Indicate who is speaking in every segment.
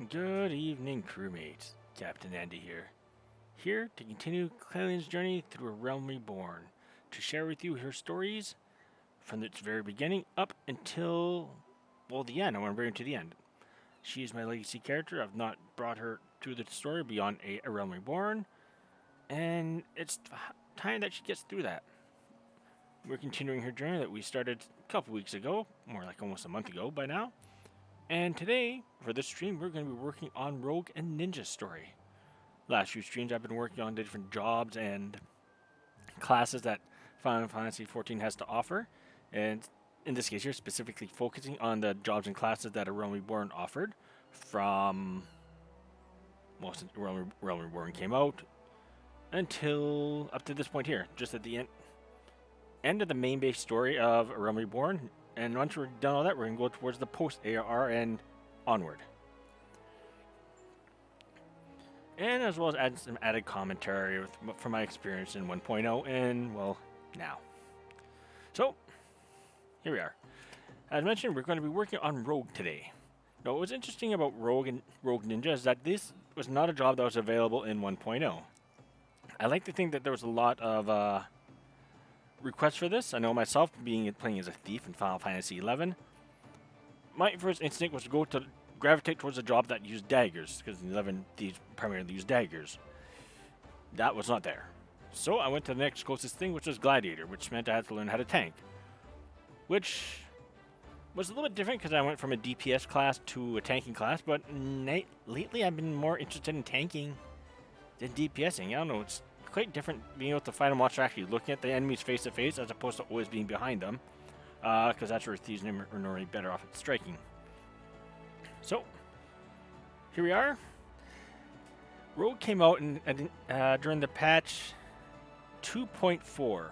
Speaker 1: Good evening, crewmates. Captain Andy here to continue Clalin's journey through a realm reborn, to share with you her stories from its very beginning up until, well, the end. I want to bring her to the end. She is my legacy character. I've not brought her through the story beyond a realm reborn, and it's time that she gets through that. We're continuing her journey that we started a couple weeks ago, more like almost a month ago by now. And today, for this stream, we're going to be working on Rogue and Ninja's story. Last few streams, I've been working on the different jobs and classes that Final Fantasy XIV has to offer. And in this case here, specifically focusing on the jobs and classes that A Realm Reborn offered from, well, since Realm Reborn came out until up to this point here, just at the end of the main base story of A Realm Reborn. And once we're done all that, we're going to go towards the post-AR and onward. And as well as add some added commentary from my experience in 1.0 and, well, now. So, here we are. As mentioned, we're going to be working on Rogue today. Now, what was interesting about Rogue and Rogue Ninja is that this was not a job that was available in 1.0. I like to think that there was a lot of requests for this. I know myself, playing as a thief in Final Fantasy XI, my first instinct was to gravitate towards a job that used daggers, because in 11 thieves primarily use daggers. That was not there. So I went to the next closest thing, which was Gladiator, which meant I had to learn how to tank. Which was a little bit different because I went from a DPS class to a tanking class, but lately I've been more interested in tanking than DPSing. I don't know, it's quite different being able to fight a monster actually looking at the enemies face to face as opposed to always being behind them, because that's where thieves are normally better off at striking. So, here we are. Rogue came out during the patch 2.4,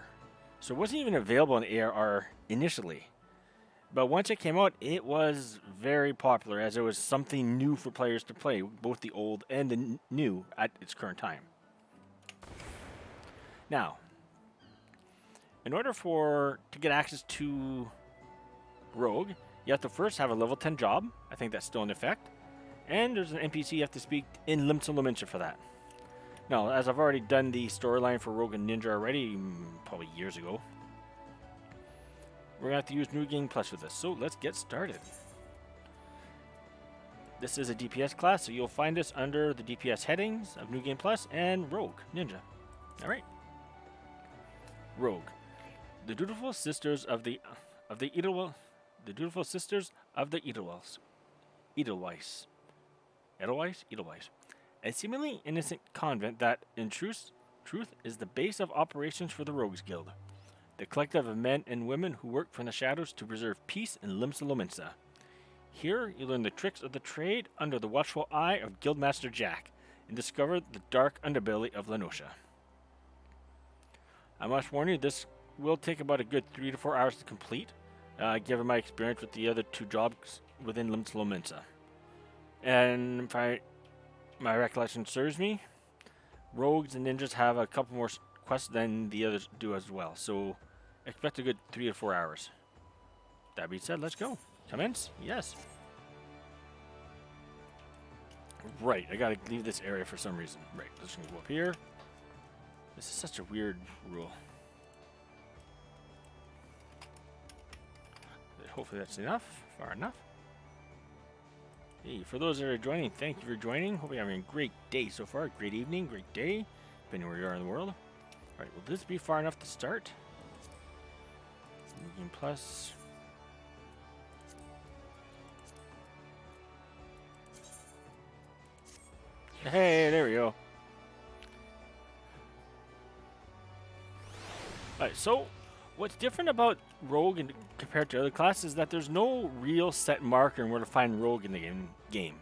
Speaker 1: so it wasn't even available in ARR initially. But once it came out, it was very popular as it was something new for players to play, both the old and the new at its current time. Now, in order to get access to Rogue, you have to first have a level 10 job. I think that's still in effect. And there's an NPC you have to speak in Limsa Lominsa for that. Now, as I've already done the storyline for Rogue and Ninja already, probably years ago, we're going to have to use New Game Plus with this. So let's get started. This is a DPS class, so you'll find us under the DPS headings of New Game Plus and Rogue Ninja. Alright. Rogue. The dutiful sisters of the Edelweiss. The dutiful sisters of the Edelweiss. Edelweiss. A seemingly innocent convent that, in truth, is the base of operations for the Rogues Guild. The collective of men and women who work from the shadows to preserve peace in Limsa Lominsa. Here, you learn the tricks of the trade under the watchful eye of Guildmaster Jack, and discover the dark underbelly of Lenosha. I must warn you, this will take about a good 3 to 4 hours to complete, given my experience with the other two jobs within Limsa Lominsa. And if my recollection serves me, Rogues and Ninjas have a couple more quests than the others do as well, so expect a good 3 to 4 hours. That being said, let's go. Commence? Yes. Right, I gotta leave this area for some reason. Right, let's go up here. This is such a weird rule. Hopefully that's enough. Far enough. Hey, for those that are joining, thank you for joining. Hope you're having a great day so far. Great evening, great day, depending where you are in the world. Alright, will this be far enough to start? Game Plus. Hey, there we go. Alright, so what's different about Rogue compared to other classes is that there's no real set marker in where to find Rogue in the game.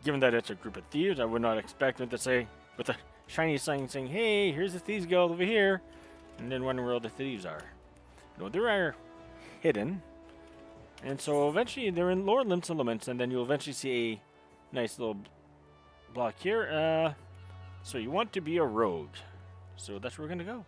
Speaker 1: Given that it's a group of thieves, I would not expect them to say, with a shiny sign saying, hey, here's the Thieves Guild over here, and then wondering where all the thieves are. No, they are hidden. And so eventually they're in lower Limsa Lominsa, and then you'll eventually see a nice little block here. So you want to be a rogue. So that's where we're going to go.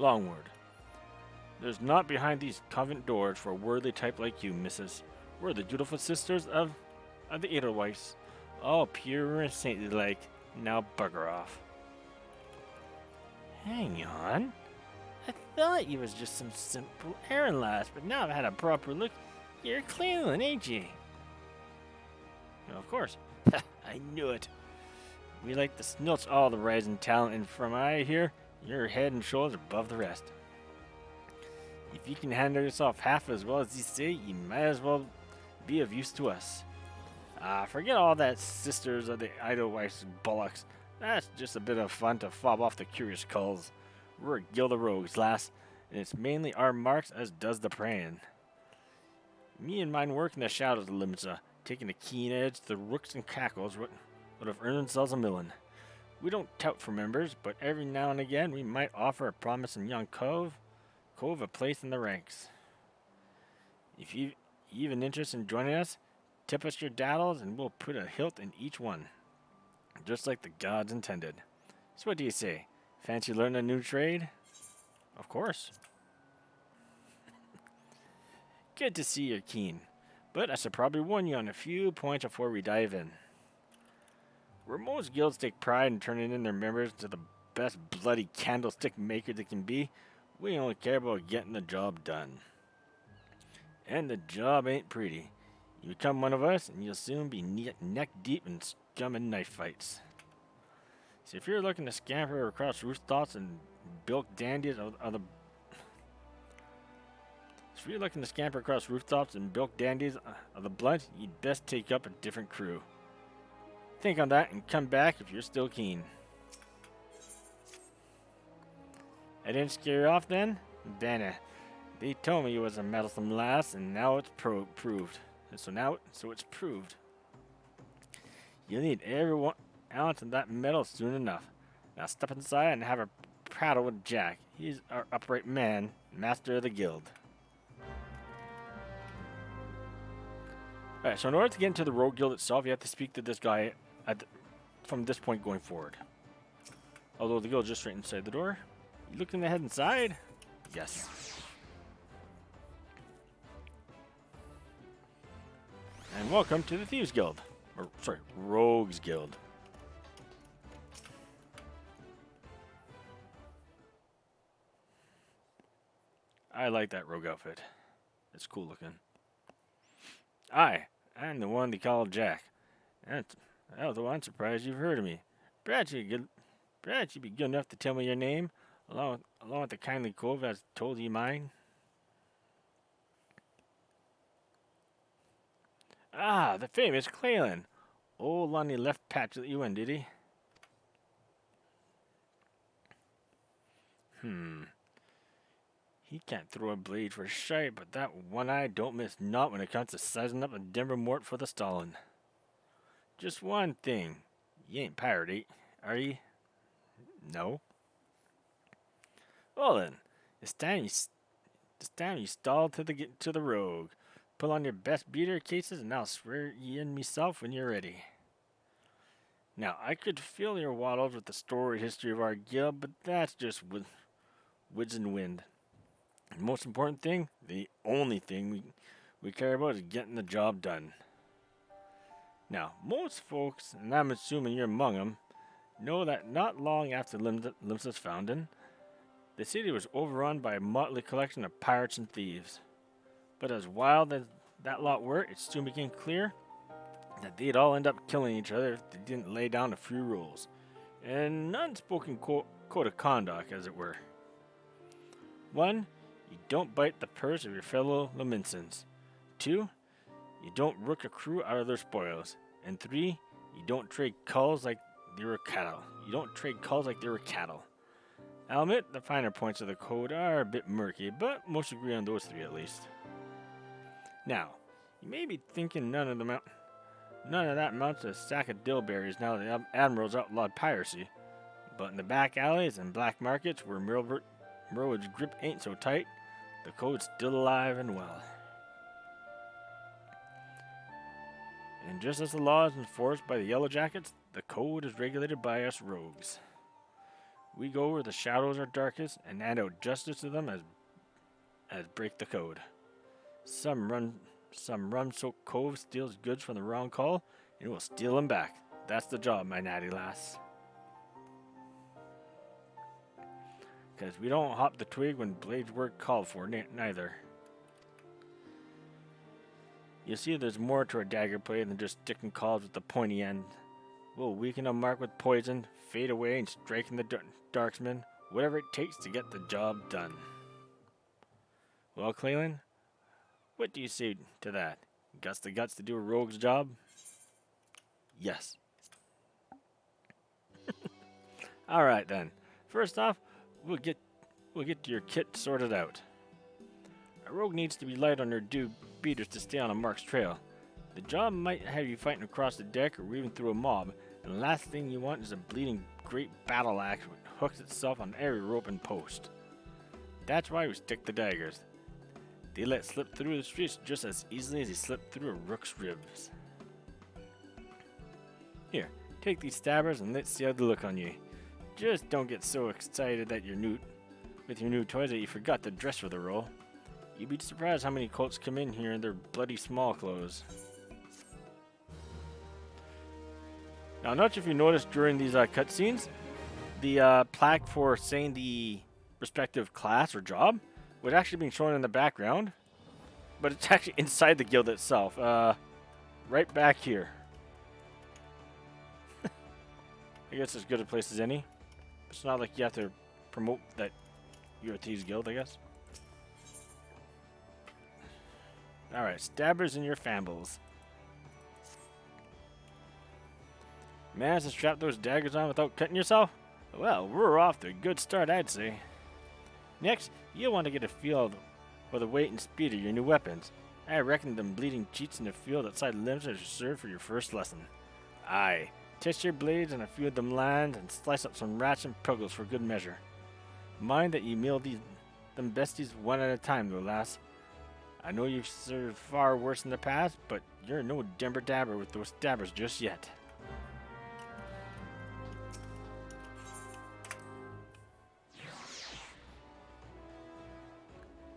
Speaker 1: Longward. There's naught behind these convent doors for a worthy type like you, missus. We're the dutiful sisters of the Edelweiss. All pure and saintly like. Now bugger off. Hang on. I thought you was just some simple errand lass, but now I've had a proper look. You're Clalin, ain't you? Well, of course. I knew it. We like to snilch all the rising talent, and from I hear, you're head and shoulders above the rest. If you can handle yourself half as well as you say, you might as well be of use to us. Forget all that sisters of the Edelweiss bollocks. That's just a bit of fun to fob off the curious culls. We're a guild of rogues, lass, and it's mainly our marks as does the praying. Me and mine work in the shadows of Limsa, taking a keen edge to the rooks and cackles what have earned themselves a millin. We don't tout for members, but every now and again we might offer a promising young cove a place in the ranks. If you even interest in joining us, tip us your daddles and we'll put a hilt in each one, just like the gods intended. So what do you say? Fancy learning a new trade? Of course. Good to see you're keen, but I should probably warn you on a few points before we dive in. Where most guilds take pride in turning in their members to the best bloody candlestick maker they can be, we only care about getting the job done. And the job ain't pretty. You become one of us, and you'll soon be neck deep in scum and knife fights. So if you're looking to scamper across rooftops and bilk dandies of the blunt, you'd best take up a different crew. Think on that and come back if you're still keen. I didn't scare you off then? Bene. They told me you was a meddlesome lass, and now it's proved. So it's proved. You'll need every ounce of that metal soon enough. Now step inside and have a prattle with Jack. He's our upright man, master of the guild. Alright, so in order to get into the rogue guild itself, you have to speak to this guy from this point going forward. Although the guild's just right inside the door. You looking to head inside? Yes. And welcome to the Thieves Guild. Or, sorry, Rogues Guild. I like that rogue outfit. It's cool looking. I'm the one they call Jack. Although I'm surprised you've heard of me. Perhaps you'd be good enough to tell me your name, along with the kindly cove that's told you mine. Ah, the famous Clalin. Old Lonnie left patch let you in, did he? He can't throw a blade for shite, but that one eye don't miss not when it comes to sizing up a Denver mort for the Stalin. Just one thing. You ain't pirate, are ye? No. Well then, it's time you stall to the rogue. Pull on your best beater cases, and I'll swear ye in myself when you're ready. Now, I could fill your waddles with the story history of our guild, but that's just woods and wind. The most important thing, the only thing we care about is getting the job done. Now, most folks, and I'm assuming you're among them, know that not long after Limsa's founding, the city was overrun by a motley collection of pirates and thieves. But as wild as that lot were, it soon became clear that they'd all end up killing each other if they didn't lay down a few rules. An unspoken code of conduct, as it were. 1. You don't bite the purse of your fellow Laminsons. 2. You don't rook a crew out of their spoils. And 3. You don't trade culls like they were cattle. I'll admit the finer points of the code are a bit murky, but most agree on those 3 at least. Now, you may be thinking none of that amounts to a sack of dillberries now that the admiral's outlawed piracy. But in the back alleys and black markets where Merwood's grip ain't so tight, the code's still alive and well. And just as the law is enforced by the Yellow Jackets, the code is regulated by us rogues. We go where the shadows are darkest and hand out justice to them as break the code. Some rum-soaked cove steals goods from the wrong call, and we'll steal them back. That's the job, my natty lass. Because we don't hop the twig when blades work called for, neither. You see, there's more to our dagger play than just sticking calls with the pointy end. We'll weaken a mark with poison, fade away, and strike in the darksman, whatever it takes to get the job done. Well, Clalin, what do you say to that? Got the guts to do a rogue's job? Yes. All right then. First off, we'll get your kit sorted out. A rogue needs to be light on their due beaters to stay on a mark's trail. The job might have you fighting across the deck or weaving through a mob, and the last thing you want is a bleeding great battle axe which hooks itself on every rope and post. That's why we stick the daggers. They let slip through the streets just as easily as they slip through a rook's ribs. Here, take these stabbers and let's see how they look on you. Just don't get so excited that with your new toys that you forgot to dress for the role. You'd be surprised how many colts come in here in their bloody small clothes. Now, I'm not sure if you noticed during these cutscenes, the plaque for saying the respective class or job was actually being shown in the background, but it's actually inside the guild itself, right back here. I guess as good a place as any. It's not like you have to promote that you're a Thieves Guild, I guess. Alright, stabbers in your fambles. Managed to strap those daggers on without cutting yourself? Well, we're off to a good start, I'd say. Next, you'll want to get a feel for the weight and speed of your new weapons. I reckon them bleeding cheats in the field outside limbs should serve for your first lesson. Aye, test your blades and a few of them land and slice up some rats and puggles for good measure. Mind that you meal them besties one at a time, though, lass. I know you've served far worse in the past, but you're no dimber dabber with those stabbers just yet.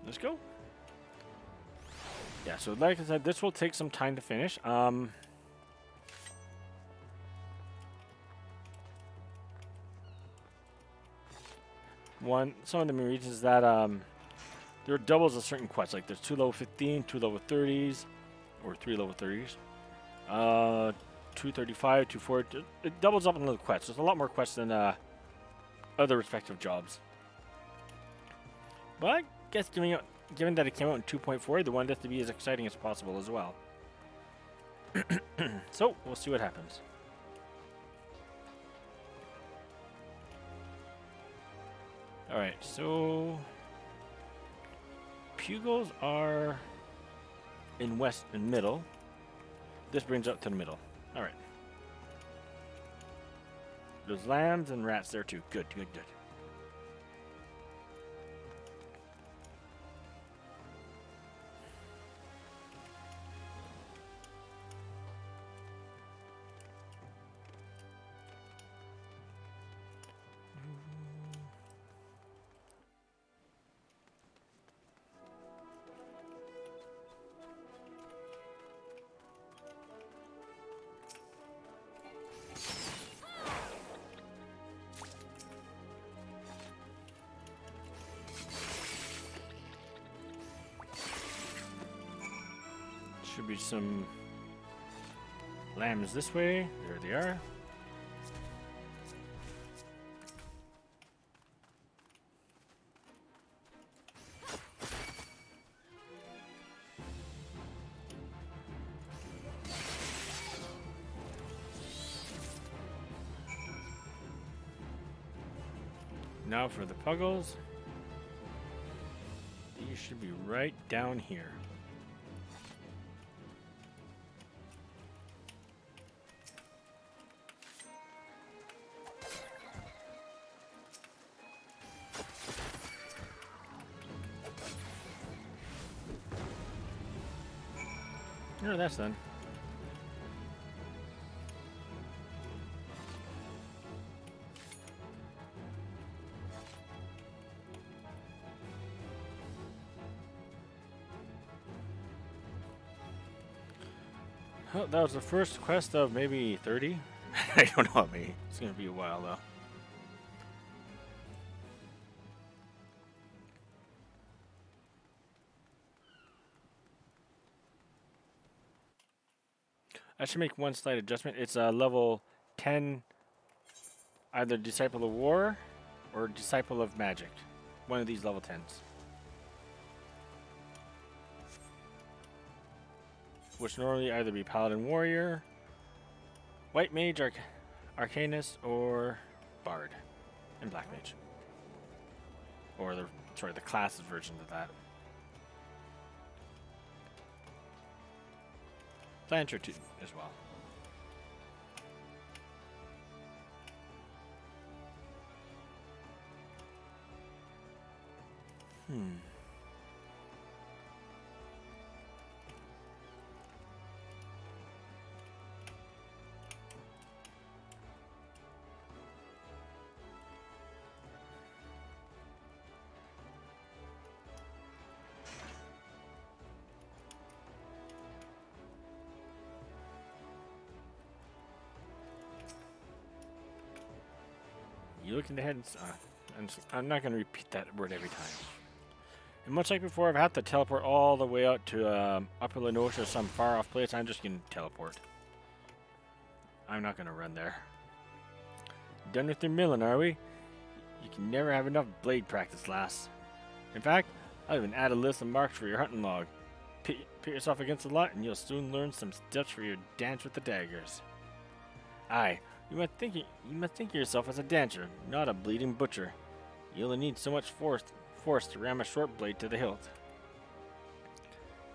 Speaker 1: Let's go. Yeah, so like I said, this will take some time to finish. Some of the main reasons that there are doubles of certain quests. Like there's 2 level 15, 2 level 30s, or 3 level 30s. 235, 240. It doubles up on the quests. There's a lot more quests than other respective jobs. But I guess given that it came out in 2.4, they wanted it to be as exciting as possible as well. So we'll see what happens. Alright, so Pugils are in west and middle. This brings up to the middle. Alright. There's lambs and rats there too. Good, good, good. Should be some lambs this way. There they are. Now for the puggles. These should be right down here. No, that's done. Well, that was the first quest of maybe 30. I don't know how many. It's gonna be a while though. I should make one slight adjustment. It's a level 10, either Disciple of War or Disciple of Magic. One of these level 10s. Which normally either be Paladin Warrior, White Mage, Arcanist, or Bard, and Black Mage. Or the classes versions of that. Plancher too, as well. You looking ahead and I'm not going to repeat that word every time. And much like before, I've had to teleport all the way out to Upper Lenosha or some far off place. I'm just going to teleport. I'm not going to run there. Done with your milling, are we? You can never have enough blade practice, lass. In fact, I'll even add a list of marks for your hunting log. Pit yourself against the lot and you'll soon learn some steps for your dance with the daggers. Aye. You must think of yourself as a dancer, not a bleeding butcher. You only need so much force to ram a short blade to the hilt.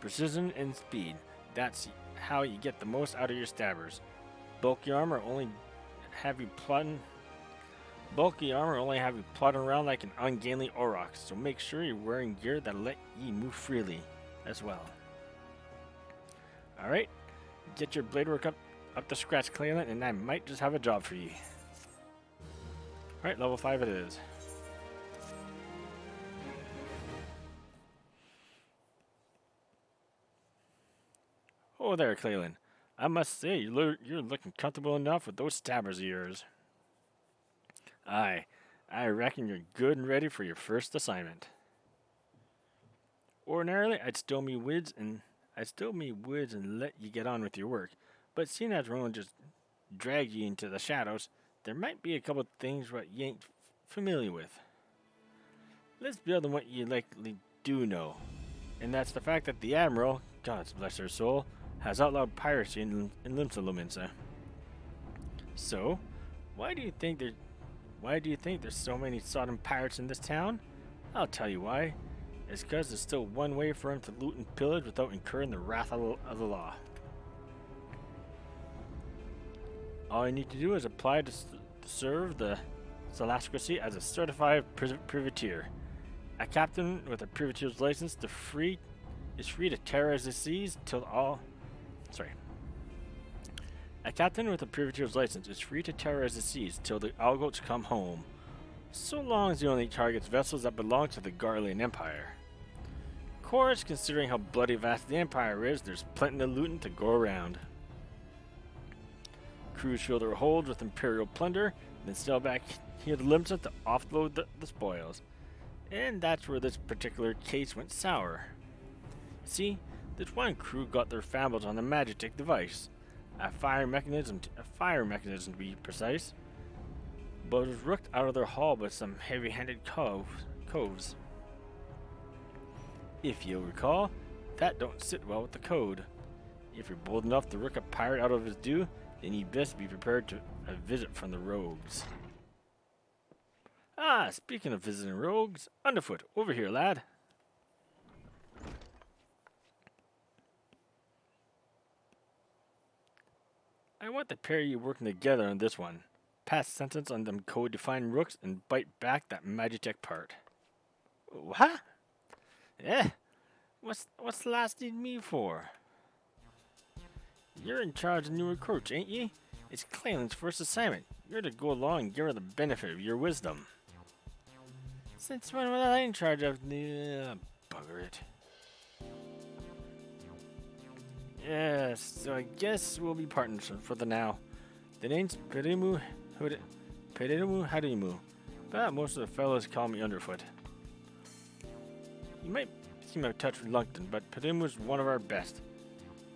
Speaker 1: Precision and speed. That's how you get the most out of your stabbers. Bulky armor only have you plodding around like an ungainly auroch, so make sure you're wearing gear that'll let ye move freely as well. Alright, get your blade work up to scratch, Clalin, and I might just have a job for you. Alright, level 5 it is. Oh there, Clalin. I must say, you're looking comfortable enough with those stabbers of yours. Aye, I reckon you're good and ready for your first assignment. Ordinarily, I'd stow me woods and let you get on with your work. But seeing as Roland just dragged you into the shadows, there might be a couple things what you ain't familiar with. Let's build on what you likely do know, and that's the fact that the Admiral, God bless her soul, has outlawed piracy in Limsa. So, why do you think there's so many sodden pirates in this town? I'll tell you why. It's because there's still one way for them to loot and pillage without incurring the wrath of the law. All you need to do is apply to serve the Celastocracy as a certified privateer. A captain with a privateer's license is free to terrorize the seas till all. A captain with a privateer's license is free to terrorize the seas till the Algots come home, so long as he only targets vessels that belong to the Garlean Empire. Of course, considering how bloody vast the Empire is, there's plenty of looting to go around. Crews fill their holds with Imperial plunder, then sail back here to Limsa to offload the spoils. And that's where this particular case went sour. See, this one crew got their fambbles on the Magitech device, a fire mechanism to be precise, but was rooked out of their hull by some heavy-handed coves. If you'll recall, that don't sit well with the code. If you're bold enough to rook a pirate out of his due, then you'd best be prepared to a visit from the rogues. Ah, speaking of visiting rogues, Underfoot, over here, lad. I want the pair of you working together on this one. Pass sentence on them code-defined rooks and bite back that Magitech part. What? Eh? What's the last need me for? You're in charge of new recruits, ain't ye? It's Clalin's first assignment. You're to go along and give her the benefit of your wisdom. Since when was I in charge of the... bugger it. Yes, so I guess we'll be partners for the now. The name's Perimu Harimu, but most of the fellows call me Underfoot. You might seem a touch reluctant, but Perimu's one of our best.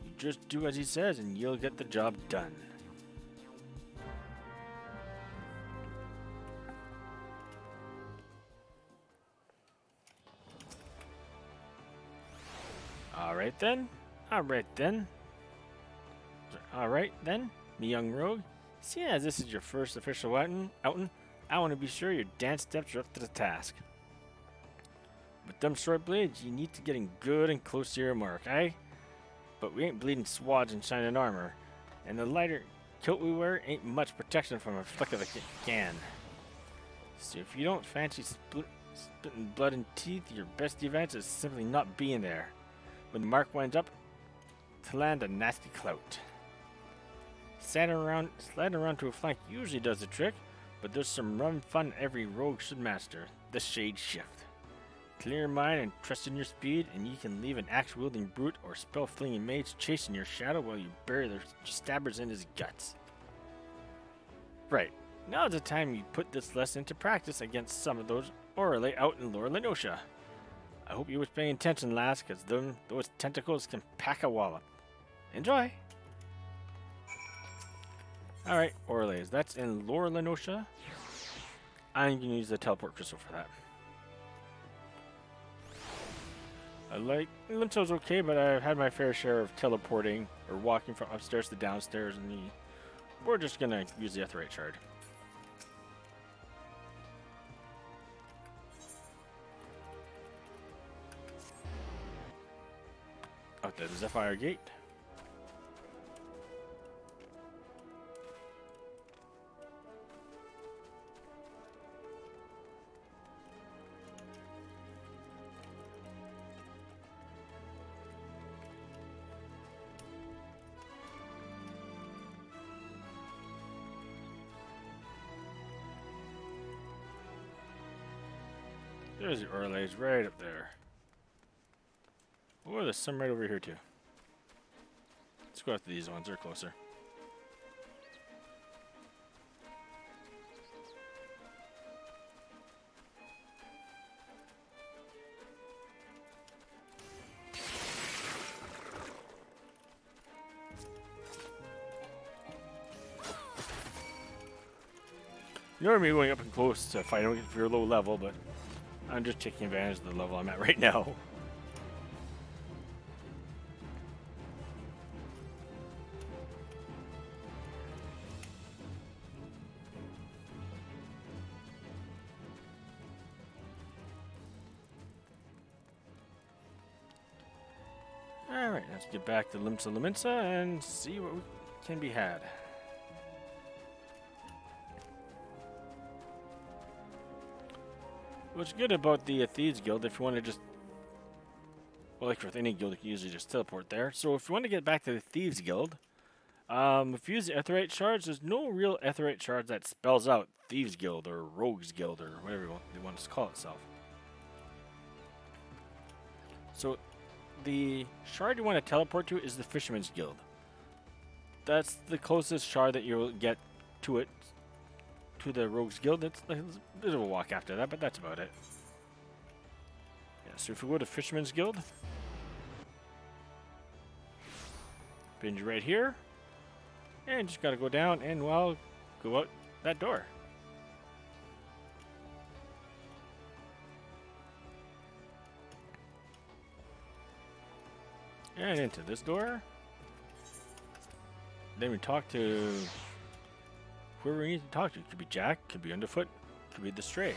Speaker 1: You just do as he says and you'll get the job done. Alright then. Alright then, me young rogue. Seeing as this is your first official outing, I want to be sure your dance steps are up to the task. With them short blades, you need to getting good and close to your mark, eh? But we ain't bleeding swads in shining armor, and the lighter coat we wear ain't much protection from a flick of the can. So if you don't fancy splitting blood and teeth, your best defense is simply not being there. When the mark winds up, to land a nasty clout. Sliding around to a flank usually does the trick, but there's some run fun every rogue should master, the Shade Shift. Clear your mind and trust in your speed, and you can leave an axe-wielding brute or spell-flinging mage chasing your shadow while you bury their stabbers in his guts. Right, now's the time you put this lesson into practice against some of those orally out in Lower Lenosha. I hope you was paying attention, lass, because those tentacles can pack a wallop. Enjoy! Alright, Orlays, that's in Lower Lenosha. I'm going to use the teleport crystal for that. Limto's okay, but I've had my fair share of teleporting or walking from upstairs to downstairs, and we're just going to use the Aetheryte Shard. Out there, the Zephyr Gate. There's the Orlays right up there. Oh, there's some right over here too. Let's go after these ones, they're closer. You know me going up and close to fight them if you're low level, but I'm just taking advantage of the level I'm at right now. Alright, let's get back to Limsa Laminsa and see what can be had. What's good about the Thieves Guild, if you want to just... Well, like with any guild, you can usually just teleport there. So if you want to get back to the Thieves Guild, if you use the Aetheryte Shards, there's no real Aetheryte Shards that spells out Thieves Guild or Rogues Guild or whatever they want to call itself. So the shard you want to teleport to is the Fisherman's Guild. That's the closest shard that you'll get to it, to the Rogues Guild. It's a bit of a walk after that, but that's about it. Yeah, so if we go to Fisherman's Guild, binge right here, and just gotta go down and, well, go out that door. And into this door. Then we talk to whoever we need to talk to. Could be Jack, could be Underfoot, could be the Stray.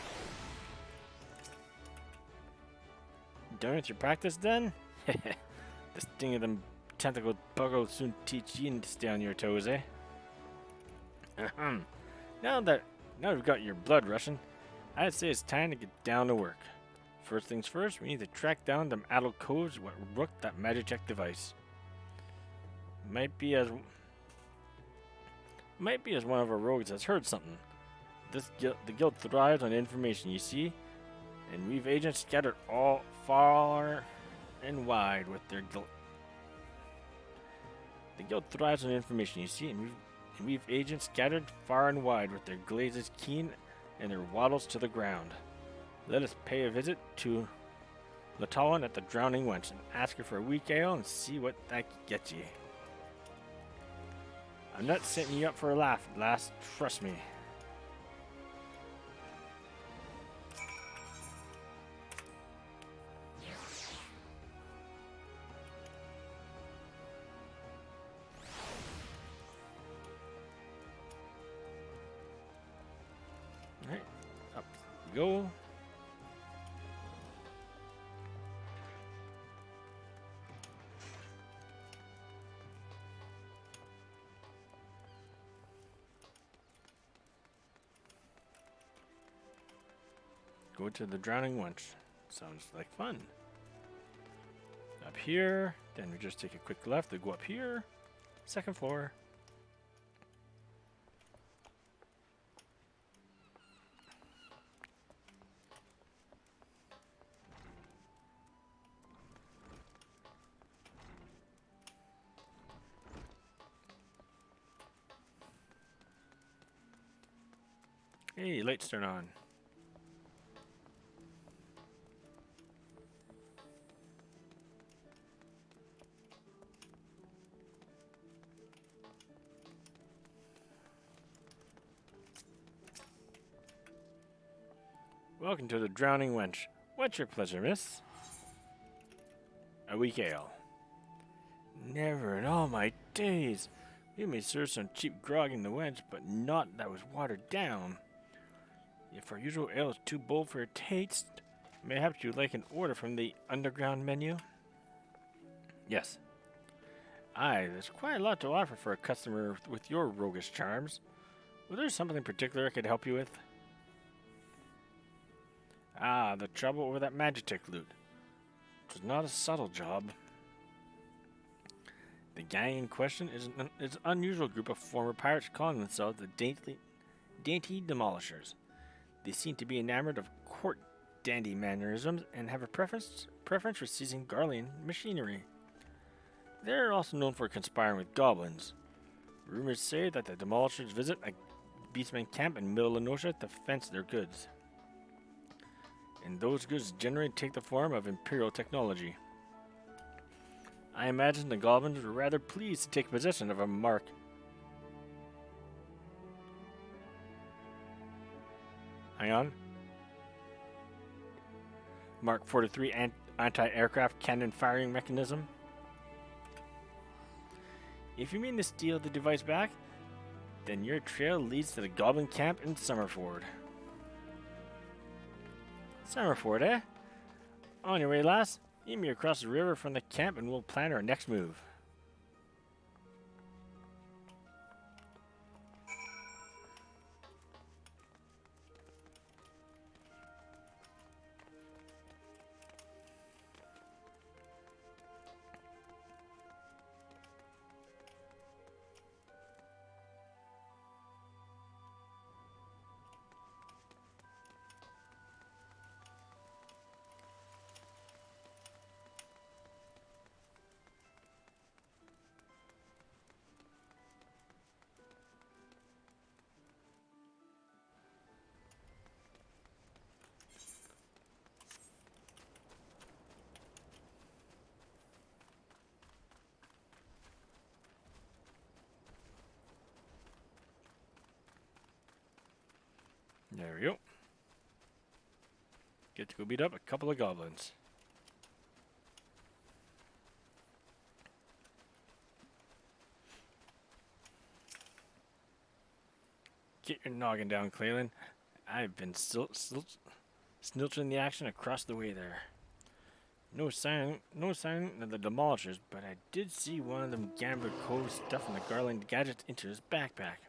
Speaker 1: Done with your practice then? The sting of them tentacled bug will soon teach you to stay on your toes, eh? Now we've got your blood rushing, I'd say it's time to get down to work. First things first, we need to track down them addled codes what rooked that Magitech device. Might be as one of our rogues has heard something. The guild thrives on information, you see, and we've agents scattered all far and wide with their The guild thrives on information, you see, and we've agents scattered far and wide with their glazes keen and their wattles to the ground. Let us pay a visit to Latalin at the Drowning Wench and ask her for a weak ale and see what that gets ye. I'm not setting you up for a laugh, lass. Trust me. Alright, up we go. Go to the Drowning Wench. Sounds like fun. Up here, then we just take a quick left to go up here. Second floor. Hey, lights turn on. Welcome to the Drowning Wench. What's your pleasure, miss? A weak ale. Never in all my days. We may serve some cheap grog in the wench, but not that was watered down. If our usual ale is too bold for your taste, mayhaps you'd like an order from the underground menu? Yes. Aye, there's quite a lot to offer for a customer with your roguish charms. Was there something in particular I could help you with? Ah, the trouble over that Magitek loot. It was not a subtle job. The gang in question is an unusual group of former pirates calling themselves the Dainty Demolishers. They seem to be enamored of court dandy mannerisms and have a preference for seizing Garlean machinery. They're also known for conspiring with goblins. Rumors say that the Demolishers visit a beastman camp in Middle Enosia to fence their goods. And those goods generally take the form of Imperial technology. I imagine the goblins were rather pleased to take possession of a Mark. Hang on. Mark 43 anti-aircraft cannon firing mechanism. If you mean to steal the device back, then your trail leads to the goblin camp in Summerford. Summerford, eh? On your way, lass. Meet me across the river from the camp and we'll plan our next move. There we go. Get to go beat up a couple of goblins. Get your noggin down, Clalin. I've been snilching the action across the way there. No sign of the Demolishers, but I did see one of them gambler coves stuffing the Garland gadgets into his backpack.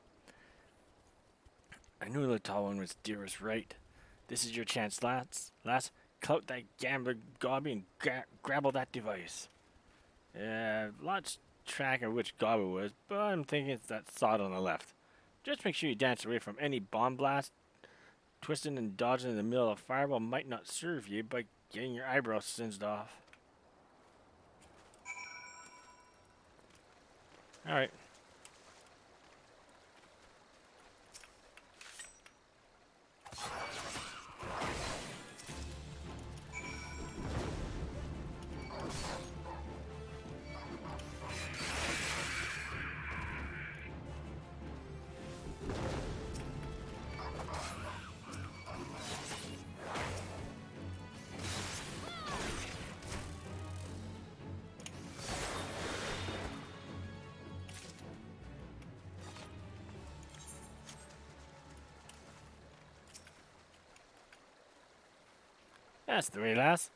Speaker 1: I knew the tall one was dearest right. This is your chance, lass. Clout that gambler gobby and grabble that device. Lost track of which gob it was, but I'm thinking it's that sod on the left. Just make sure you dance away from any bomb blast. Twisting and dodging in the middle of a fireball might not serve you by getting your eyebrows singed off. Alright. That's the way, lass.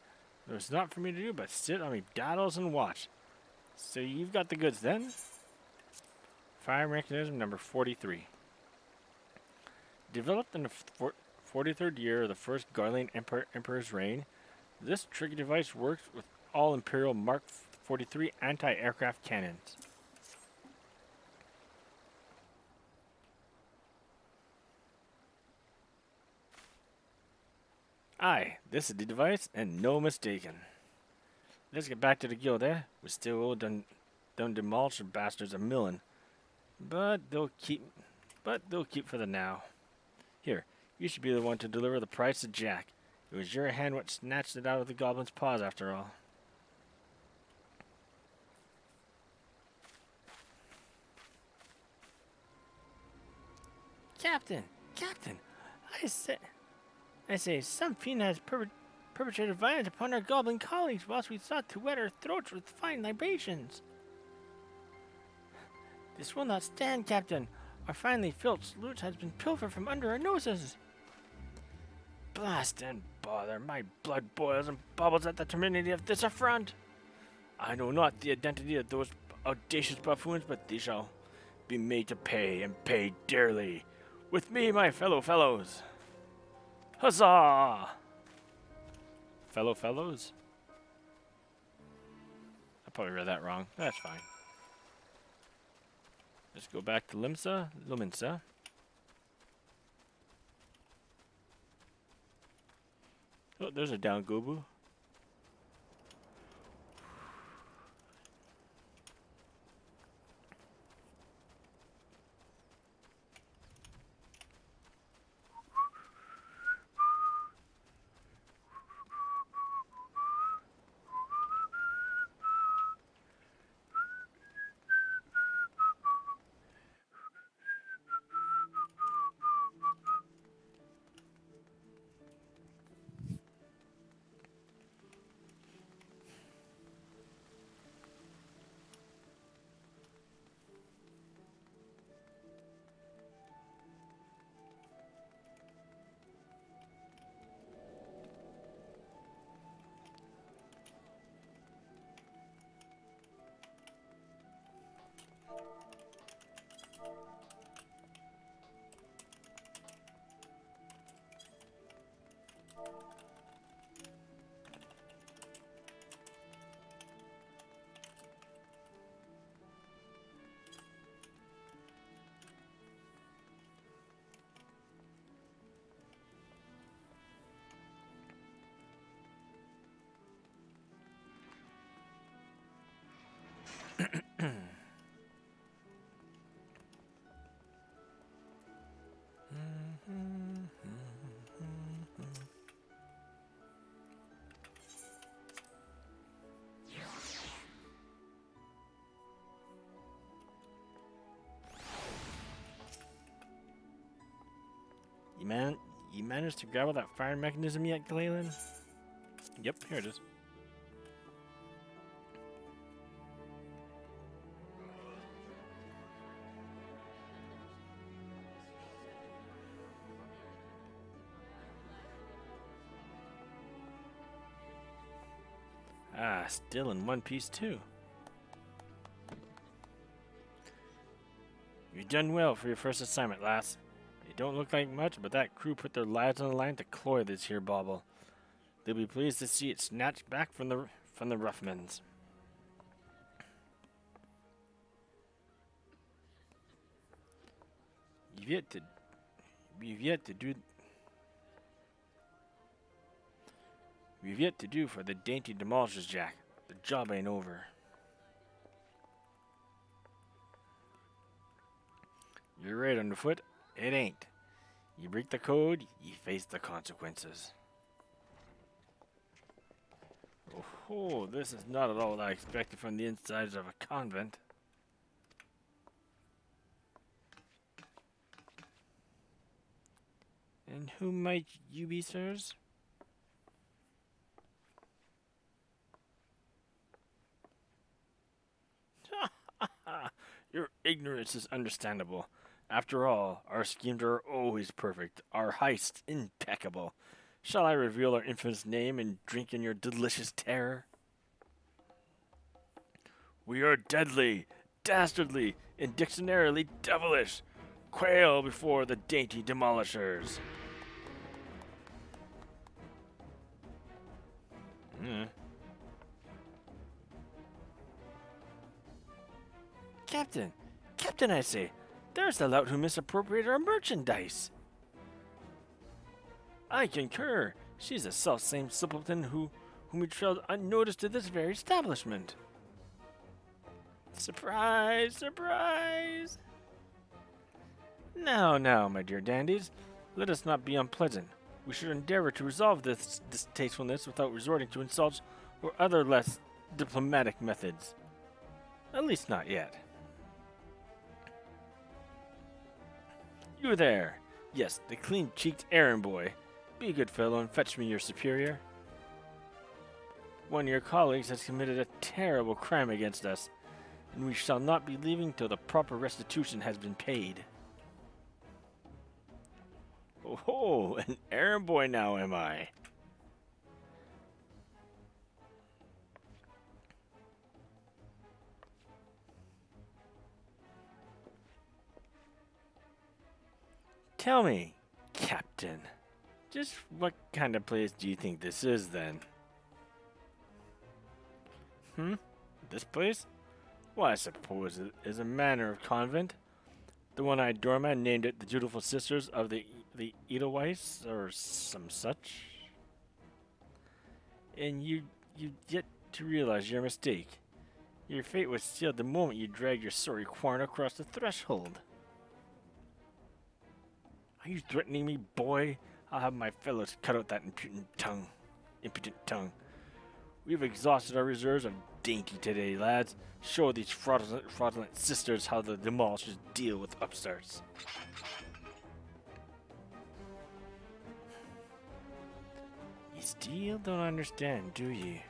Speaker 1: There's not for me to do but sit on me daddles and watch. So you've got the goods then? Fire mechanism number 43. Developed in the 43rd year of the first Garlean Emperor's reign, this tricky device works with all Imperial Mark 43 anti-aircraft cannons. Aye, this is the device, and no mistaken. Let's get back to the guild, eh? We still owe them demolisher bastards a million. But they'll keep for the now. Here, you should be the one to deliver the price to Jack. It was your hand what snatched it out of the goblin's paws after all. Captain! Captain! I say, some fiend has perpetrated violence upon our goblin colleagues whilst we sought to wet our throats with fine libations. This will not stand, Captain. Our finely filled loot has been pilfered from under our noses. Blast and bother, my blood boils and bubbles at the temerity of this affront. I know not the identity of those audacious buffoons, but they shall be made to pay, and pay dearly. With me, my fellows. Huzzah! Fellows? I probably read that wrong. That's fine. Let's go back to Luminsa. Oh, there's a down Gobu. You managed to grab that fire mechanism yet, Clalin? Yep, here it is. Ah, still in one piece too. You've done well for your first assignment, lass. It don't look like much, but that crew put their lives on the line to cloy this here bauble. They'll be pleased to see it snatched back from the roughmans. You've yet to do for the dainty demolishers, Jack. The job ain't over. You're right, Underfoot. It ain't. You break the code, you face the consequences. Oh, this is not at all what I expected from the insides of a convent. And who might you be, sirs? Your ignorance is understandable. After all, our schemes are always perfect, our heists impeccable. Shall I reveal our infamous name and drink in your delicious terror? We are deadly, dastardly, and dictionarily devilish. Quail before the dainty demolishers. Hmm. Captain! Captain, I say! There's the lout who misappropriated our merchandise! I concur. She's the self-same simpleton whom we trailed unnoticed to this very establishment. Surprise! Surprise! Now, now, my dear dandies, let us not be unpleasant. We should endeavor to resolve this distastefulness without resorting to insults or other less diplomatic methods. At least not yet. You there! Yes, the clean-cheeked errand boy. Be a good fellow and fetch me your superior. One of your colleagues has committed a terrible crime against us, and we shall not be leaving till the proper restitution has been paid. Oh, an errand boy now am I. Tell me, Captain, just what kind of place do you think this is, then? This place? Well, I suppose it is a manner of convent. The one-eyed doorman named it the Dutiful Sisters of the Edelweiss, or some such. And you yet to realize your mistake. Your fate was sealed the moment you dragged your sorry quarn across the threshold. Are you threatening me, boy? I'll have my fellows cut out that impudent tongue. We've exhausted our reserves of dainty today, lads. Show these fraudulent sisters how the demolishers deal with upstarts. You still don't understand, do you?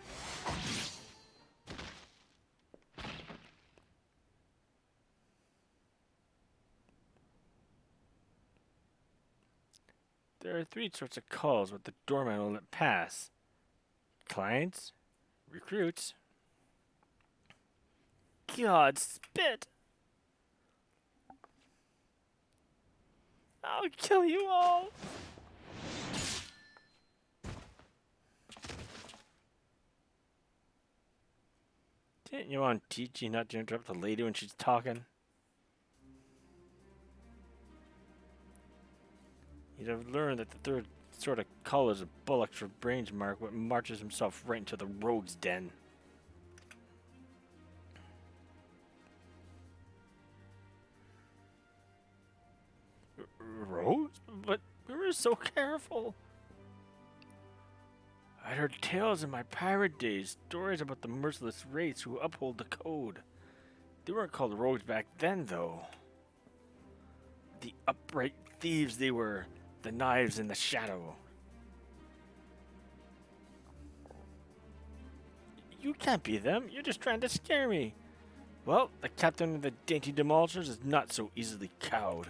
Speaker 1: There are three sorts of calls what the doorman will let pass. Clients, recruits. God, spit! I'll kill you all! Didn't you want to teach you not to interrupt the lady when she's talking? You'd have learned that the third sort of call is a bullock for brains mark what marches himself right into the rogue's den. Rogues? But we were so careful. I'd heard tales in my pirate days, stories about the merciless race who uphold the code. They weren't called rogues back then, though. The upright thieves they were, the knives in the shadow. You can't be them, you're just trying to scare me. Well, the captain of the dainty demolishers is not so easily cowed.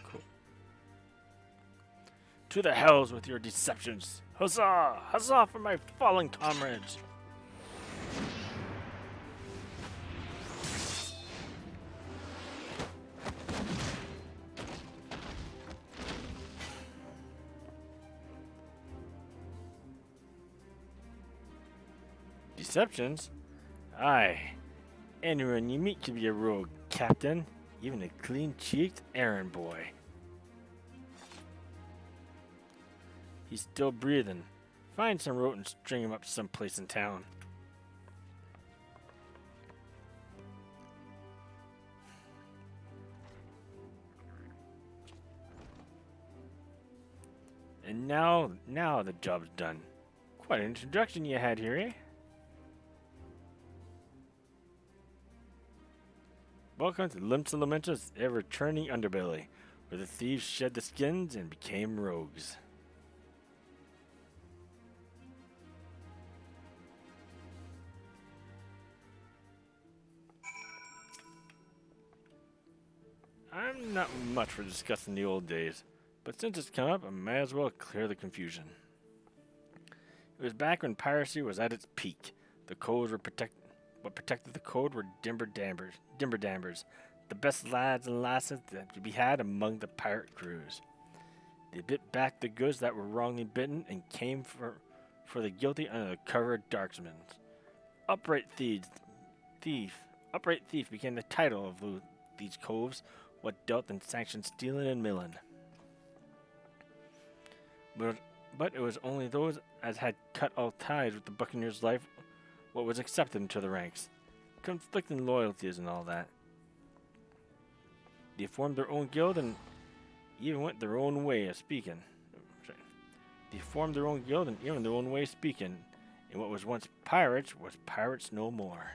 Speaker 1: Cool. To the hells with your deceptions. Huzzah! Huzzah for my fallen comrades! Deceptions? Aye. Anyone you meet can be a rogue, Captain. Even a clean-cheeked errand boy. He's still breathing. Find some rope and string him up someplace in town. And now the job's done. Quite an introduction you had here, eh? Welcome to Limps and Lamentus' ever-turning underbelly, where the thieves shed the skins and became rogues. I'm not much for discussing the old days, but since it's come up, I might as well clear the confusion. It was back when piracy was at its peak. The codes were what protected the code were dimber dambers, the best lads and lasses that could be had among the pirate crews. They bit back the goods that were wrongly bitten and came for the guilty under the cover of darksmen. Upright thief became the title of these coves, what dealt and sanctioned stealing and milling. But it was only those as had cut all ties with the buccaneer's life what was accepted into the ranks. Conflicting loyalties and all that. They formed their own guild and even went their own way of speaking. They formed their own guild and even their own way of speaking. And what was once pirates was pirates no more.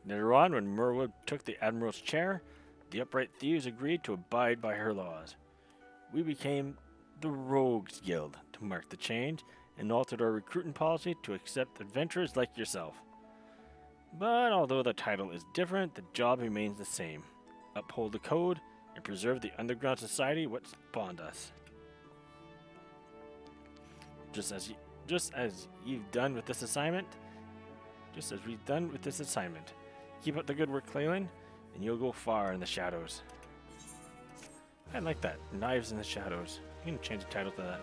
Speaker 1: Later on, when Merwood took the admiral's chair, the upright thieves agreed to abide by her laws. We became the Rogues Guild to mark the change and altered our recruiting policy to accept adventurers like yourself. But although the title is different, the job remains the same. Uphold the code and preserve the underground society what spawned us. Just as we've done with this assignment, keep up the good work, Clalin, and you'll go far in the shadows. I like that. Knives in the Shadows. You can change the title to that.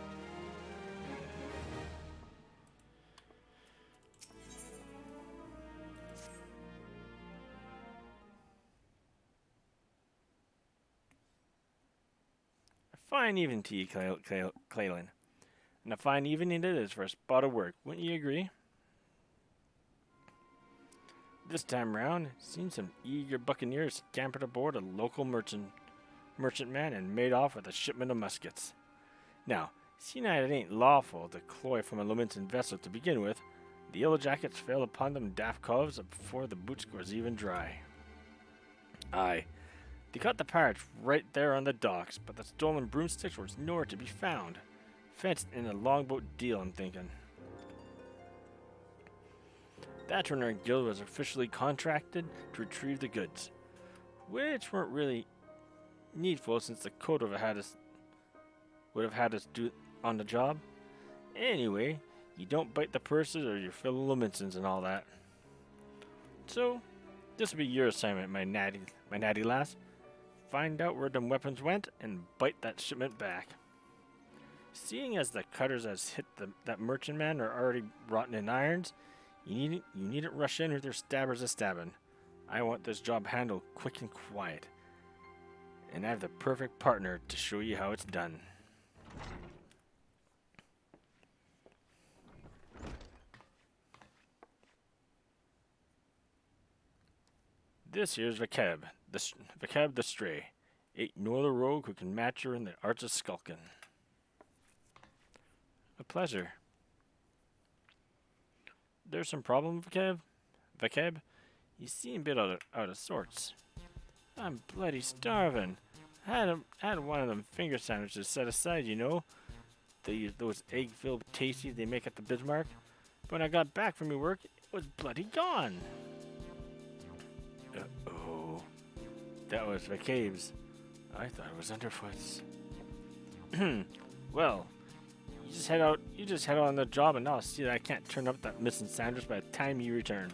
Speaker 1: A fine evening to you, Clalin. And a fine evening it is for a spot of work. Wouldn't you agree? This time round, seen some eager buccaneers scampered aboard a local merchantman and made off with a shipment of muskets. Now, seeing that it ain't lawful to cloy from a Lamentin vessel to begin with, the yellow jackets fell upon them daft coves before the boots was even dry. Aye, they caught the pirates right there on the docks, but the stolen broomsticks was nowhere to be found. Fenced in a longboat deal, I'm thinking. That's when our guild was officially contracted to retrieve the goods, which weren't really needful since the code would have had us do on the job. Anyway, you don't bite the purses or your fellow Laminsons and all that. So, this will be your assignment, my natty lass. Find out where them weapons went and bite that shipment back. Seeing as the cutters as hit that merchantman are already rotten in irons, you needn't rush in with your stabbers a stabbing. I want this job handled quick and quiet. And I have the perfect partner to show you how it's done. This here's Vakeb the Stray. Ain't no other rogue who can match her in the arts of skulking. A pleasure. There's some problem, Vakeb? You seem a bit out of sorts. I'm bloody starving. I had one of them finger sandwiches set aside, you know. Those egg-filled tasties they make at the Bismarck. But when I got back from your work, it was bloody gone. Uh-oh. That was Vakeb's. I thought it was Underfoot's. Well, you just head out on the job and I'll see that I can't turn up that missing sandwich by the time you return.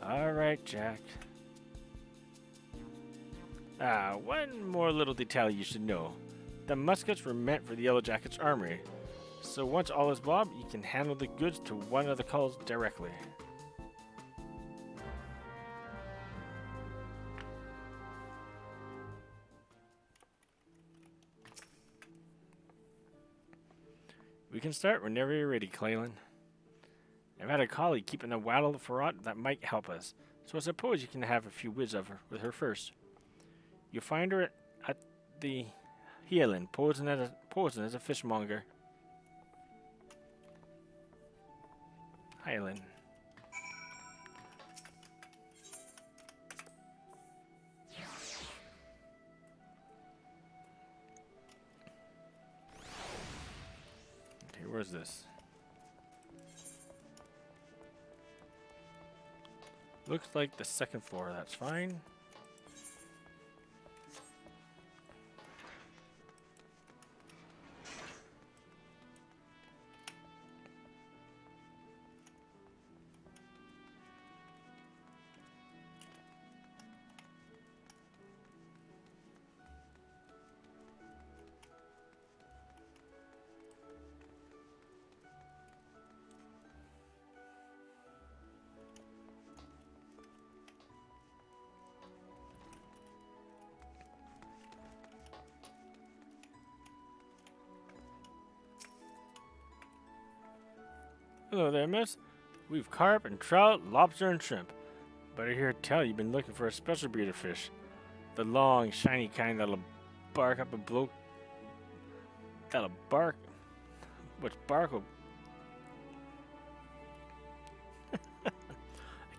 Speaker 1: Alright, Jack. One more little detail you should know. The muskets were meant for the Yellow Jackets' armory. So once all is bob, you can handle the goods to one of the culls directly. We can start whenever you're ready, Clalin. I've had a colleague keeping a wattle for aught that might help us, so I suppose you can have a few whiz of her with her first. You'll find her at the Healing, posing as a fishmonger. Hylan. Okay, where's this? Looks like the second floor, that's fine. Hello there, miss. We've carp and trout, lobster and shrimp. But I hear tell you've been looking for a special breed of fish. The long, shiny kind that'll bark up a bloke. That'll bark. Which bark will. I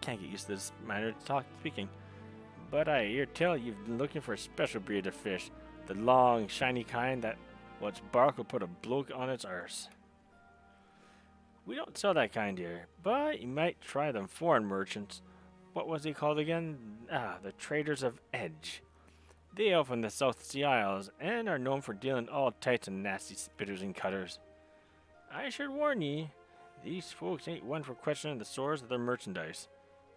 Speaker 1: can't get used to this manner of speaking. But I hear tell you've been looking for a special breed of fish. The long, shiny kind that what's bark will put a bloke on its arse. We don't sell that kind here, but you might try them foreign merchants. What was he called again? The Traders of Edge. They hail from the South Sea Isles and are known for dealing all types of nasty spitters and cutters. I should warn ye, these folks ain't one for questioning the source of their merchandise.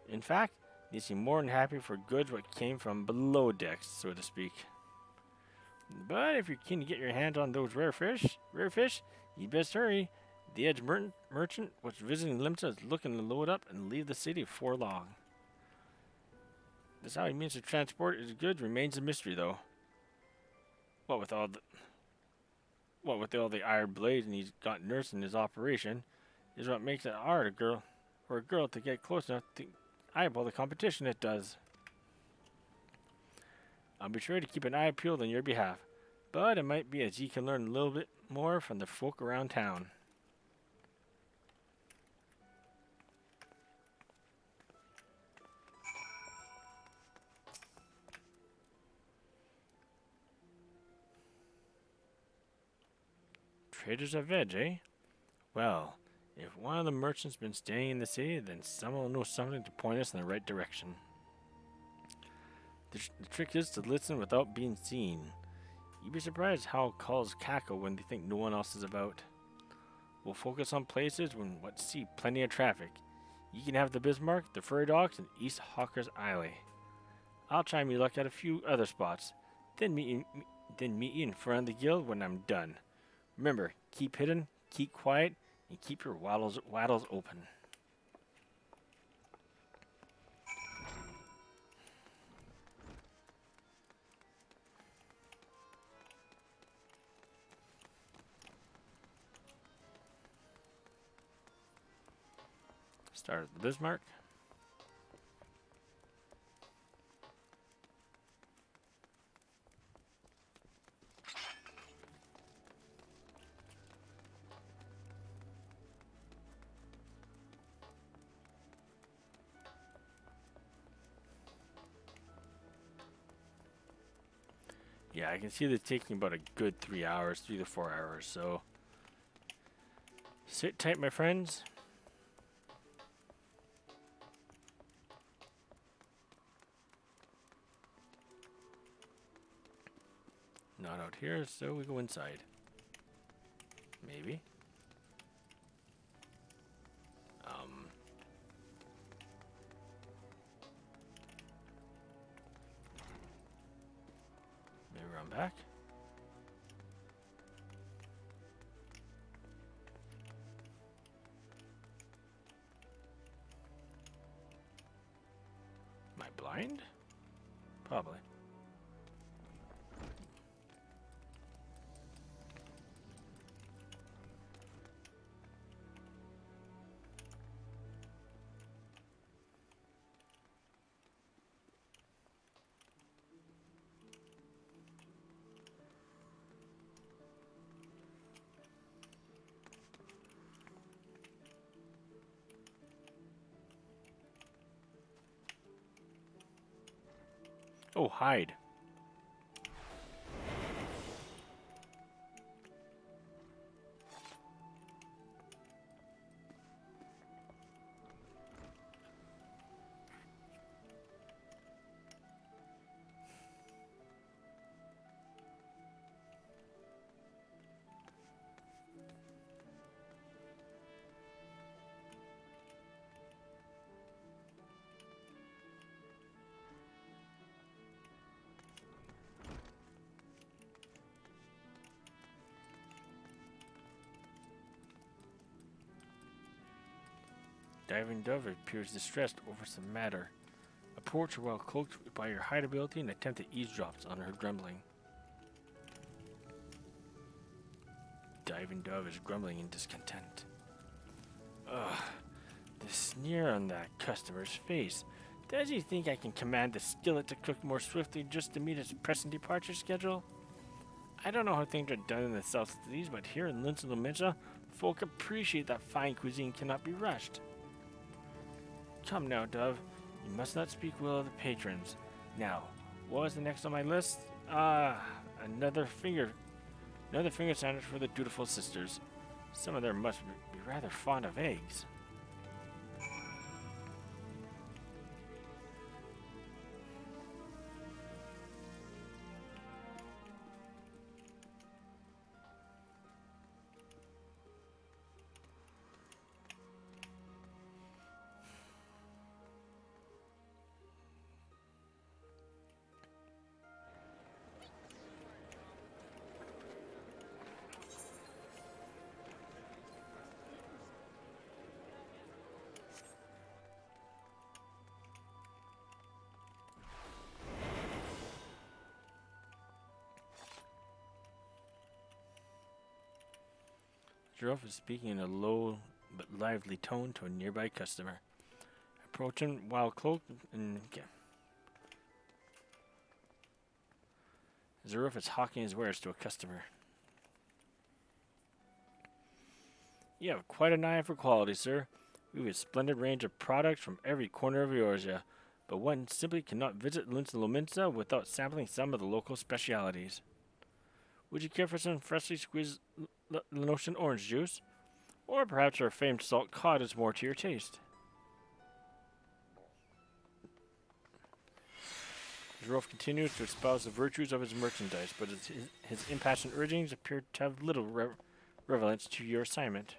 Speaker 1: In fact, they seem more than happy for goods what came from below decks, so to speak. But if you're keen to get your hands on those rare fish, you best hurry. The Edge merchant was visiting Limsa is looking to load up and leave the city before long. This how he means to transport his goods remains a mystery, though. What with all the iron blades and he's got nursing his operation, is what makes it hard for a girl to get close enough to eyeball the competition it does. I'll be sure to keep an eye peeled on your behalf, but it might be as ye can learn a little bit more from the folk around town. Traders of Edge, eh? Well, if one of the merchants been staying in the city, then someone will know something to point us in the right direction. The trick is to listen without being seen. You'd be surprised how calls cackle when they think no one else is about. We'll focus on places when what see plenty of traffic. You can have the Bismarck, the Furry Docks, and East Hawker's Alley. I'll try me luck at a few other spots, then meet you in front of the guild when I'm done. Remember, keep hidden, keep quiet, and keep your waddles open. Start at the Bismarck. Yeah, I can see this taking about a good 3 hours, 3 to 4 hours, so sit tight, my friends. Not out here, so we go inside. Maybe. Maybe run back. Am I blind? Probably. Oh, hide. Diving Dove appears distressed over some matter. Approach her while cloaked by her hide ability and attempt to eavesdrop on her grumbling. Diving Dove is grumbling in discontent. Ugh, the sneer on that customer's face. Does he think I can command the skillet to cook more swiftly just to meet its pressing departure schedule? I don't know how things are done in the South Cities, but here in Lincoln, folk appreciate that fine cuisine cannot be rushed. Come now, Dove. You must not speak well of the patrons. Now, what was the next on my list? Another finger sandwich for the dutiful sisters. Some of them must be rather fond of eggs. Giraffe is speaking in a low but lively tone to a nearby customer. Approach him while cloaked and... Giraffe is hawking his wares to a customer. You have quite an eye for quality, sir. We have a splendid range of products from every corner of Eorzea, but one simply cannot visit Lincoln without sampling some of the local specialities. Would you care for some freshly squeezed Lenotian orange juice? Or perhaps our famed salt cod is more to your taste. Giraffe continues to espouse the virtues of his merchandise, but his impassioned urgings appear to have little relevance to your assignment.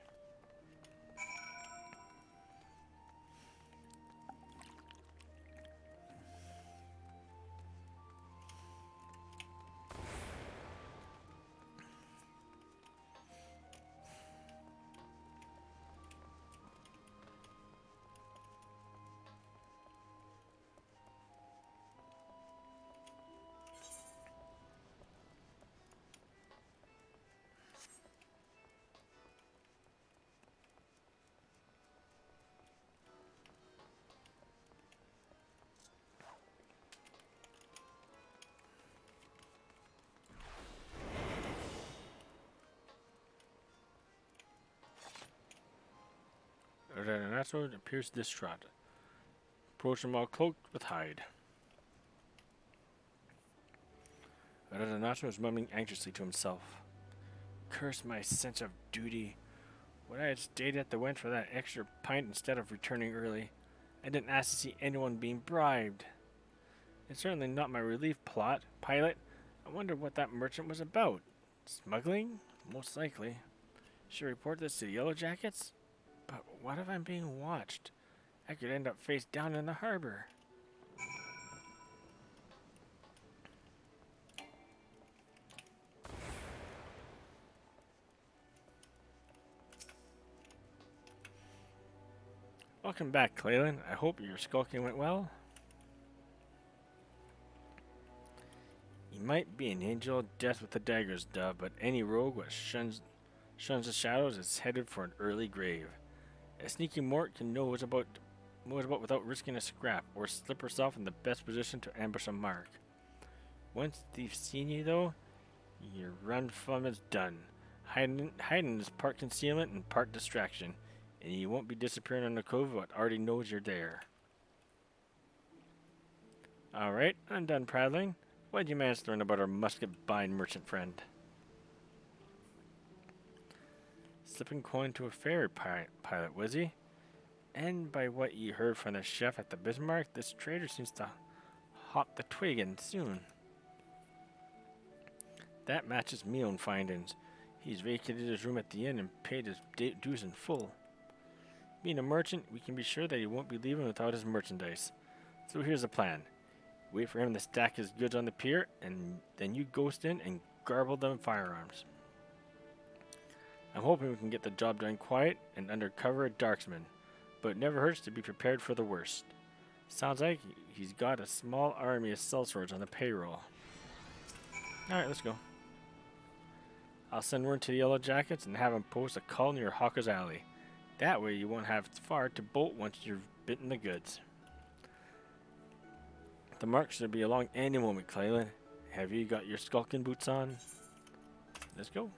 Speaker 1: Renato appears distraught. Approach him while cloaked with hide. Renato is mumbling anxiously to himself. Curse my sense of duty. Would I had stayed at the wench for that extra pint instead of returning early? I didn't ask to see anyone being bribed. It's certainly not my relief pilot. I wonder what that merchant was about. Smuggling? Most likely. Should I report this to the Yellow Jackets? But what if I'm being watched? I could end up face down in the harbor. Welcome back, Clalin. I hope your skulking went well. You might be an angel of death with the daggers, Dove, but any rogue that shuns the shadows is headed for an early grave. A sneaky mort can know what's about without risking a scrap, or slip herself in the best position to ambush a mark. Once they've seen you, though, your run from is done. Hiding is part concealment and part distraction, and you won't be disappearing on the cove but already knows you're there. Alright, I'm done prattling. What did you manage to learn about our musket-bind merchant friend? Slipping coin to a ferry pilot, was he? And by what ye heard from the chef at the Bismarck, this trader seems to hop the twig and soon. That matches me own findings. He's vacated his room at the inn and paid his dues in full. Being a merchant, we can be sure that he won't be leaving without his merchandise. So here's the plan. Wait for him to stack his goods on the pier, and then you ghost in and garble them firearms. I'm hoping we can get the job done quiet and under cover of Darksman, but it never hurts to be prepared for the worst. Sounds like he's got a small army of sellswords on the payroll. Alright, let's go. I'll send word to the Yellow Jackets and have them post a call near Hawker's Alley. That way you won't have far to bolt once you've bitten the goods. The mark should be along any moment, Clalin. Have you got your skulking boots on? Let's go.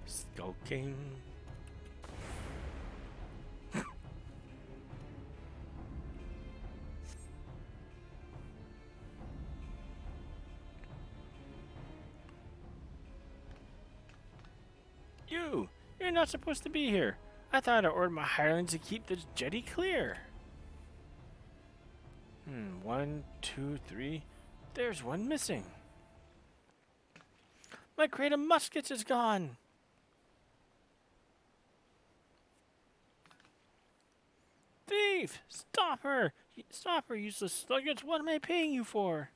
Speaker 1: Skulking. You're not supposed to be here. I thought I ordered my hirelings to keep this jetty clear. 1, 2, 3. There's one missing. My crate of muskets is gone. Thief! Stop her! Stop her, useless sluggards! What am I paying you for?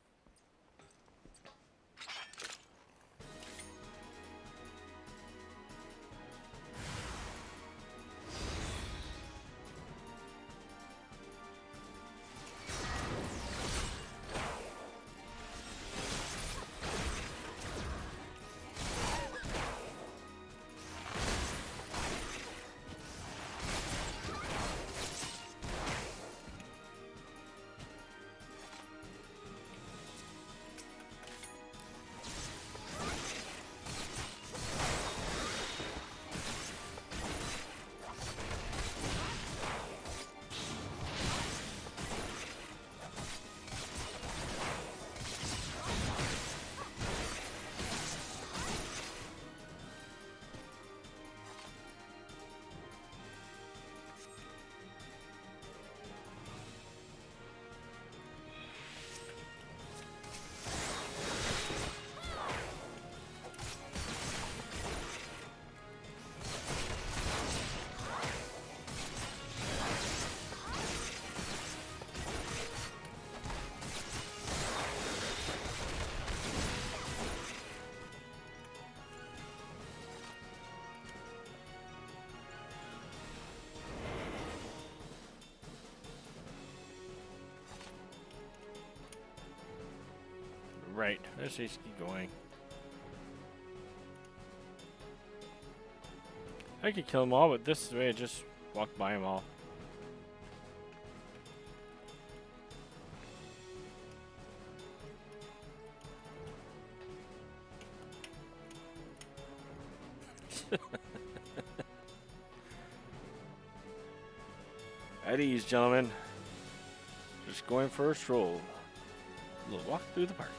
Speaker 1: Right, let's just keep going. I could kill them all, but this way I just walk by them all. At ease, gentlemen. Just going for a stroll. A little walk through the park.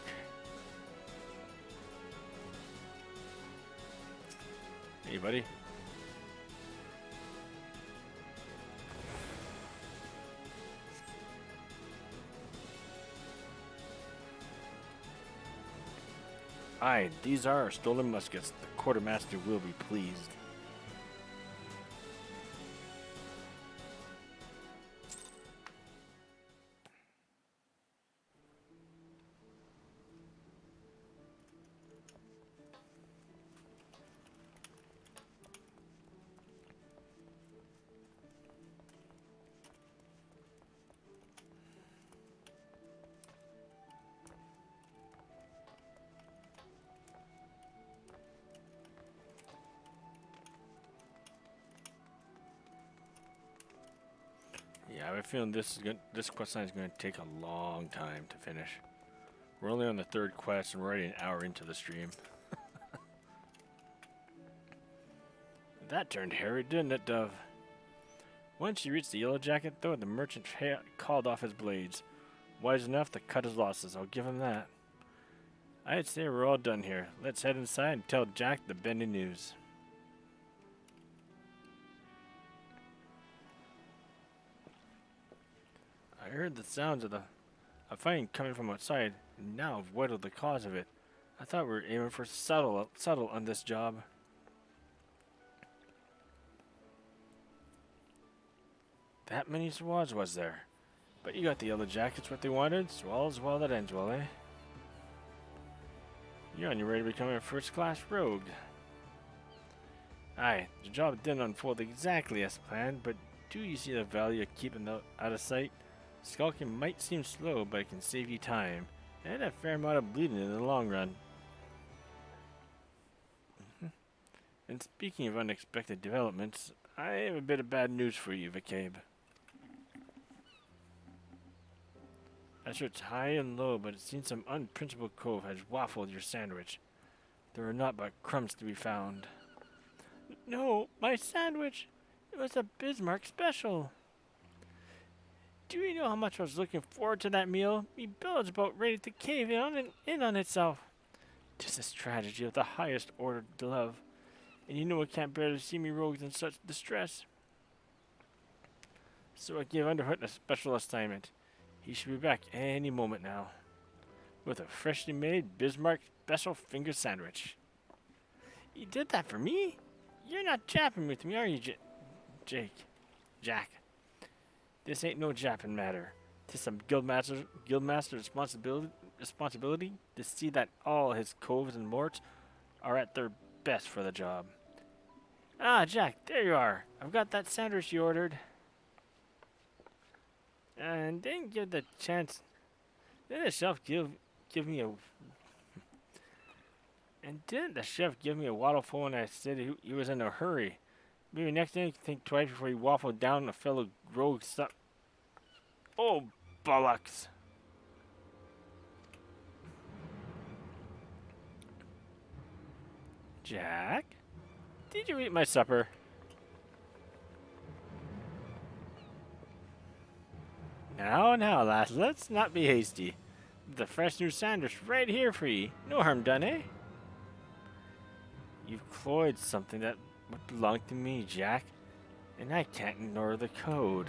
Speaker 1: Hey, buddy. Aye, these are our stolen muskets. The quartermaster will be pleased. Yeah, I have a feeling this quest line is going to take a long time to finish. We're only on the third quest and we're already an hour into the stream. That turned hairy, didn't it, Dove? Once you reached the Yellow Jacket, though, the merchant called off his blades. Wise enough to cut his losses, I'll give him that. I'd say we're all done here. Let's head inside and tell Jack the bendy news. I heard the sounds of fighting coming from outside, and now I've whittled the cause of it. I thought we were aiming for subtle on this job. That many squads was there? But you got the Yellow Jackets what they wanted, so all's well that ends well, eh? You're on your way to becoming a first-class rogue. Aye, the job didn't unfold exactly as planned, but do you see the value of keeping them out of sight? Skulking might seem slow, but it can save you time, and a fair amount of bleeding in the long run. And speaking of unexpected developments, I have a bit of bad news for you, FFXIV. I searched high and low, but it seems some unprincipled cove has waffled your sandwich. There are naught but crumbs to be found. No, my sandwich! It was a Bismarck special! Do you know how much I was looking forward to that meal? Me belly's about ready to cave in on itself. 'Tis a strategy of the highest order to love, and you know it can't bear to see me rogues in such distress. So I gave Underfoot a special assignment. He should be back any moment now, with a freshly made Bismarck special finger sandwich. You did that for me? You're not japping with me, are you, Jack? This ain't no japping matter. 'Tis some guildmaster responsibility to see that all his coves and morts are at their best for the job. Ah, Jack, there you are. I've got that sandwich you ordered. And didn't give the chance. Didn't the chef give me a? And didn't the chef give me a waffle when I said he was in a hurry? Maybe next time you can think twice before you waffle down a fellow rogue stuff. Oh, bollocks! Jack, did you eat my supper? Now, lass, let's not be hasty. The fresh new sandwich right here for ye. No harm done, eh? You've cloyed something that would belong to me, Jack, and I can't ignore the code.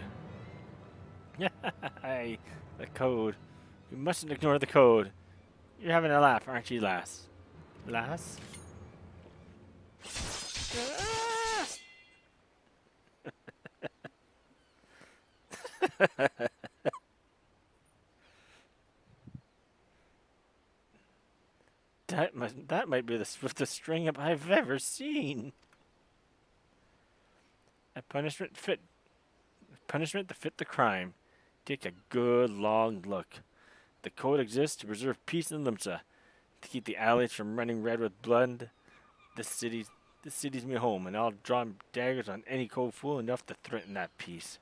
Speaker 1: Aye, the code. You mustn't ignore the code. You're having a laugh, aren't you, lass? Lass? That might be the swiftest string up I've ever seen. A punishment to fit the crime. Take a good long look. The code exists to preserve peace in Limsa, to keep the alleys from running red with blood. This city's me home, and I'll draw daggers on any cove fool enough to threaten that peace.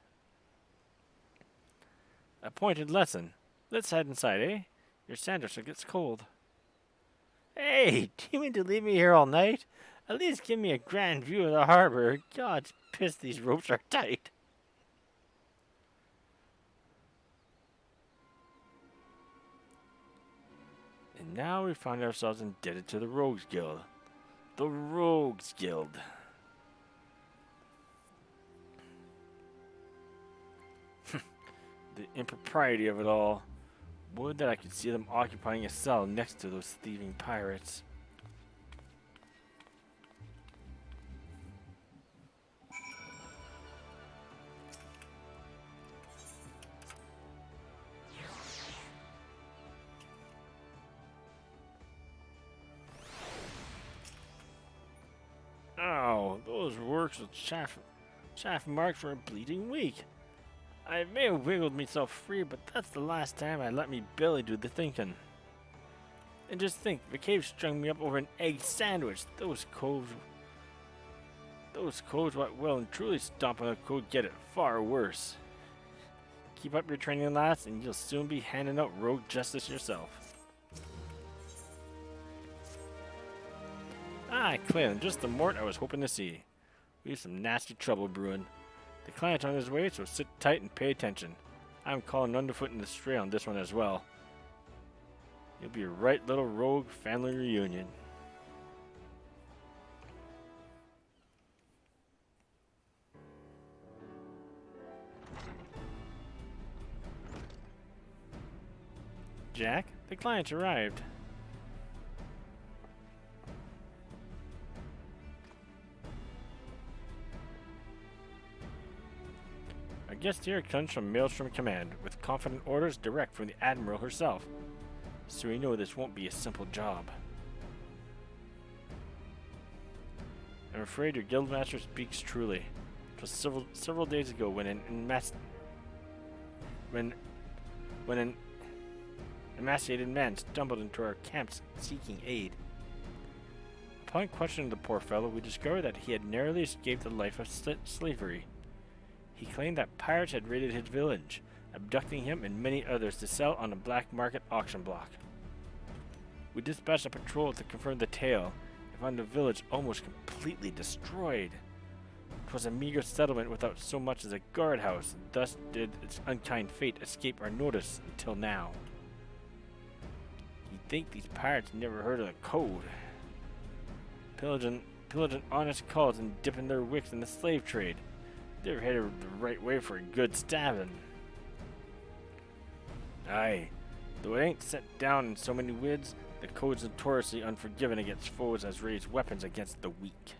Speaker 1: A pointed lesson. Let's head inside, eh? Your sandwich gets cold. Hey, do you mean to leave me here all night? At least give me a grand view of the harbor. God's piss, these ropes are tight. And now we find ourselves indebted to the Rogues Guild. The Rogues Guild. The impropriety of it all. Would that I could see them occupying a cell next to those thieving pirates. Oh, those works with chaff marks for a bleeding week. I may have wiggled myself free, but that's the last time I let me belly do the thinking. And just think, the cave strung me up over an egg sandwich. Those coves what well and truly stomp on a code get it far worse. Keep up your training, lads, and you'll soon be handing out rogue justice yourself. Ah, Clalin, just the mort I was hoping to see. We have some nasty trouble brewing. The client's on his way, so sit tight and pay attention. I'm calling underfoot in the stray on this one as well. You'll be a right little rogue family reunion. Jack, the client's arrived. Our guest here comes from Maelstrom Command, with confident orders direct from the Admiral herself. So we know this won't be a simple job. I'm afraid your guildmaster speaks truly. It was several days ago when an emaciated man stumbled into our camps seeking aid. Upon questioning the poor fellow, we discovered that he had narrowly escaped the life of slavery. He claimed that pirates had raided his village, abducting him and many others to sell on a black market auction block. We dispatched a patrol to confirm the tale and found the village almost completely destroyed. It was a meager settlement without so much as a guardhouse, and thus did its unkind fate escape our notice until now. You'd think these pirates never heard of the code. Pillaging honest cause and dipping their wicks in the slave trade. They're headed the right way for a good stabbing. Aye, though it ain't set down in so many wids, the code's notoriously unforgiving against foes as raised weapons against the weak.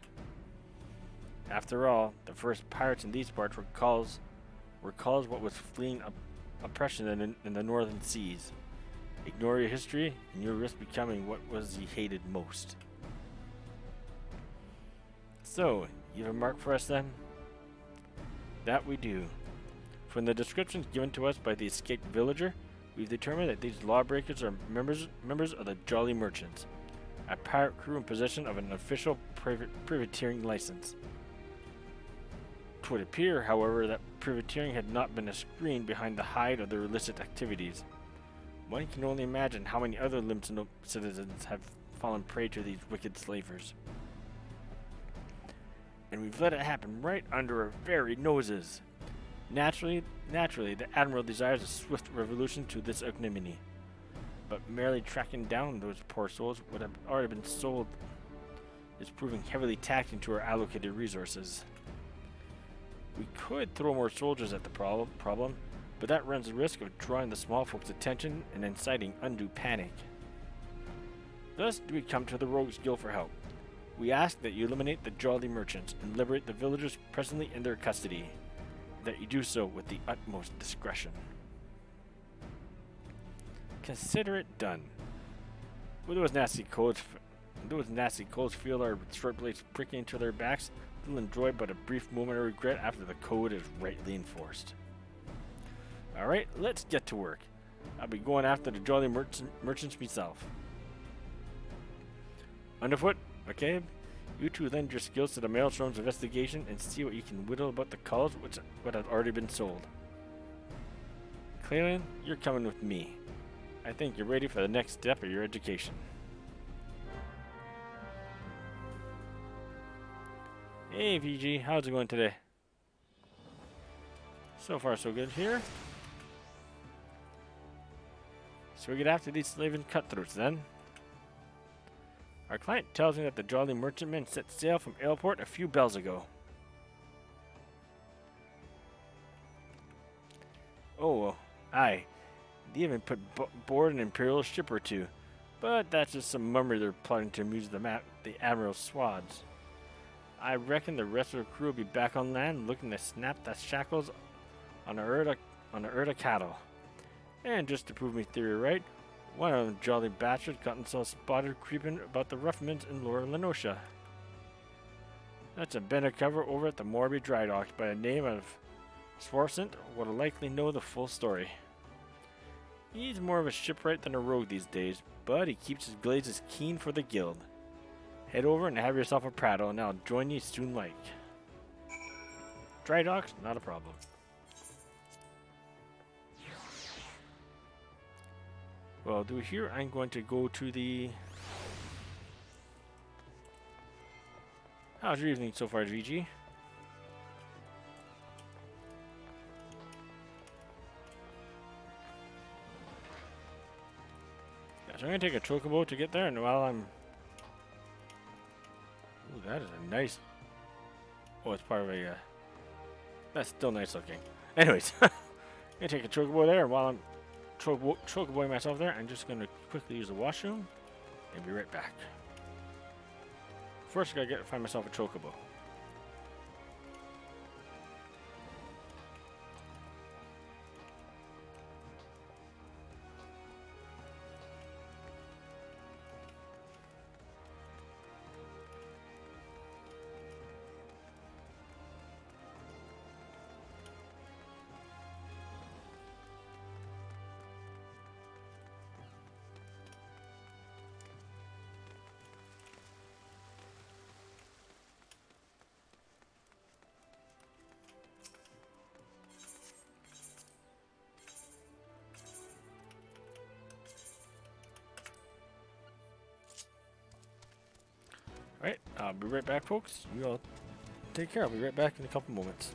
Speaker 1: After all, the first pirates in these parts were calls what was fleeing oppression in the northern seas. Ignore your history, and you'll risk becoming what was ye hated most. So, you have a mark for us then? That we do. From the descriptions given to us by the escaped villager, we've determined that these lawbreakers are members of the Jolly Merchants, a pirate crew in possession of an official privateering license. 'Twould appear, however, that privateering had not been a screen behind the hide of their illicit activities. One can only imagine how many other Limson citizens have fallen prey to these wicked slavers. And we've let it happen right under our very noses. Naturally, the Admiral desires a swift revolution to this ignominy. But merely tracking down those poor souls would have already been sold is proving heavily taxing to our allocated resources. We could throw more soldiers at the problem, but that runs the risk of drawing the small folks' attention and inciting undue panic. Thus do we come to the Rogues Guild for help. We ask that you eliminate the Jolly Merchants and liberate the villagers presently in their custody, and that you do so with the utmost discretion. Consider it done. Will those nasty codes feel our short blades pricking into their backs, they'll enjoy but a brief moment of regret after the code is rightly enforced. Alright, let's get to work. I'll be going after the Jolly Merchants myself. Underfoot, McCabe, you two lend your skills to the Maelstrom's investigation and see what you can whittle about the culls what have already been sold. Clalin, you're coming with me. I think you're ready for the next step of your education. Hey VG, how's it going today? So far so good here. So we get after these slaving cutthroats then. Our client tells me that the Jolly Merchantmen set sail from Aleport a few bells ago. Oh, aye. They even put board an Imperial ship or two, but that's just some mummery they're plotting to amuse the Admiral's swads. I reckon the rest of the crew will be back on land looking to snap the shackles on a herd cattle. And just to prove my theory right, one of them jolly bastards got himself spotted creeping about the Ruffmans in Lower Lenosha. That's a bent of cover over at the Morby Dry Docks by the name of Swarcent will likely know the full story. He's more of a shipwright than a rogue these days, but he keeps his glazes keen for the guild. Head over and have yourself a prattle, and I'll join you soon like. Dry docks, not a problem. what I'll do here, I'm going to go to the... How's your evening so far, GG? Yeah, so I'm going to take a chocobo to get there, and while I'm... Ooh, that is a nice... Oh, it's part of a... That's still nice looking. Anyways, I'm going to take a chocobo there, and while I'm chocoboing myself there, I'm just going to quickly use the washroom and be right back. First, I gotta find myself a chocobo. Alright, I'll be right back, folks. You all take care. I'll be right back in a couple moments.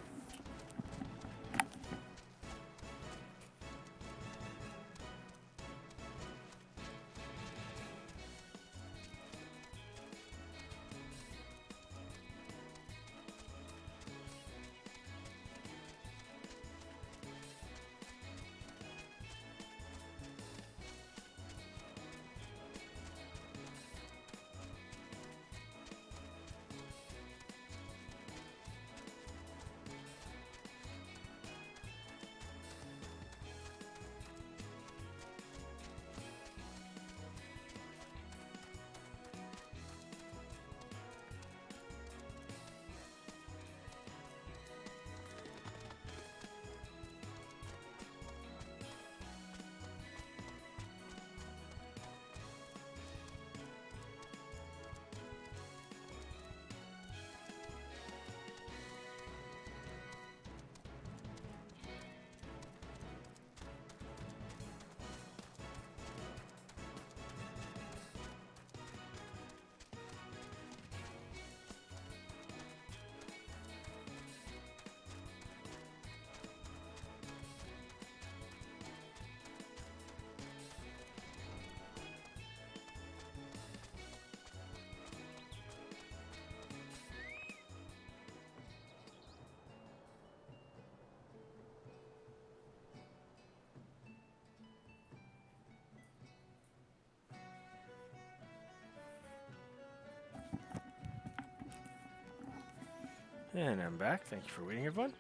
Speaker 1: And I'm back. Thank you for waiting, everyone.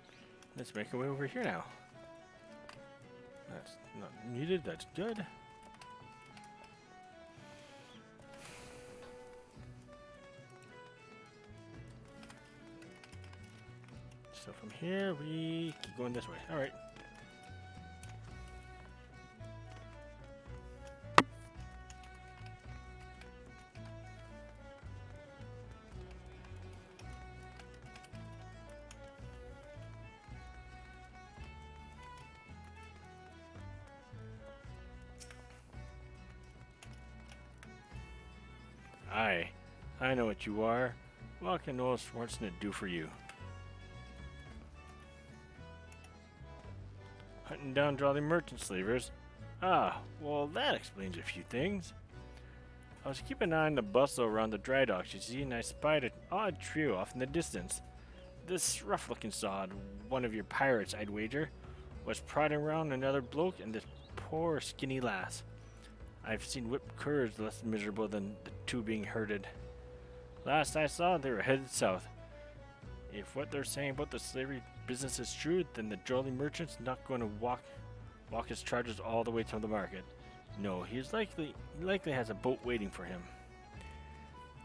Speaker 1: Let's make our way over here now. That's not needed. That's good. So from here, we keep going this way. All right. Aye, I know what you are. What can Noel Schwarzenegger do for you? Hunting down jolly merchant slavers? Ah, well that explains a few things. I was keeping an eye on the bustle around the dry docks, you see, and I spied an odd trio off in the distance. This rough-looking sod, one of your pirates, I'd wager, was prodding around another bloke and this poor skinny lass. I've seen whipped curs less miserable than the two being herded. Last I saw, they were headed south. If what they're saying about the slavery business is true, then the jolly merchant's not going to walk his charges all the way to the market. No, he likely has a boat waiting for him.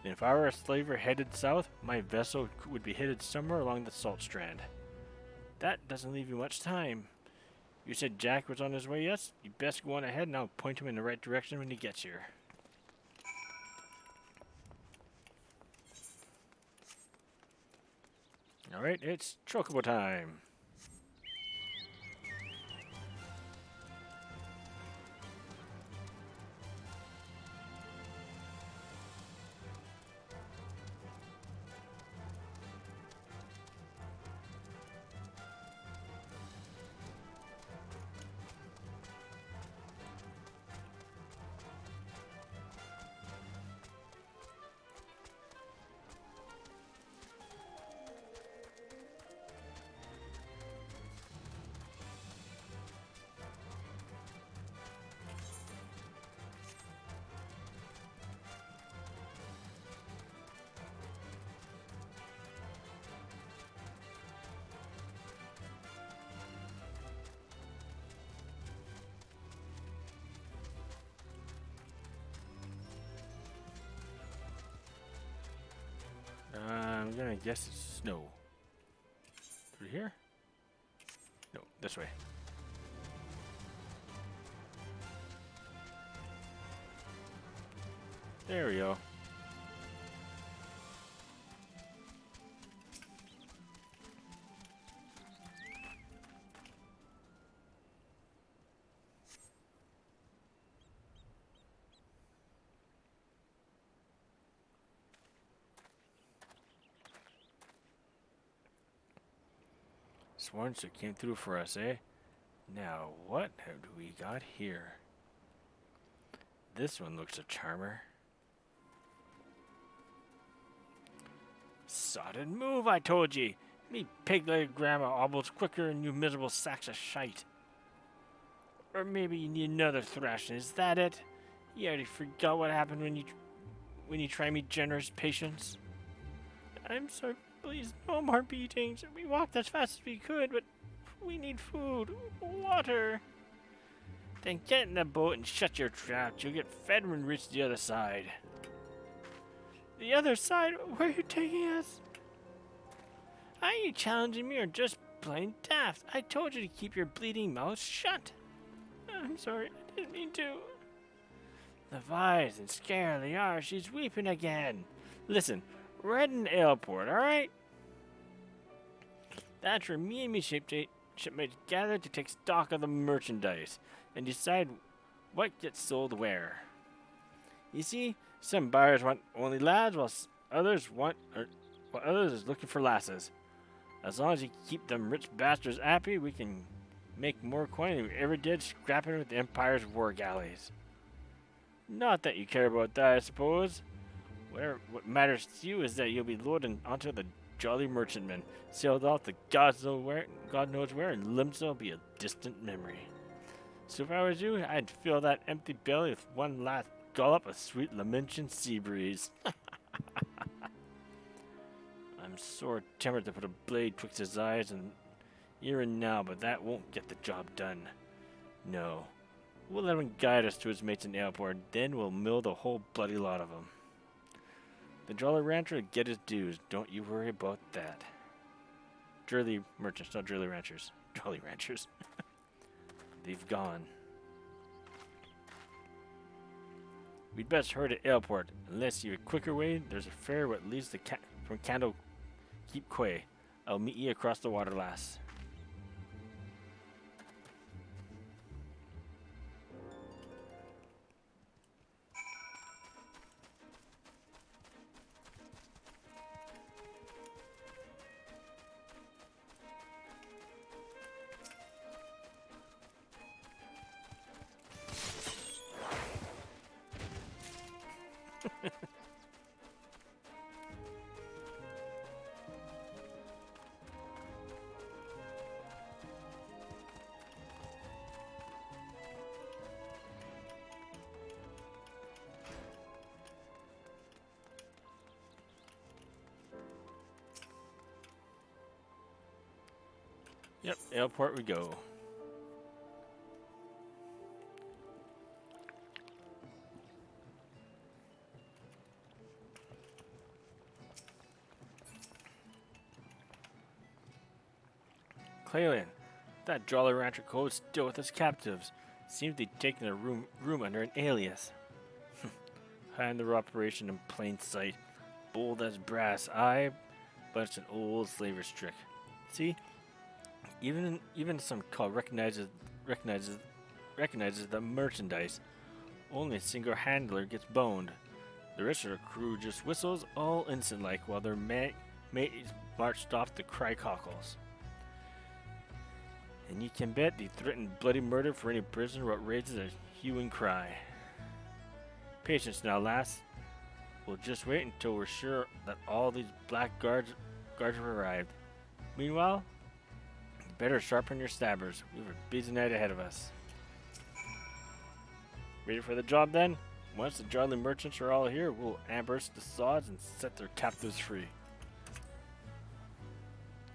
Speaker 1: And if I were a slaver headed south, my vessel would be headed somewhere along the salt strand. That doesn't leave you much time. You said Jack was on his way, yes? You best go on ahead and I'll point him in the right direction when he gets here. Alright, it's chocobo time. gonna guess it's snow. Through here? No, this way. There we go. Sworn so came through for us, eh? Now, what have we got here? This one looks a charmer. Sodded move, I told ye! Me pig-legged grandma obbles quicker than you miserable sacks of shite. Or maybe you need another thrashing, is that it? You already forgot what happened when you try me generous patience? I'm sorry, please, no more beatings. We walked as fast as we could, but we need food, water. Then get in the boat and shut your trap. You'll get fed when we reach the other side. The other side? Where are you taking us? Are you challenging me or just plain daft? I told you to keep your bleeding mouth shut. I'm sorry, I didn't mean to. Levi's and scare they are. She's weeping again. Listen, we're heading to Aleport, alright? That's where me and me shipmates gather to take stock of the merchandise and decide what gets sold where. You see, some buyers want only lads, while others is looking for lasses. As long as you keep them rich bastards happy, we can make more coin than we ever did scrapping with the Empire's war galleys. Not that you care about that, I suppose. What matters to you is that you'll be loaded onto the Jolly Merchantman, sailed off to God knows where, and Limsa will be a distant memory. So if I was you, I'd fill that empty belly with one last gulp of sweet Lamantian sea breeze. I'm sore tempted to put a blade twixt his eyes and here and now, but that won't get the job done. No. We'll let him guide us to his mates in Aleport, then we'll mill the whole bloody lot of them. The Jolly Rancher will get his dues, don't you worry about that. Jolly merchants, not Jolly Ranchers. Jolly Ranchers. They've gone. We'd best hurry to Aleport. Unless you've a quicker way, there's a fair what leads to from Candle Keep Quay. I'll meet ye across the water, lass. Yep, Aleport we go. Clalin, that Jolly Rancher code's still with his captives. Seems they'd taken a room under an alias. Hide their operation in plain sight. Bold as brass, aye, but it's an old slaver's trick. See? Even some call recognizes the merchandise. Only a single handler gets boned. The rest of the crew just whistles all innocent-like while their mate is marched off to cry cockles. And you can bet they threaten bloody murder for any prisoner what raises a hue and cry. Patience now, lass. We'll just wait until we're sure that all these black guards have arrived. Meanwhile, better sharpen your stabbers. We have a busy night ahead of us. Ready for the job then? Once the Jolly merchants are all here, we'll ambush the sods and set their captives free.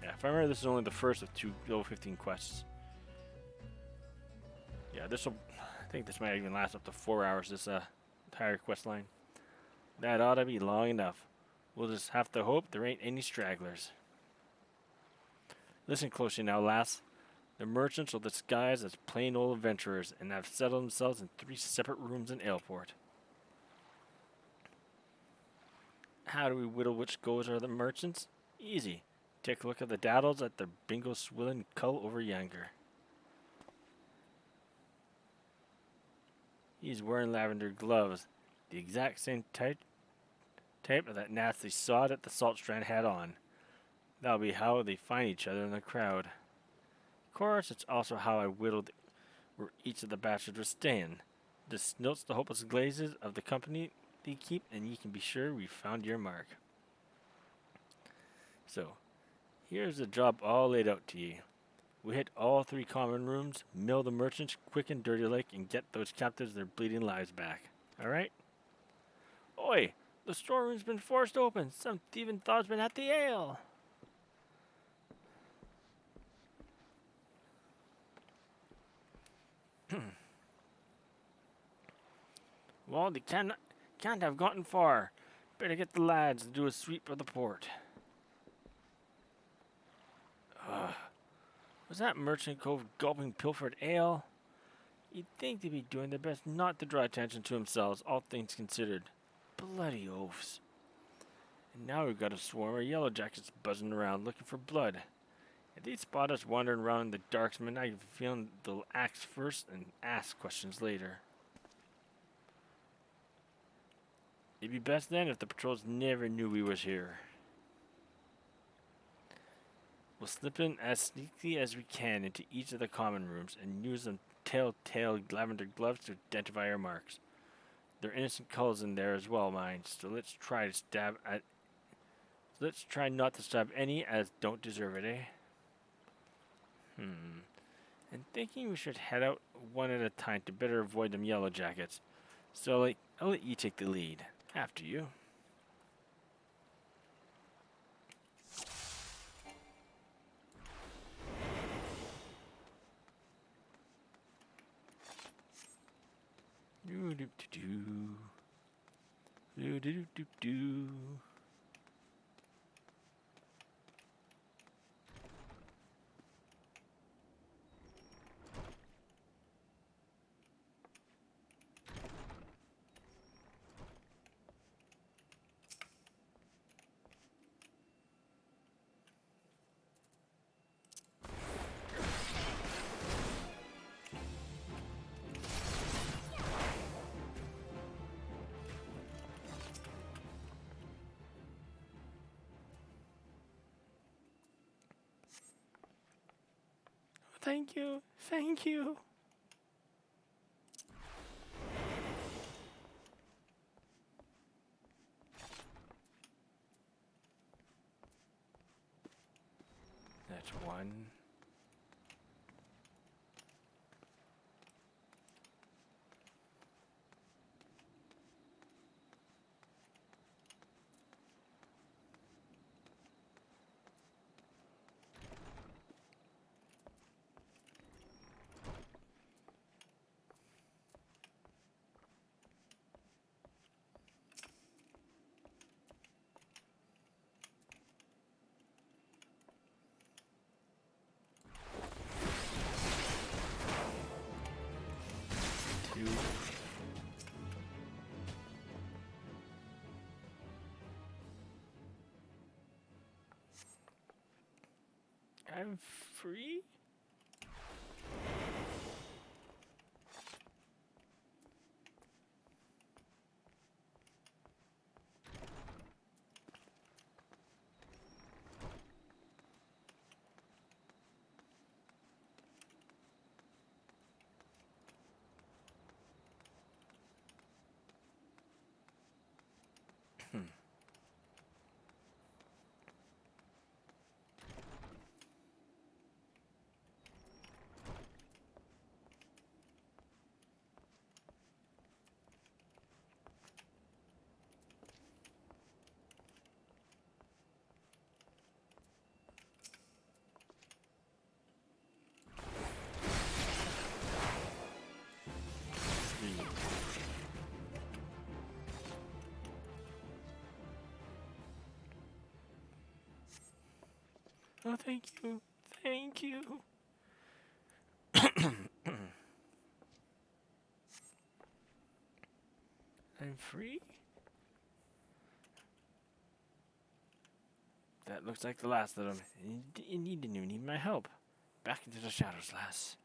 Speaker 1: Yeah, if I remember, this is only the first of 2 level 15 quests. Yeah, I think this might even last up to 4 hours, this entire quest line. That ought to be long enough. We'll just have to hope there ain't any stragglers. Listen closely now, lass. The merchants are disguised as plain old adventurers and have settled themselves in 3 separate rooms in Aleport. How do we whittle which goes are the merchants? Easy. Take a look at the daddles at the bingo swilling cull over yonder. He's wearing lavender gloves, the exact same type of that nasty sod at the Salt Strand had on. That'll be how they find each other in the crowd. Of course, it's also how I whittled where each of the bastards was staying. This notes the hopeless glazes of the company they keep, and you can be sure we found your mark. So, here's the job all laid out to ye. We hit all 3 common rooms, mill the merchants quick and dirty like, and get those captives their bleeding lives back. Alright? Oi! The storeroom's been forced open. Some thieving thaw's been at the ale. Well, they can't have gotten far. Better get the lads to do a sweep of the port. Was that merchant cove gulping pilfered ale? You'd think they'd be doing their best not to draw attention to themselves, all things considered. Bloody oafs. And now we've got a swarm of yellow jackets buzzing around looking for blood. If they spot us wandering around in the darksman, I have a feeling they'll act first and ask questions later. It'd be best then if the patrols never knew we was here. We'll slip in as sneakily as we can into each of the common rooms and use them telltale lavender gloves to identify our marks. There are innocent culls in there as well, mind, so let's try not to stab any as don't deserve it, eh? I'm thinking we should head out one at a time to better avoid them yellow jackets. So I'll let you take the lead. After you. Do do do do do do do. Thank you. Thank you. That's one. Two. I'm free? Oh, thank you. Thank you. I'm free? That looks like the last of them. You need my help. Back into the shadows, lass.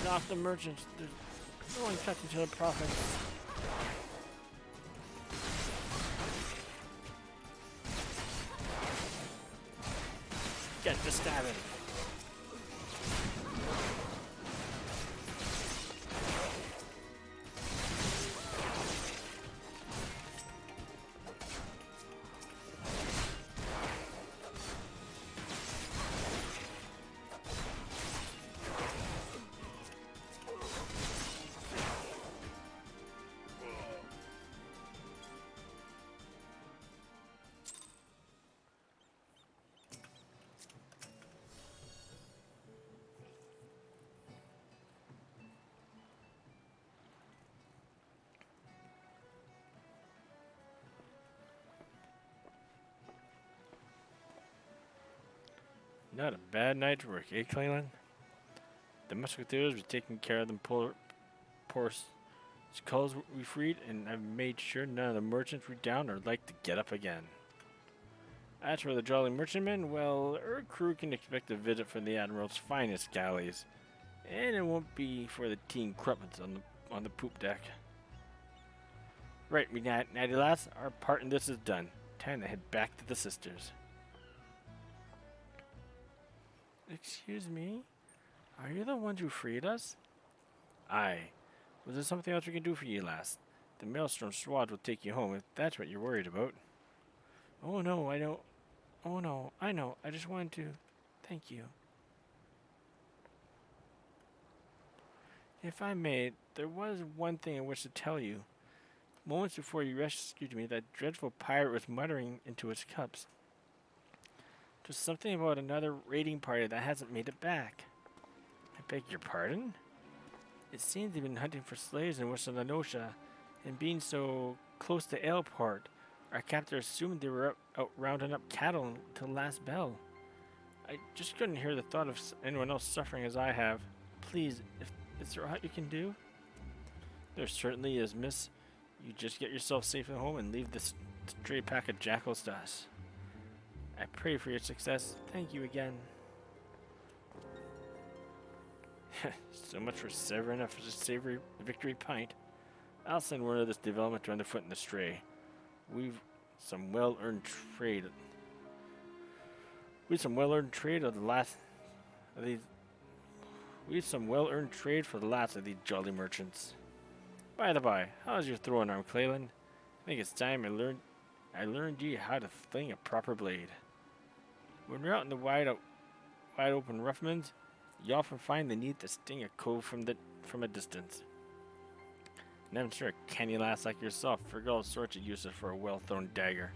Speaker 1: Get off the merchants. There's no one touching to the profits. Get the stabbing. Not a bad night's work, eh, Clalin? The musketeers were taking care of them poor skulls we freed, and I've made sure none of the merchants we downed are like to get up again. As for the Jolly Merchantman, well, our crew can expect a visit from the Admiral's finest galleys, and it won't be for the teen crumpets on the poop deck. Right, me natty lass, our part in this is done. Time to head back to the sisters. Excuse me? Are you the ones who freed us? Aye. Was there something else we can do for you, lass? The Maelstrom squad will take you home if that's what you're worried about. Oh no, I don't. Oh no, I know. I just wanted to. Thank you. If I may, there was one thing I wish to tell you. Moments before you rescued me, that dreadful pirate was muttering into his cups. Just something about another raiding party that hasn't made it back. I beg your pardon? It seems they've been hunting for slaves in Western Lanosha, and being so close to Aleport, our captor assumed they were out rounding up cattle until the last bell. I just couldn't hear the thought of anyone else suffering as I have. Please, is there aught you can do? There certainly is, miss. You just get yourself safe at home and leave this stray pack of jackals to us. I pray for your success. Thank you again. So much for severing a savory victory pint. I'll send word of this development to underfoot in the stray. We've some well-earned trade. We've some well-earned trade of the last of these. We've some well-earned trade for the last of these jolly merchants. By the by, how's your throwing arm, Clalin? I think it's time I learned you how to fling a proper blade. When we're out in the wide open roughlands, you often find the need to sting a cove from a distance. And I'm sure a canny lass like yourself figure all sorts of uses for a well-thrown dagger.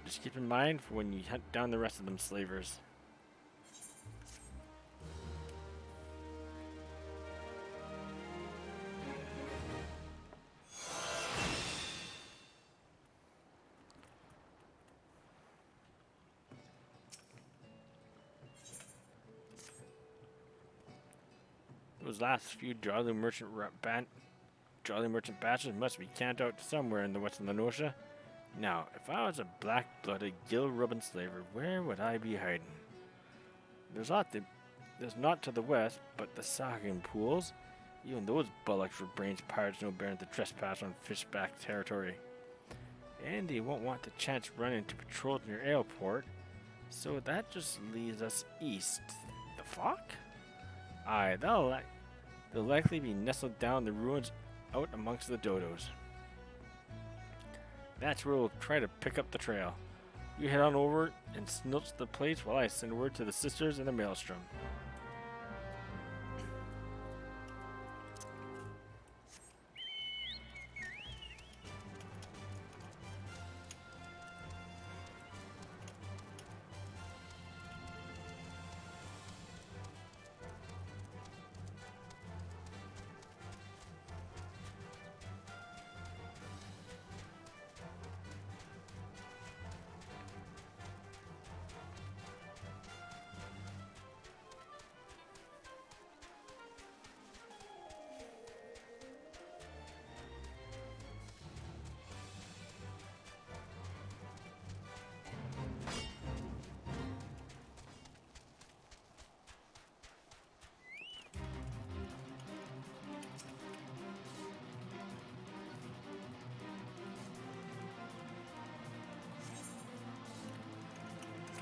Speaker 1: Just keep in mind for when you hunt down the rest of them slavers. Those last few Jolly Merchant batches must be camped out somewhere in the Western Lanosha. Now, if I was a black-blooded, gill-rubbing slaver, where would I be hiding? There's not to the west, but the Sagan pools. Even those bullocks with brains pirates no bearing to trespass on fishback territory. And they won't want the chance run into patrols near Aleport, so that just leaves us east. The flock? Aye, they'll likely be nestled down the ruins out amongst the dodos. That's where we'll try to pick up the trail. You head on over and snilch the place while I send word to the sisters in the Maelstrom.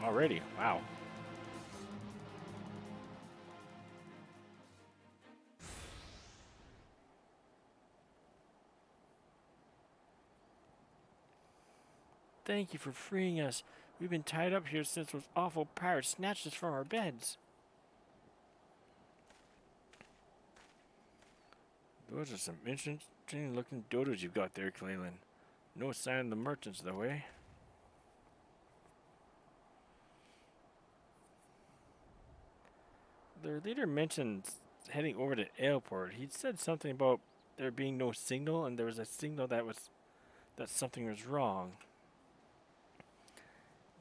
Speaker 1: Already, wow. Thank you for freeing us. We've been tied up here since those awful pirates snatched us from our beds. Those are some interesting looking dodos you've got there, Clalin. No sign of the merchants, though, eh? Their leader mentioned heading over to airport. He said something about there being no signal, and there was a signal that something was wrong.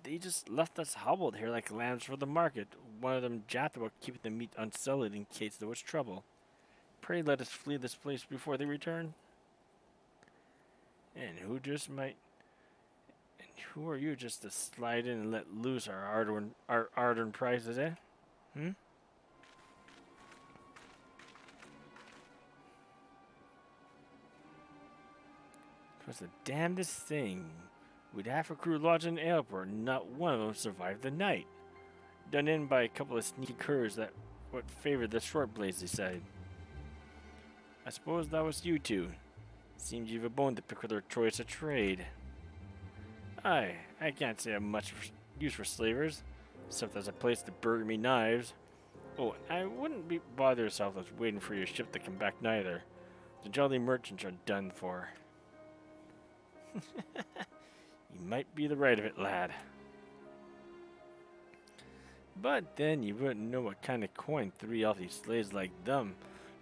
Speaker 1: They just left us hobbled here like lambs for the market. One of them jabbed about keeping the meat unsullied in case there was trouble. Pray let us flee this place before they return. And who are you just to slide in and let loose our ardent prizes, eh? Hmm? 'Twas the damnedest thing. We'd half a crew lodged in the airport, and not one of them survived the night. Done in by a couple of sneaky curs that what favored the short blades, they said. I suppose that was you two. Seems you've a bone to pick with our choice of trade. Aye, I can't say I'm much use for slavers, except as a place to bury me knives. Oh, I wouldn't bother yourself with waiting for your ship to come back neither. The jolly merchants are done for. You might be the right of it, lad. But then you wouldn't know what kind of coin 3 healthy slaves like them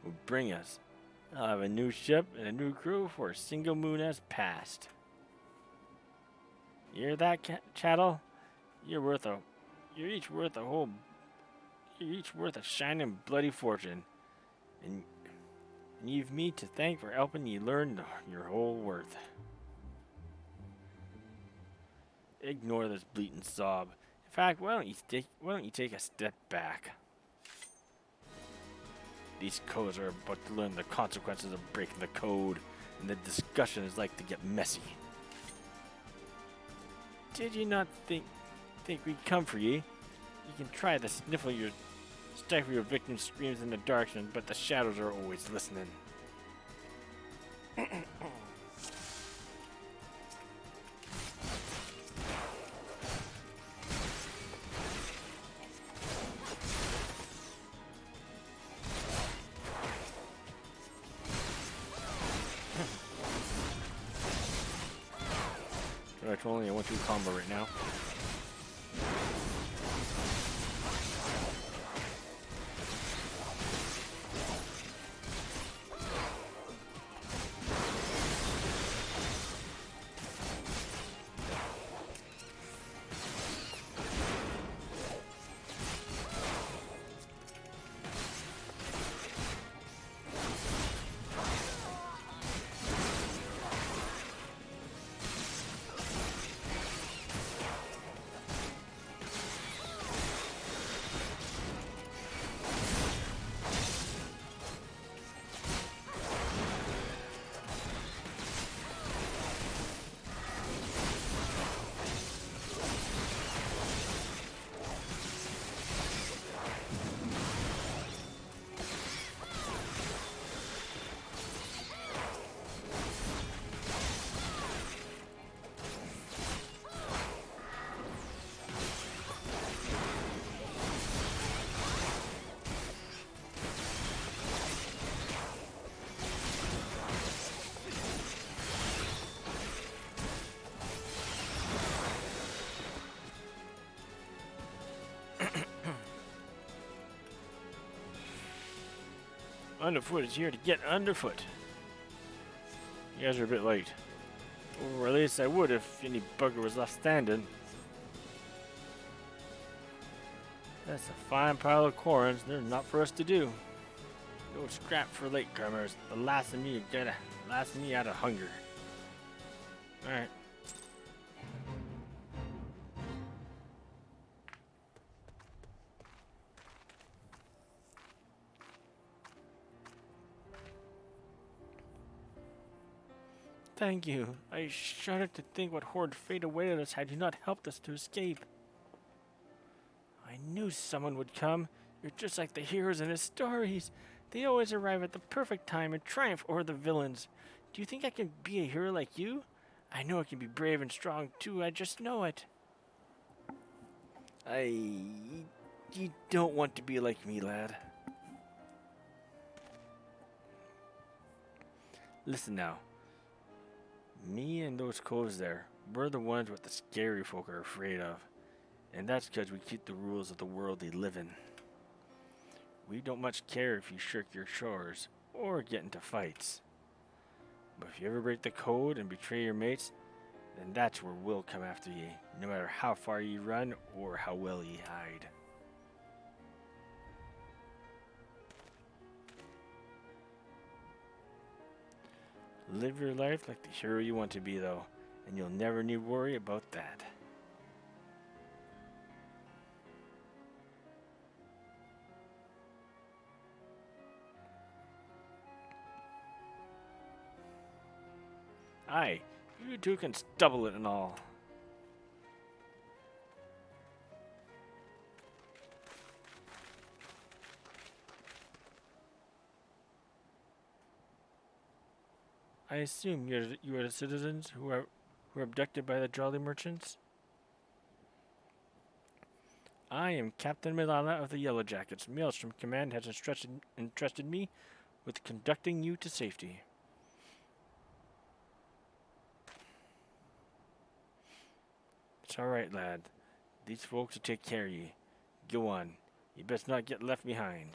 Speaker 1: would bring us. I'll have a new ship and a new crew for a single moon has passed. You hear that, chattel? You're each worth a shining bloody fortune, and you've me to thank for helping you learn your whole worth. Ignore this bleating sob. In fact, why don't you take a step back? These codes are about to learn the consequences of breaking the code, and the discussion is like to get messy. Did you not think we'd come for ye? You can try to stifle your victim's screams in the darkness, but the shadows are always listening. Only a 1-2 combo right now. Underfoot is here to get underfoot. You guys are a bit late. Or at least I would if any bugger was left standing. That's a fine pile of corns. They're not for us to do. No scrap for latecomers. The last of me out of hunger. Alright. Thank you. I shudder to think what horrid fate awaited us had you not helped us to escape. I knew someone would come. You're just like the heroes in the stories. They always arrive at the perfect time and triumph over the villains. Do you think I can be a hero like you? I know I can be brave and strong too, I just know it. You don't want to be like me, lad. Listen now. Me and those coves there, we're the ones what the scary folk are afraid of. And that's because we keep the rules of the world they live in. We don't much care if you shirk your chores or get into fights. But if you ever break the code and betray your mates, then that's where we'll come after ye, no matter how far ye run or how well ye hide. Live your life like the hero you want to be, though, and you'll never need worry about that. Aye, you two can stubble it and all. I assume you are the citizens who were abducted by the jolly merchants? I am Captain Milana of the Yellow Jackets. Maelstrom Command has entrusted me with conducting you to safety. It's alright, lad. These folks will take care of ye. Go on. You best not get left behind.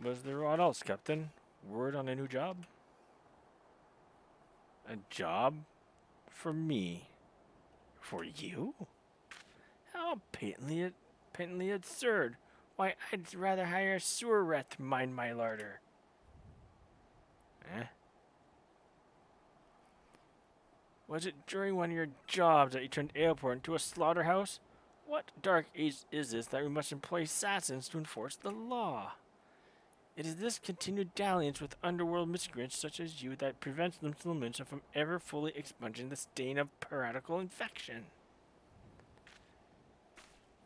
Speaker 1: Was there aught else, Captain? Word on a new job? A job? For me? For you? How patently absurd. Why, I'd rather hire a sewer rat to mind my larder. Eh? Was it during one of your jobs that you turned Aleport into a slaughterhouse? What dark age is this that we must employ assassins to enforce the law? It is this continued dalliance with underworld miscreants such as you that prevents the Silmincha from ever fully expunging the stain of piratical infection.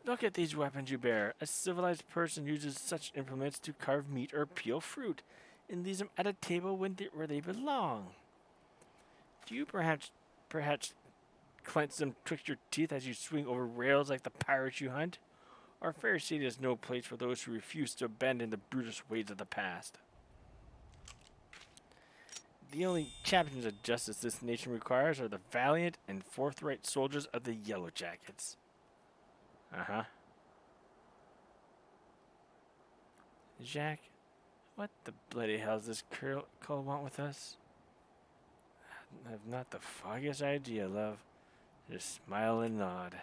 Speaker 1: Look at these weapons you bear. A civilized person uses such implements to carve meat or peel fruit, and leaves them at a table where they belong. Do you perhaps clench them twixt your teeth as you swing over rails like the pirates you hunt? Our fair city is no place for those who refuse to abandon the brutish ways of the past. The only champions of justice this nation requires are the valiant and forthright soldiers of the Yellow Jackets. Uh-huh. Jack, what the bloody hell does this cull want with us? I have not the foggiest idea, love. Just smile and nod.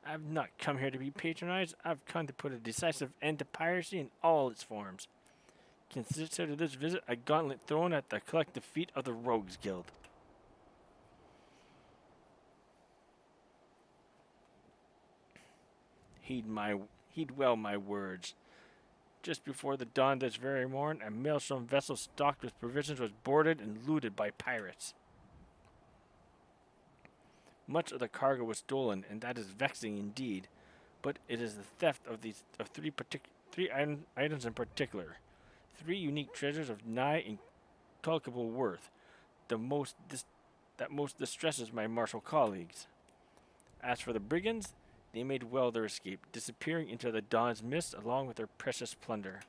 Speaker 1: I've not come here to be patronized. I've come to put a decisive end to piracy in all its forms. Consider this visit a gauntlet thrown at the collective feet of the Rogues Guild. Heed well my words. Just before the dawn this very morn, a maelstrom vessel stocked with provisions was boarded and looted by pirates. Much of the cargo was stolen, and that is vexing indeed. But it is the theft of three items in particular, 3 unique treasures of nigh incalculable worth, that most distresses my martial colleagues. As for the brigands, they made well their escape, disappearing into the dawn's mist along with their precious plunder.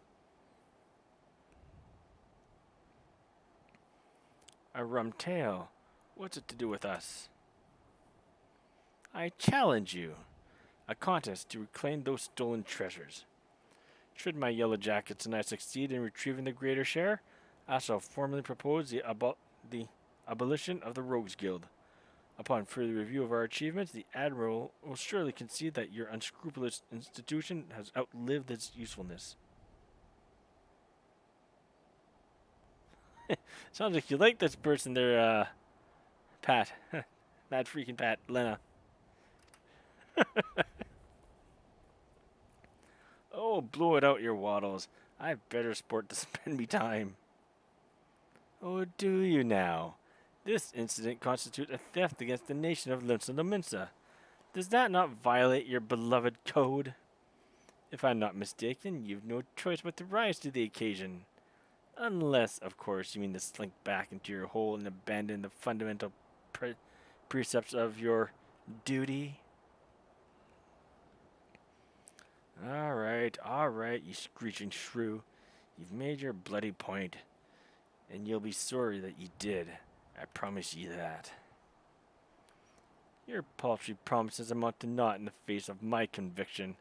Speaker 1: A rum tale. What's it to do with us? I challenge you. A contest to reclaim those stolen treasures. Should my Yellow Jackets and I succeed in retrieving the greater share, I shall formally propose the abolition of the Rogues Guild. Upon further review of our achievements, the Admiral will surely concede that your unscrupulous institution has outlived its usefulness. Sounds like you like this person there, Pat. Mad freaking Pat, Lena. Oh, blow it out, your waddles. I've better sport to spend me time. Oh, do you now? This incident constitutes a theft against the nation of Limsa. Does that not violate your beloved code? If I'm not mistaken, you've no choice but to rise to the occasion. Unless, of course, you mean to slink back into your hole and abandon the fundamental precepts of your duty. Alright, you screeching shrew. You've made your bloody point, and you'll be sorry that you did. I promise you that. Your paltry promises amount to naught in the face of my conviction.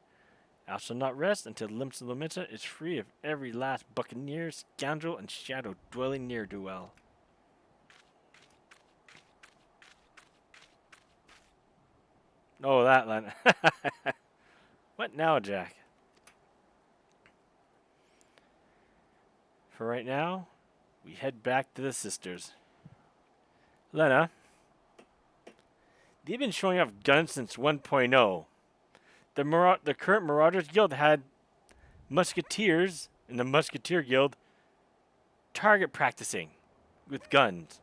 Speaker 1: I shall not rest until Limsa is free of every last buccaneer, scoundrel, and shadow-dwelling ne'er-do-well. Oh, that line. What now, Jack? For right now, we head back to the sisters. Lena, they've been showing off guns since 1.0. The current Marauders Guild had musketeers in the Musketeer Guild target practicing with guns.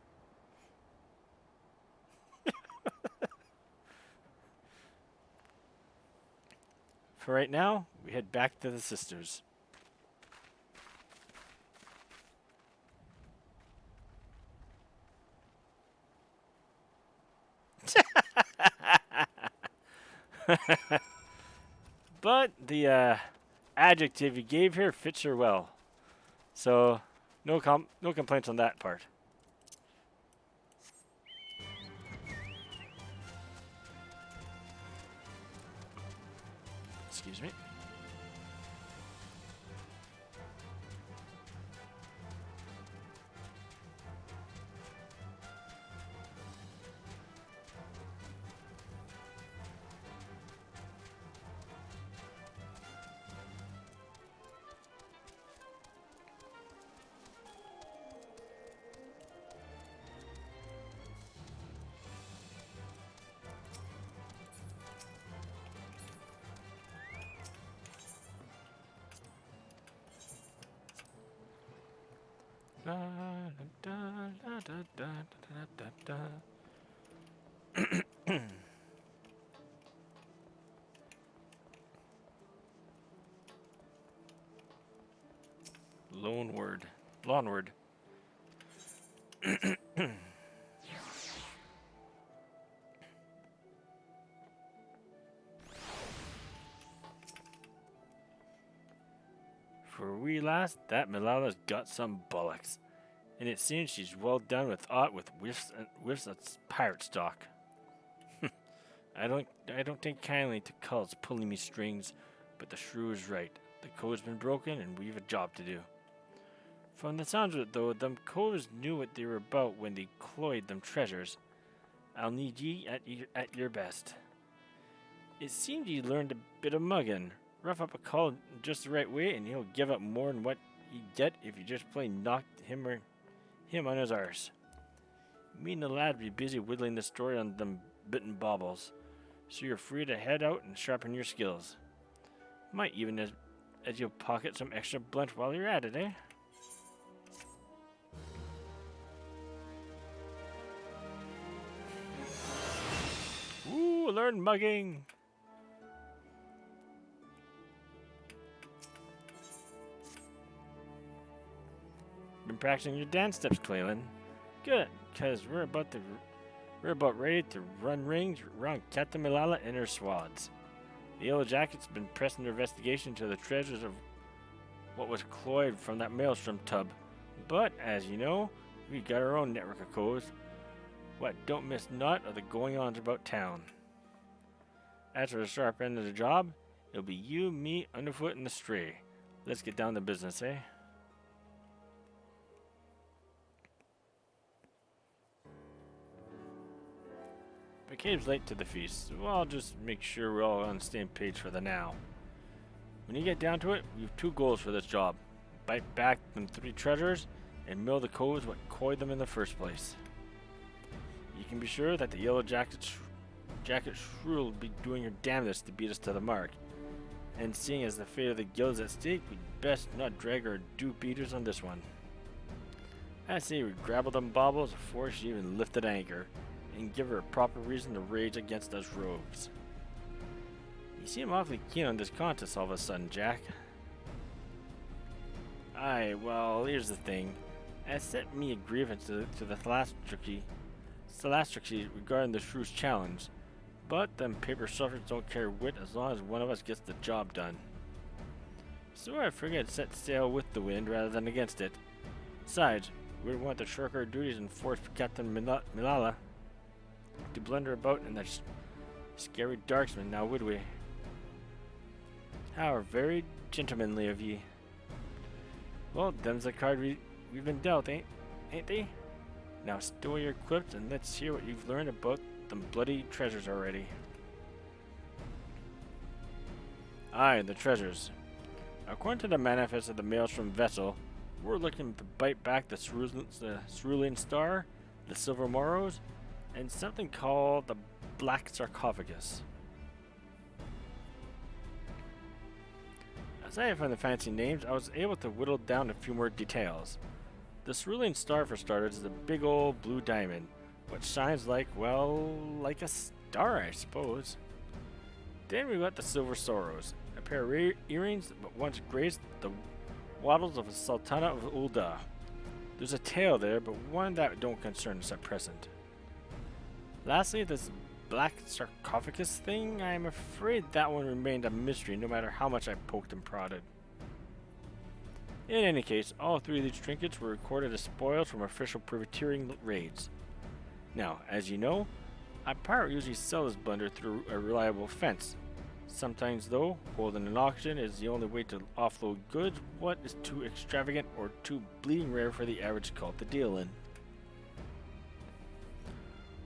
Speaker 1: For right now, we head back to the sisters. But the adjective you gave her fits her well. So, no complaints on that part. Excuse me. Da, da, da, da, da, da, da, da. Lawnward. For we last, that Milala's got some bollocks, and it seems she's well done with whiffs of pirate stock. I don't take kindly to cults pulling me strings, but the shrew is right. The code's been broken, and we've a job to do. From the sounds of it, though, them coves knew what they were about when they cloyed them treasures. I'll need ye at your best. It seemed ye learned a bit of muggin'. Rough up a call just the right way, and he'll give up more'n what he'd get if you just plain knocked him on his arse. Me and the lad be busy whittling the story on them bitten baubles, so you're free to head out and sharpen your skills. Might even as you'll pocket some extra blunt while you're at it, eh? Ooh, learn mugging! Been practicing your dance steps, Clalin. Good, cause we're about ready to run rings around Captain Milala and her swads. The Yellow Jackets been pressing their investigation to the treasures of what was cloyed from that maelstrom tub. But, as you know, we got our own network of codes. What don't miss naught of the going-ons about town. As for the sharp end of the job, it'll be you, me, Underfoot, and the Stray. Let's get down to business, eh? McCabe's late to the feast, so I'll just make sure we're all on the same page for the now. When you get down to it, we have two goals for this job. Bite back them 3 treasures, and mill the codes what coyed them in the first place. You can be sure that the Yellow Jacket shrew will be doing her damnedest to beat us to the mark. And seeing as the fate of the guild is at stake, we'd best not drag our dupe beaters on this one. I say we grapple them baubles before she even lifted anchor, and give her a proper reason to rage against us rogues. You seem awfully keen on this contest all of a sudden, Jack. Aye, well, here's the thing. I sent me a grievance to the Thalastrixes regarding the Shrew's challenge, but them paper stuffers don't care a whit as long as one of us gets the job done. So I figured I'd set sail with the wind rather than against it. Besides, we wouldn't want to shirk our duties and force Captain Milala to blunder about in that scary darksman, now would we? How very gentlemanly of ye. Well, them's the card we've been dealt, ain't they? Now stow your quips and let's hear what you've learned about them bloody treasures already. Aye, the treasures. According to the manifest of the Maelstrom vessel, we're looking to bite back the Cerulean Star, the Silver Morrows, and something called the Black Sarcophagus. Aside from the fancy names, I was able to whittle down a few more details. The Cerulean Star, for starters, is a big old blue diamond, which shines like, well, like a star, I suppose. Then we got the Silver Sorrows, a pair of earrings that once graced the wattles of a Sultana of Ulda. There's a tale there, but one that don't concern us at present. Lastly, this Black Sarcophagus thing, I'm afraid that one remained a mystery no matter how much I poked and prodded. In any case, all three of these trinkets were recorded as spoils from official privateering raids. Now, as you know, a pirate usually sells his plunder through a reliable fence. Sometimes, though, holding an auction is the only way to offload goods what is too extravagant or too bleeding rare for the average cult to deal in.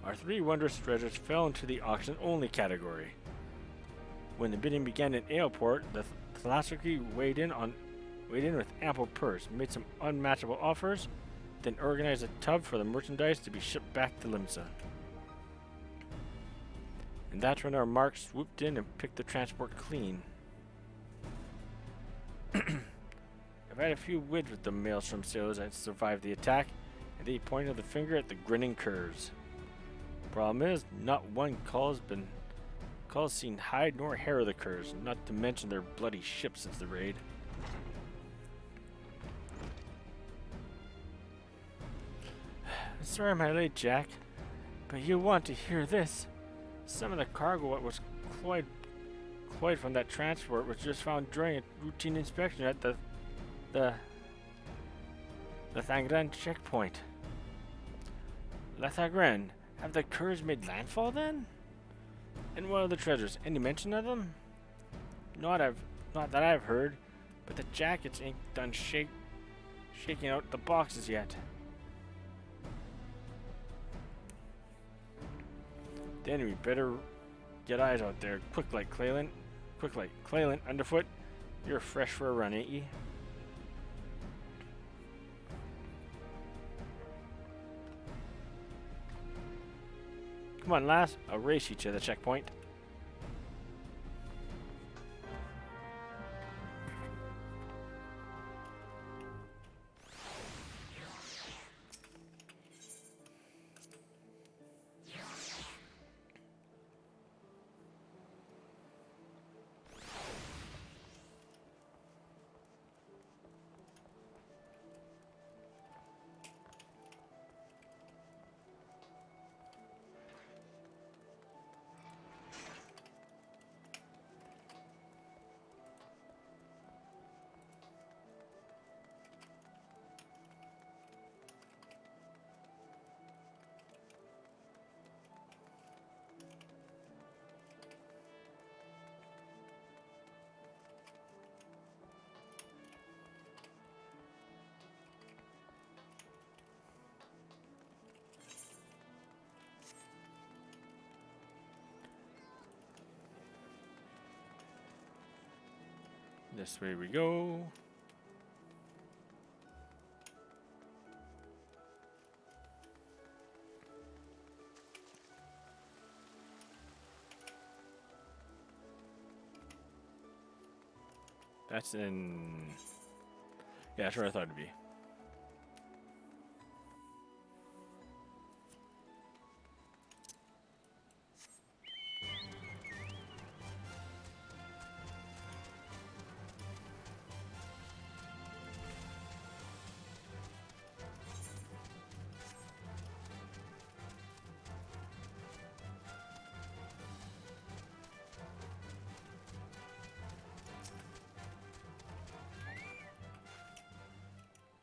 Speaker 1: Our three wondrous treasures fell into the auction-only category. When the bidding began in Aleport, the Thalastrixes weighed in with ample purse, made some unmatchable offers, then organized a tub for the merchandise to be shipped back to Limsa. And that's when our marks swooped in and picked the transport clean. I've had a few wids with the Maelstrom sailors that survived the attack, and they pointed the finger at the grinning curs. Problem is, not one call's seen hide nor hair of the curs, not to mention their bloody ship since the raid. Sorry I'm late, Jack, but you'll want to hear this. Some of the cargo that was cloyed from that transport was just found during a routine inspection at the Thangren checkpoint. Thangren, have the curs made landfall then? And what are the treasures? Any mention of them? Not that I've heard, but the jackets ain't done shaking out the boxes yet. Then we better get eyes out there. Quick like Clalin. Underfoot. You're fresh for a run, ain't ye? Come on, lass. I'll race you to the checkpoint. This way we go. That's in... Yeah, that's where I thought it'd be.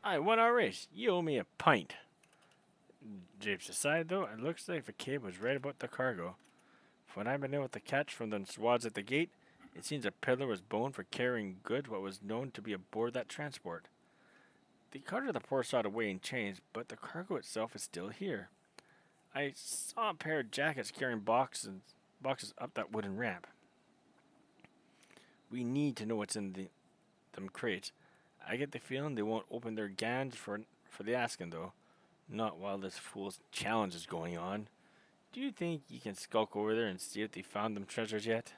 Speaker 1: I won our race. You owe me a pint. Japes aside, though, it looks like the kid was right about the cargo. From what I've been able to catch from the swads at the gate, it seems a peddler was boned for carrying goods what was known to be aboard that transport. They carted the poor sod away in chains, but the cargo itself is still here. I saw a pair of jackets carrying boxes up that wooden ramp. We need to know what's in them crates. I get the feeling they won't open their gans for the asking, though. Not while this fool's challenge is going on. Do you think you can skulk over there and see if they found them treasures yet?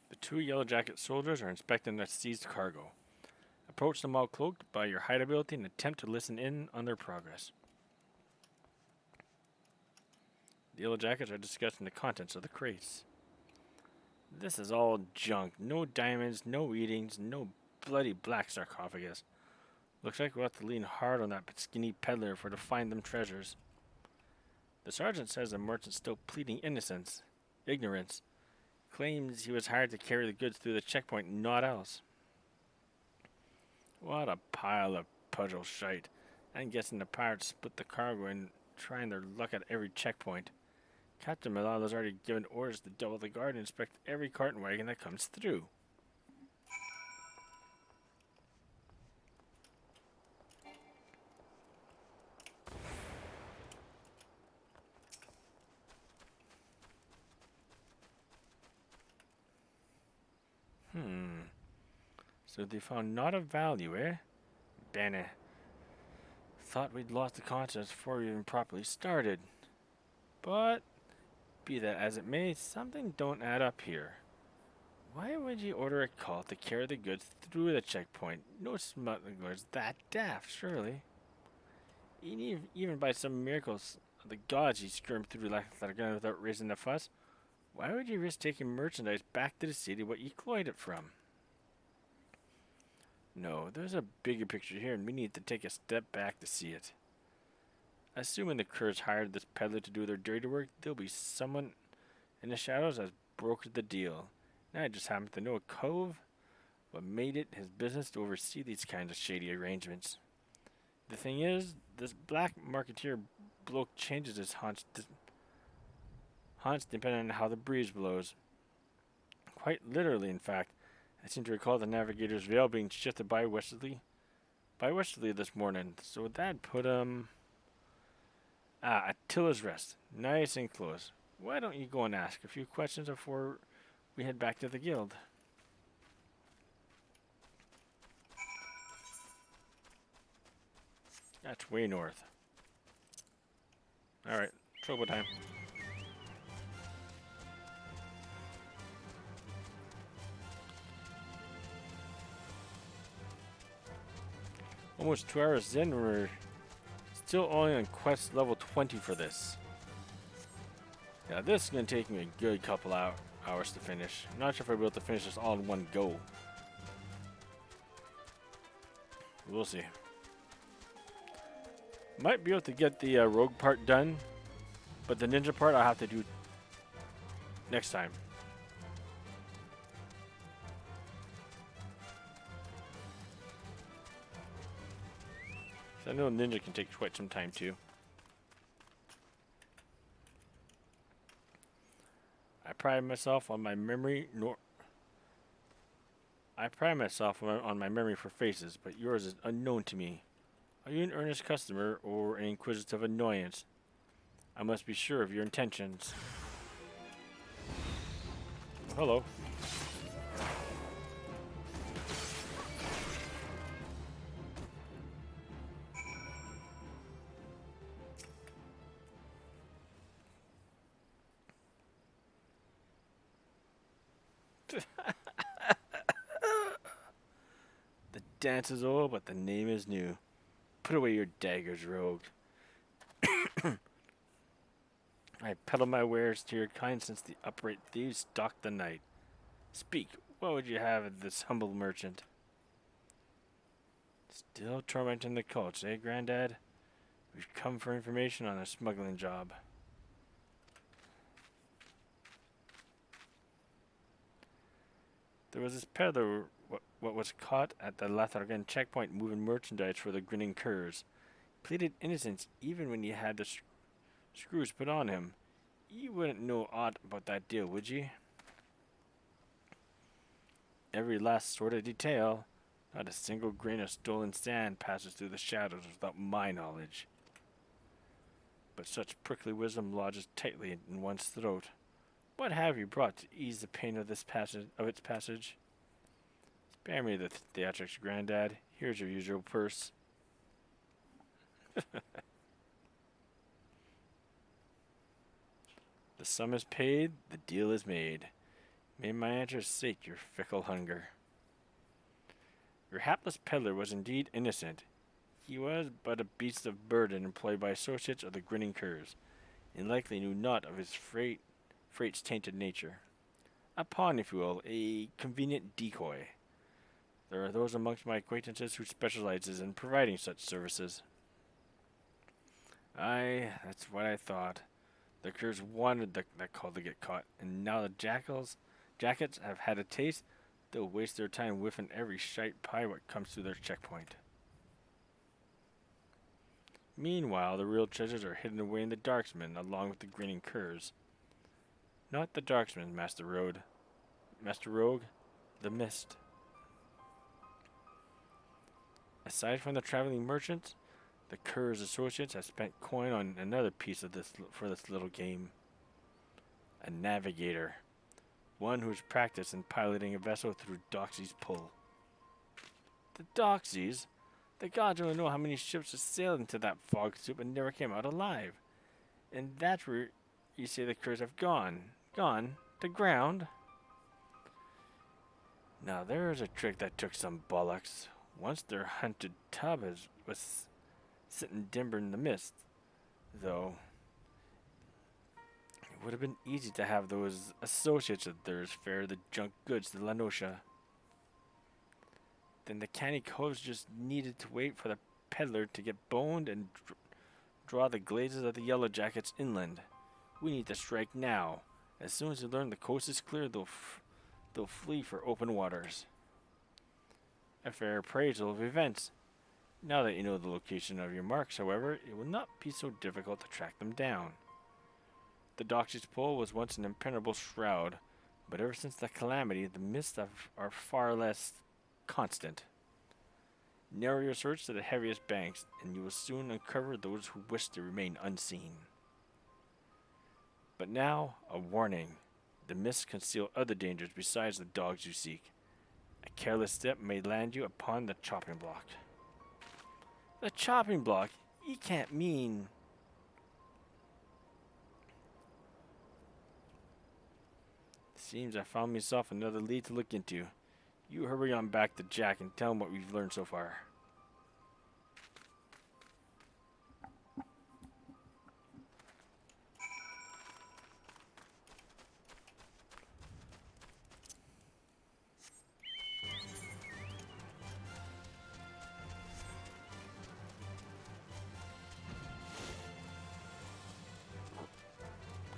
Speaker 1: The two yellow jacket soldiers are inspecting their seized cargo. Approach them all cloaked by your hide ability and attempt to listen in on their progress. The yellow jackets are discussing the contents of the crates. This is all junk. No diamonds, no eatings, no bloody black sarcophagus. Looks like we'll have to lean hard on that skinny peddler to find them treasures. The sergeant says the merchant's still pleading ignorance. Claims he was hired to carry the goods through the checkpoint, not else. What a pile of puzzle shite. I'm guessing the pirates split the cargo and trying their luck at every checkpoint. Captain Milano has already given orders to double the guard and inspect every cart and wagon that comes through. So they found not of value, eh? Bene. Thought we'd lost the contents before we even properly started. But, be that as it may, something don't add up here. Why would you order a cult to carry the goods through the checkpoint? No smuggler's that daft, surely. Even by some miracles of the gods you skirmed through like that again without raising a fuss. Why would you risk taking merchandise back to the city what you cloyed it from? No, there's a bigger picture here and we need to take a step back to see it. Assuming the Curs hired this peddler to do their dirty work, there'll be someone in the shadows that's brokered the deal. Now I just happen to know a cove what made it his business to oversee these kinds of shady arrangements. The thing is, this black marketeer bloke changes his haunts depending on how the breeze blows. Quite literally, in fact. I seem to recall the navigator's veil being shifted by westerly this morning, so that put Attila's Rest. Nice and close. Why don't you go and ask a few questions before we head back to the guild? That's way north. Alright, trouble time. Almost 2 hours in, we're still only on quest level 20 for this. Yeah, this is going to take me a good couple hours to finish. I'm not sure if I'll be able to finish this all in one go. We'll see. Might be able to get the rogue part done, but the ninja part I'll have to do next time. I know ninja can take quite some time too. I pride myself on my memory for faces, but yours is unknown to me. Are you an earnest customer or an inquisitive annoyance? I must be sure of your intentions. Hello. The dance is old, but the name is new. Put away your daggers, rogue. I peddle my wares to your kind since the upright thieves stalked the night. Speak, what would you have of this humble merchant? Still tormenting the cults, eh, Grandad? We've come for information on a smuggling job. There was this peddler what was caught at the Lathargan checkpoint moving merchandise for the grinning curs. Pleaded innocence even when you had the screws put on him. You wouldn't know aught about that deal, would ye? Every last sort of detail. Not a single grain of stolen sand passes through the shadows without my knowledge. But such prickly wisdom lodges tightly in one's throat. What have you brought to ease the pain of its passage? Spare me the theatrics, Grandad. Here's your usual purse. The sum is paid, the deal is made. May my answers sate your fickle hunger. Your hapless peddler was indeed innocent. He was but a beast of burden employed by associates of the grinning curs, and likely knew naught of his freight's tainted nature. A pawn, if you will, a convenient decoy. There are those amongst my acquaintances who specializes in providing such services. Aye, that's what I thought. The curs wanted that call to get caught, and now the jackets have had a taste, they'll waste their time whiffing every shite pie what comes through their checkpoint. Meanwhile, the real treasures are hidden away in the Darksmen, along with the grinning curs. Not the Darksmen, Master Rogue, the Mist. Aside from the traveling merchants, the curs associates have spent coin on another piece of this for this little game. A navigator. One who's practiced in piloting a vessel through Doxy's pull. The Doxies? The gods only know how many ships have sailed into that fog soup and never came out alive. And that's where you say the curs have gone. Gone to ground? Now there's a trick that took some bollocks. Once their hunted tub was sitting dimmer in the mist, though. It would have been easy to have those associates of theirs fare the junk goods to La Noscia. Then the canny coves just needed to wait for the peddler to get boned and draw the glazes of the yellow jackets inland. We need to strike now. As soon as they learn the coast is clear, they'll flee for open waters. A fair appraisal of events. Now that you know the location of your marks, however, it will not be so difficult to track them down. The Doxy's pole was once an impenetrable shroud, but ever since the calamity, the mists are far less constant. Narrow your search to the heaviest banks, and you will soon uncover those who wish to remain unseen. But now, a warning. The mists conceal other dangers besides the dogs you seek. A careless step may land you upon the chopping block. The chopping block? You can't mean... Seems I found myself another lead to look into. You hurry on back to Jack and tell him what we've learned so far.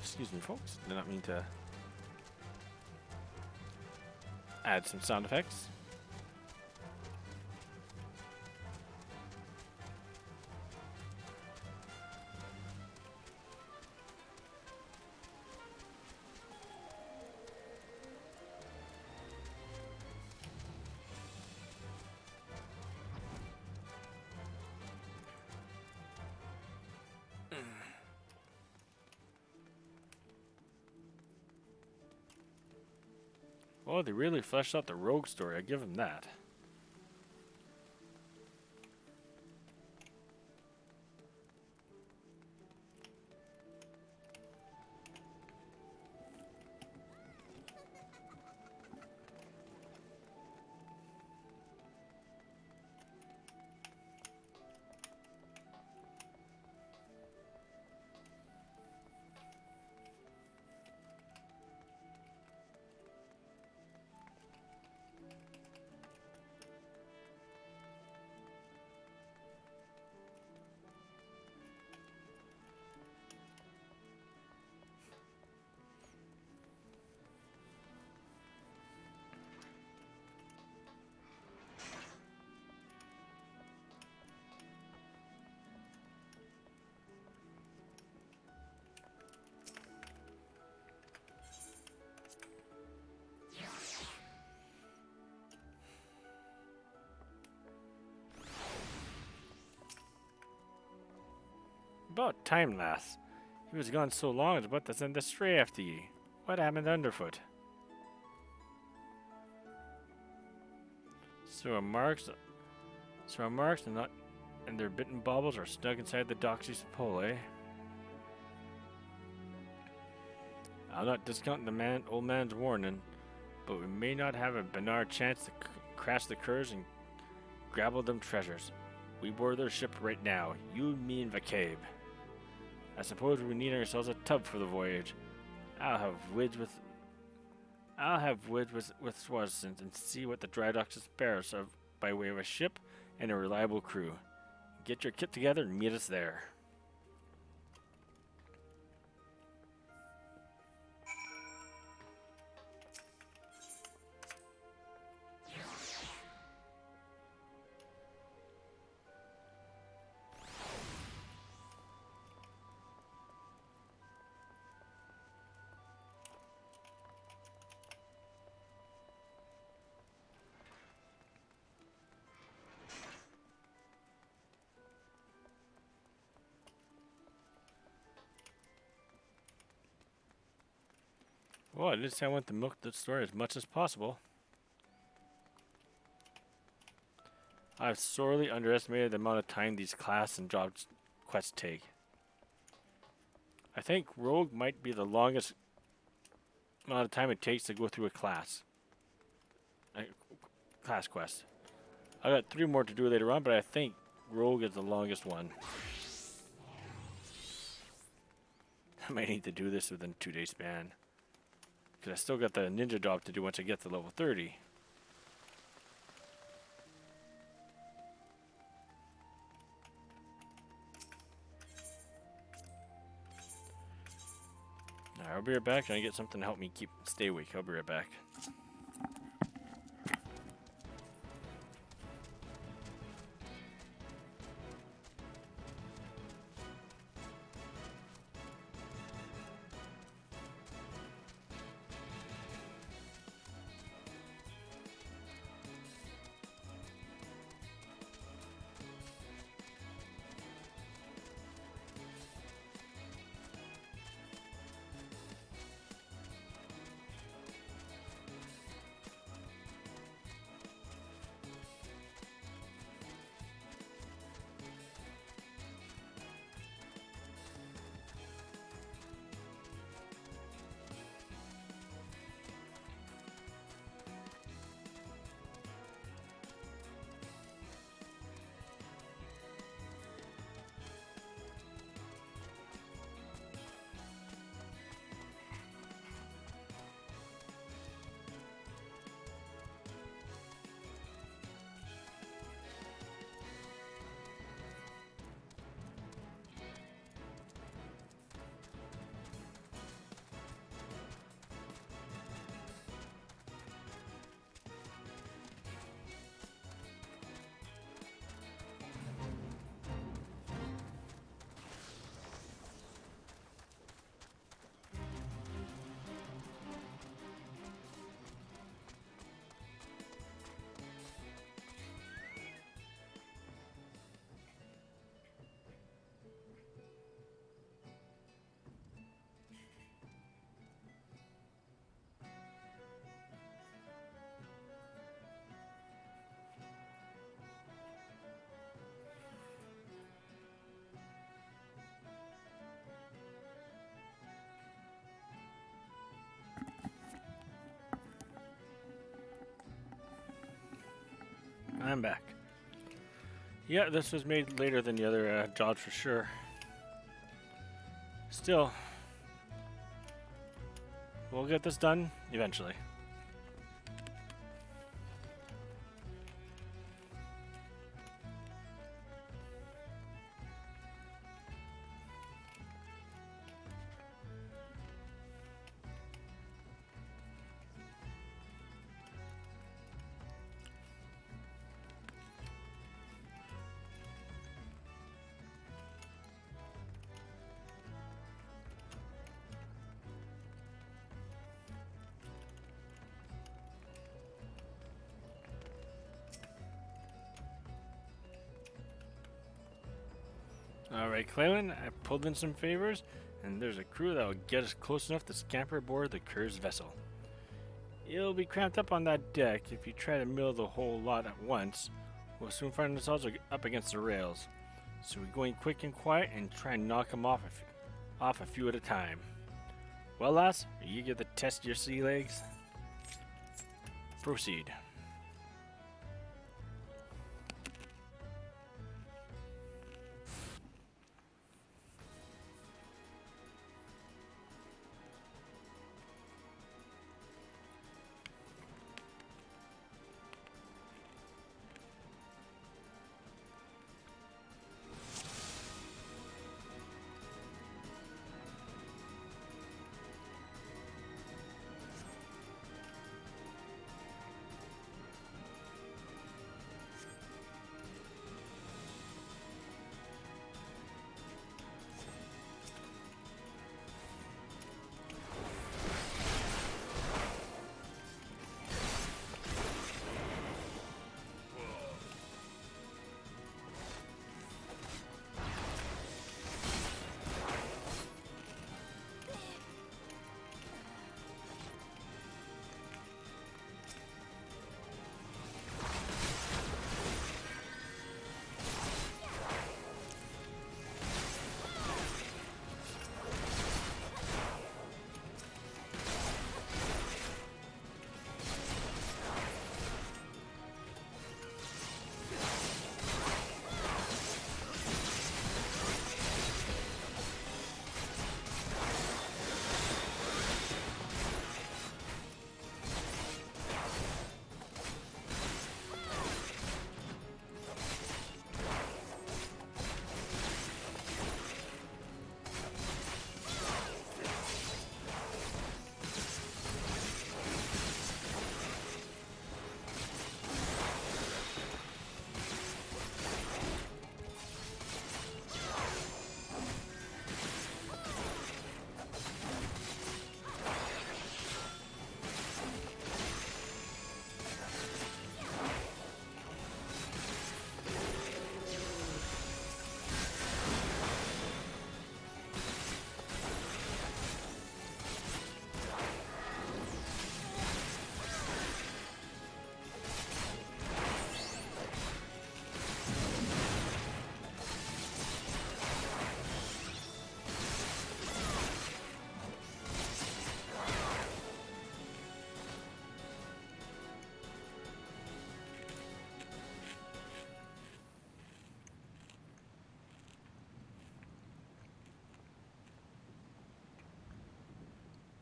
Speaker 1: Excuse me, folks. Did not mean to add some sound effects. Oh, they really fleshed out the rogue story. I give them that. About time, lass. He was gone so long, it's about to send a stray after ye. What happened underfoot? So our marks and not and their bitten baubles are snug inside the doxy's pole, eh? I'll not discount the old man's warning, but we may not have a Bernard chance to crash the curs and grabble them treasures. We board their ship right now, you, me, and Vacabe. I suppose we need ourselves a tub for the voyage. I'll have Widge with Swansons and see what the dry docks spare us of by way of a ship and a reliable crew. Get your kit together and meet us there. Well, at least I want to milk the story as much as possible. I've sorely underestimated the amount of time these class and job quests take. I think Rogue might be the longest amount of time it takes to go through a class quest. I got 3 more to do later on, but I think Rogue is the longest one. I might need to do this within a 2-day span. Because I still got the ninja job to do once I get to level 30. Alright, I'll be right back. Trying to get something to help me stay awake. I'll be right back. I'm back. Yeah, this was made later than the other jobs for sure. Still, we'll get this done eventually. Alright, Clalin, I pulled in some favors, and there's a crew that will get us close enough to scamper aboard the Cur's vessel. It'll be cramped up on that deck. If you try to mill the whole lot at once, we'll soon find ourselves up against the rails. So we're going quick and quiet and try and knock them off a few at a time. Well, lass, are you get to test your sea legs? Proceed.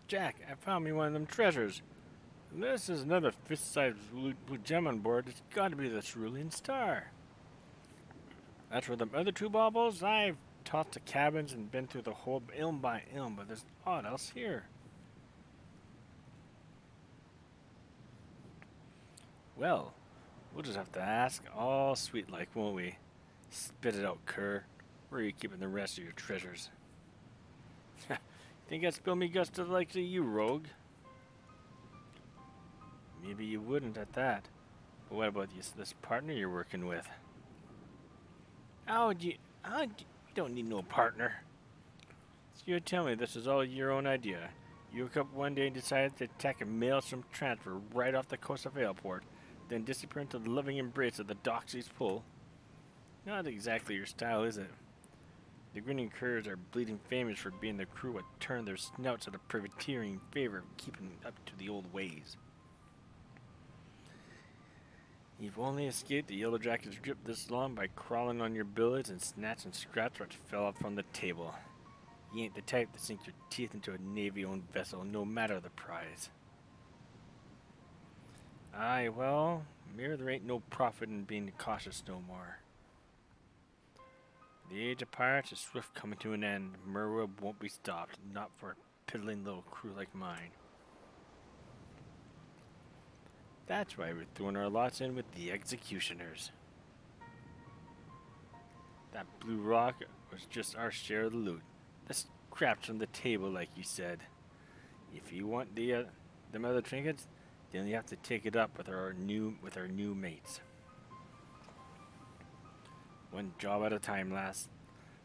Speaker 1: Jack, I found me one of them treasures. This is another fist-sized blue gem on board. It's got to be the cerulean star. As for the other two baubles, I've tossed the cabins and been through the whole ilm by ilm, but there's aught else here. Well, we'll just have to ask all sweet-like, won't we? Spit it out, cur. Where are you keeping the rest of your treasures? Think I'd spill me guts to the likes of you, rogue? Maybe you wouldn't at that. But what about this partner you're working with? You don't need no partner. So you tell me this is all your own idea. You woke up one day and decided to attack a maelstrom transfer right off the coast of Ailport, then disappear into the loving embrace of the Doxy's Pull. Not exactly your style, is it? The grinning curs are bleeding famous for being the crew that turned their snouts at a privateering favor of keeping up to the old ways. You've only escaped the Yellow Jacket's grip this long by crawling on your billies and snatching scraps what fell off from the table. You ain't the type to sink your teeth into a Navy-owned vessel, no matter the prize. Aye, well, maybe there ain't no profit in being cautious no more. The age of pirates is swift coming to an end. Merwell won't be stopped, not for a piddling little crew like mine. That's why we're throwing our lots in with the executioners. That blue rock was just our share of the loot. The scraps from the table, like you said. If you want them other trinkets, then you have to take it up with our new mates. One job at a time, lass.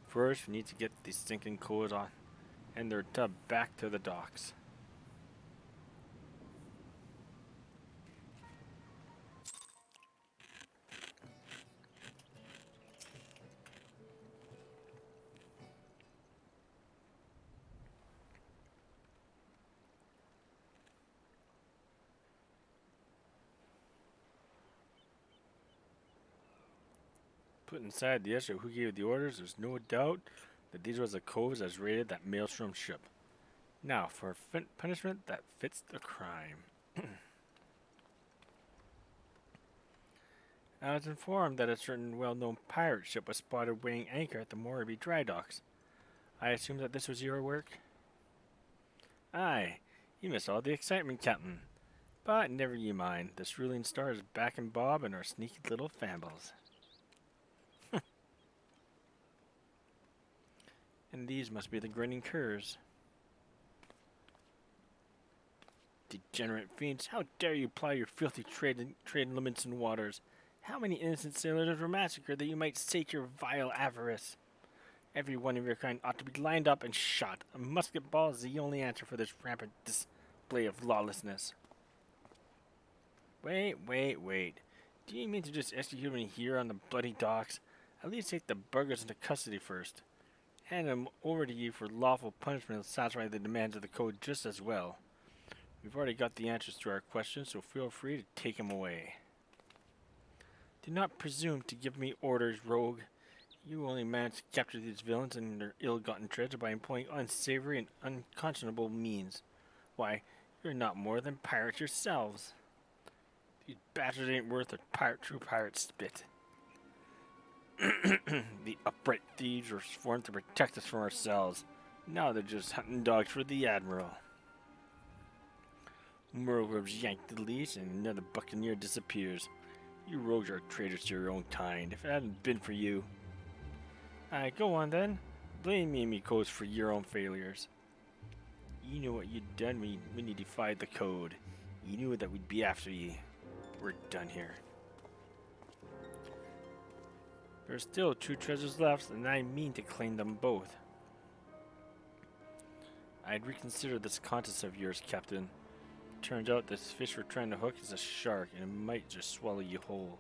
Speaker 1: First, we need to get these stinking coals on and their tub back to the docks. Put inside the issue who gave the orders, there's no doubt that these was the coves as raided that maelstrom ship. Now, for punishment that fits the crime. I was informed that a certain well-known pirate ship was spotted weighing anchor at the Morribee dry docks. I assume that this was your work? Aye, you missed all the excitement, Captain. But never you mind, this ruling star is backing Bob and our sneaky little fambles. And these must be the grinning curs. Degenerate fiends, how dare you ply your filthy trade in Livingston waters? How many innocent sailors were massacred that you might sate your vile avarice? Every one of your kind ought to be lined up and shot. A musket ball is the only answer for this rampant display of lawlessness. Wait. Do you mean to just execute me here on the bloody docks? At least take the burghers into custody first. Hand them over to you for lawful punishment and satisfy the demands of the code just as well. We've already got the answers to our questions, so feel free to take them away. Do not presume to give me orders, rogue. You only managed to capture these villains and their ill-gotten treasure by employing unsavory and unconscionable means. Why, you're not more than pirates yourselves. These bastards ain't worth a true pirate spit. The upright thieves were sworn to protect us from ourselves. Now they're just hunting dogs for the Admiral. Merweb's yanked the leash and another buccaneer disappears. You rogues are traitors to your own kind. If it hadn't been for you... Aye, go on then. Blame me and me codes for your own failures. You know what you'd done when you defied the code. You knew that we'd be after you. We're done here. There's still 2 treasures left, and I mean to claim them both. I'd reconsider this contest of yours, Captain. Turns out this fish we're trying to hook is a shark, and it might just swallow you whole.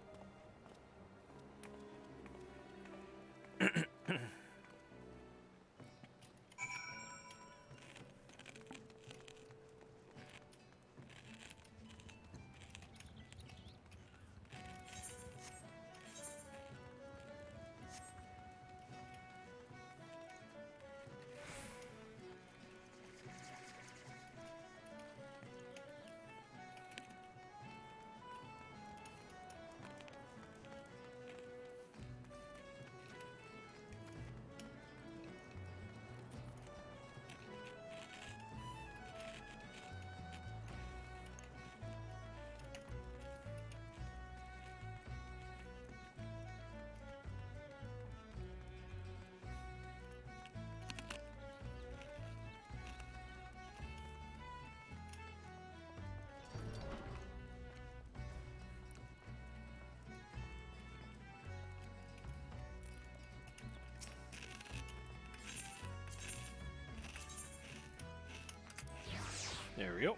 Speaker 1: There we go.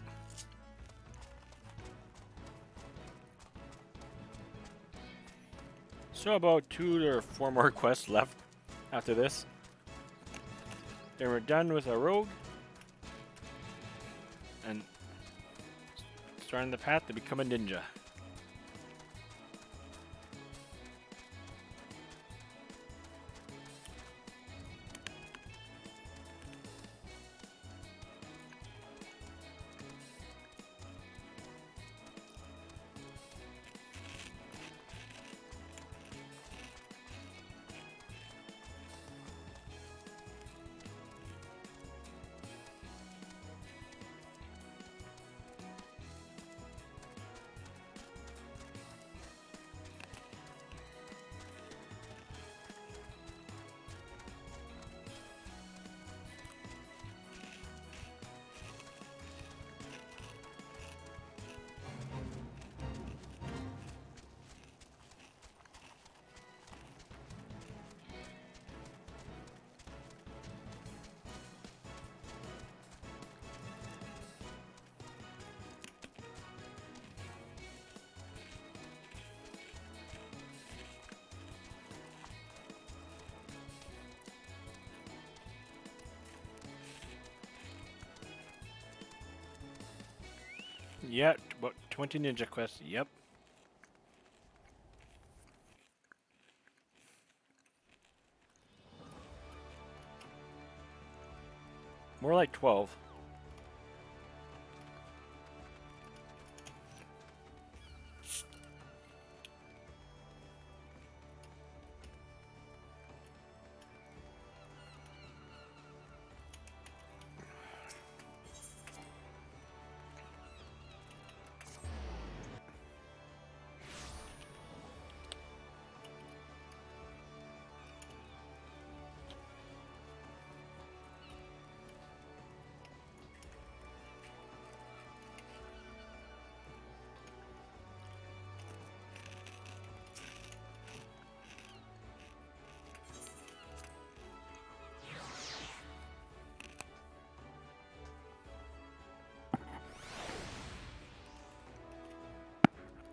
Speaker 1: So about 2 or 4 more quests left after this. Then we're done with our rogue. And starting the path to become a ninja. Yeah, about 20 ninja quests. Yep. More like 12.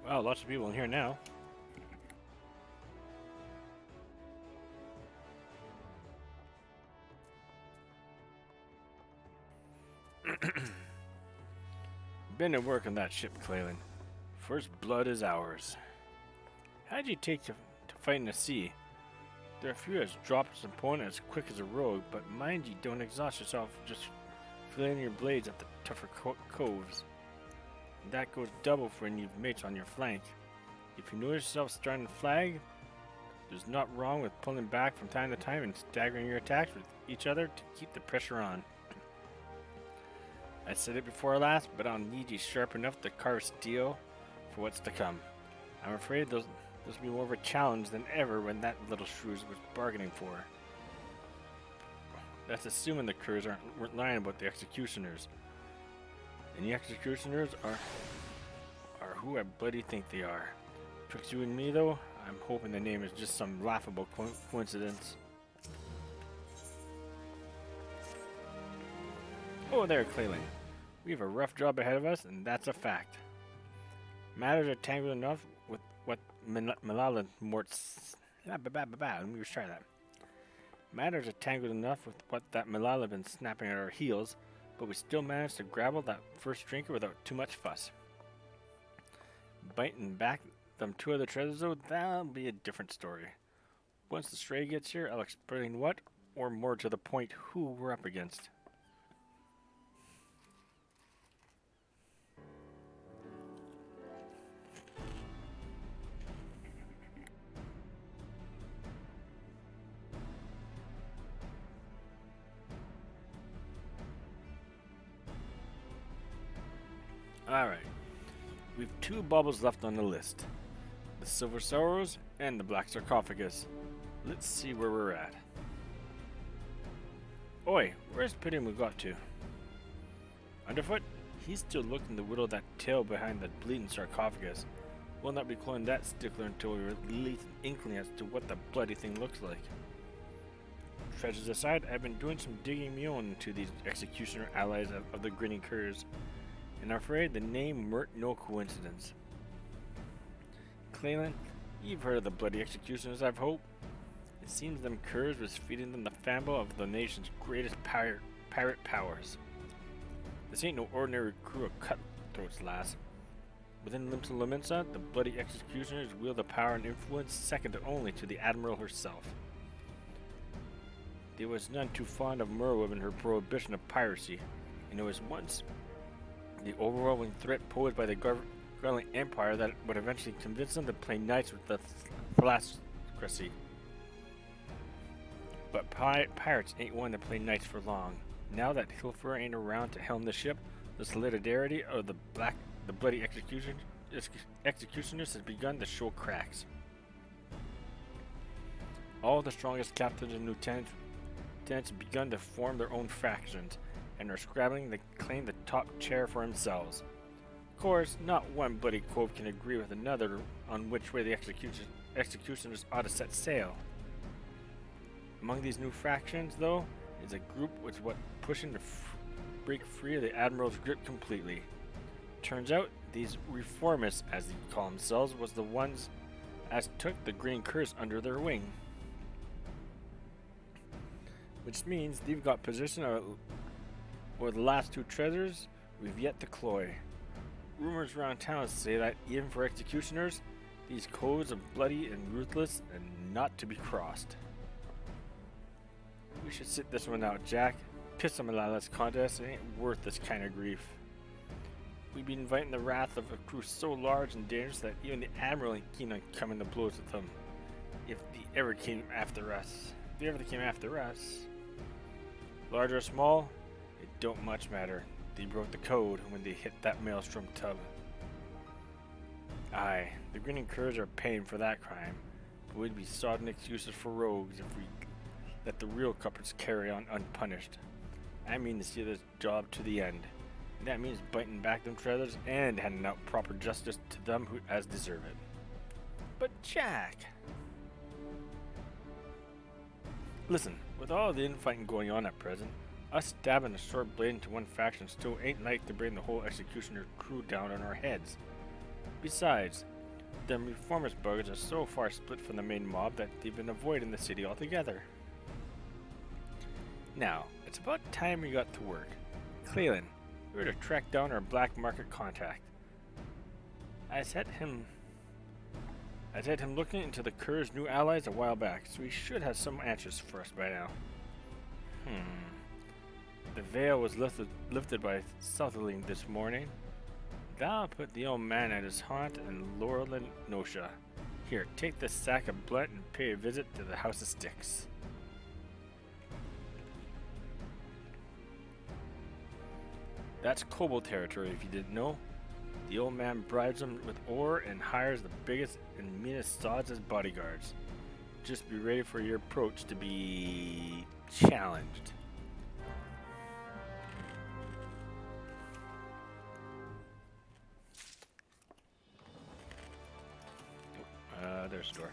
Speaker 1: Wow, lots of people in here now. Been at work on that ship, Clalin. First blood is ours. How'd you take to fight in the sea? There are a few as drops an opponent as quick as a rogue, but mind you don't exhaust yourself just flailing your blades at the tougher coves. And that goes double for when you've mates on your flank. If you notice yourself starting to flag, there's not wrong with pulling back from time to time and staggering your attacks with each other to keep the pressure on. I said it before last, but I'll need you sharp enough to carve steel for what's to come. I'm afraid this will be more of a challenge than ever when that little shrews was bargaining for. That's assuming the crews weren't lying about the executioners. And the executioners are who I bloody think they are. Twixt you and me though, I'm hoping the name is just some laughable coincidence. Oh there, Clalin. We have a rough job ahead of us, and that's a fact. Matters are tangled enough with what Clalin Mort's... Let me retry that. Matters are tangled enough with what that Clalin been snapping at our heels, but we still managed to grapple that first drinker without too much fuss. Biting back them two other treasures though, that'll be a different story. Once the stray gets here, I'll explain what, or more to the point, who we're up against. Alright, we've two bubbles left on the list. The Silver Sorrows and the Black Sarcophagus. Let's see where we're at. Oi, where's Pidium we got to? Underfoot? He's still looking to whittle that tail behind the bleeding sarcophagus. We'll not be calling that stickler until we release an inkling as to what the bloody thing looks like. Treasures aside, I've been doing some digging me own into these executioner allies of the grinning curs, and I'm afraid the name weren't no coincidence. Clalin, you've heard of the bloody executioners, I've hoped. It seems them curs was feeding them the fable of the nation's greatest pirate powers. This ain't no ordinary crew of cutthroats, lass. Within Limsa Lominsa, the bloody executioners wield a power and influence second only to the Admiral herself. They was none too fond of Merwib and her prohibition of piracy, and it was once the overwhelming threat posed by the Clalin Empire that would eventually convince them to play nice with the Thalassocracy. But pirates ain't one to play nice for long. Now that Hilfer ain't around to helm the ship, the solidarity of the bloody executioners has begun to show cracks. All the strongest captains and lieutenants have begun to form their own factions, and are scrabbling to claim the top chair for themselves. Of course, not one bloody cove can agree with another on which way the executioners ought to set sail. Among these new factions, though, is a group which was pushing to break free of the Admiral's grip completely. Turns out, these reformists, as they call themselves, was the ones as took the green curse under their wing. Which means they've got possession of the last two treasures we've yet to cloy. Rumors around town say that even for executioners, these codes are bloody and ruthless and not to be crossed. We should sit this one out, Jack. Piss on Malala's contest, it ain't worth this kind of grief. We'd be inviting the wrath of a crew so large and dangerous that even the Admiral ain't keen on coming to blows with them. If they ever came after us. If they ever came after us. Large or small, it don't much matter. They broke the code when they hit that maelstrom tub. Aye, the grinning curs are paying for that crime, but we'd be sodden excuses for rogues if we let the real culprits carry on unpunished. I mean to see this job to the end. And that means biting back them treasures and handing out proper justice to them who as deserve it. But Jack! Listen, with all the infighting going on at present, us stabbing a short blade into one faction still ain't like to bring the whole executioner crew down on our heads. Besides, them reformist buggers are so far split from the main mob that they've been avoiding the city altogether. Now, it's about time we got to work. Clalin, we were to track down our black market contact. I set him looking into the Kur's new allies a while back, so he should have some answers for us by now. The veil was lifted by Southerling this morning. That'll put the old man at his haunt in Laurel and Nosha. Here, take this sack of blunt and pay a visit to the House of Sticks. That's Kobold territory, if you didn't know. The old man bribes them with ore and hires the biggest and meanest sods as bodyguards. Just be ready for your approach to be challenged. There's a door.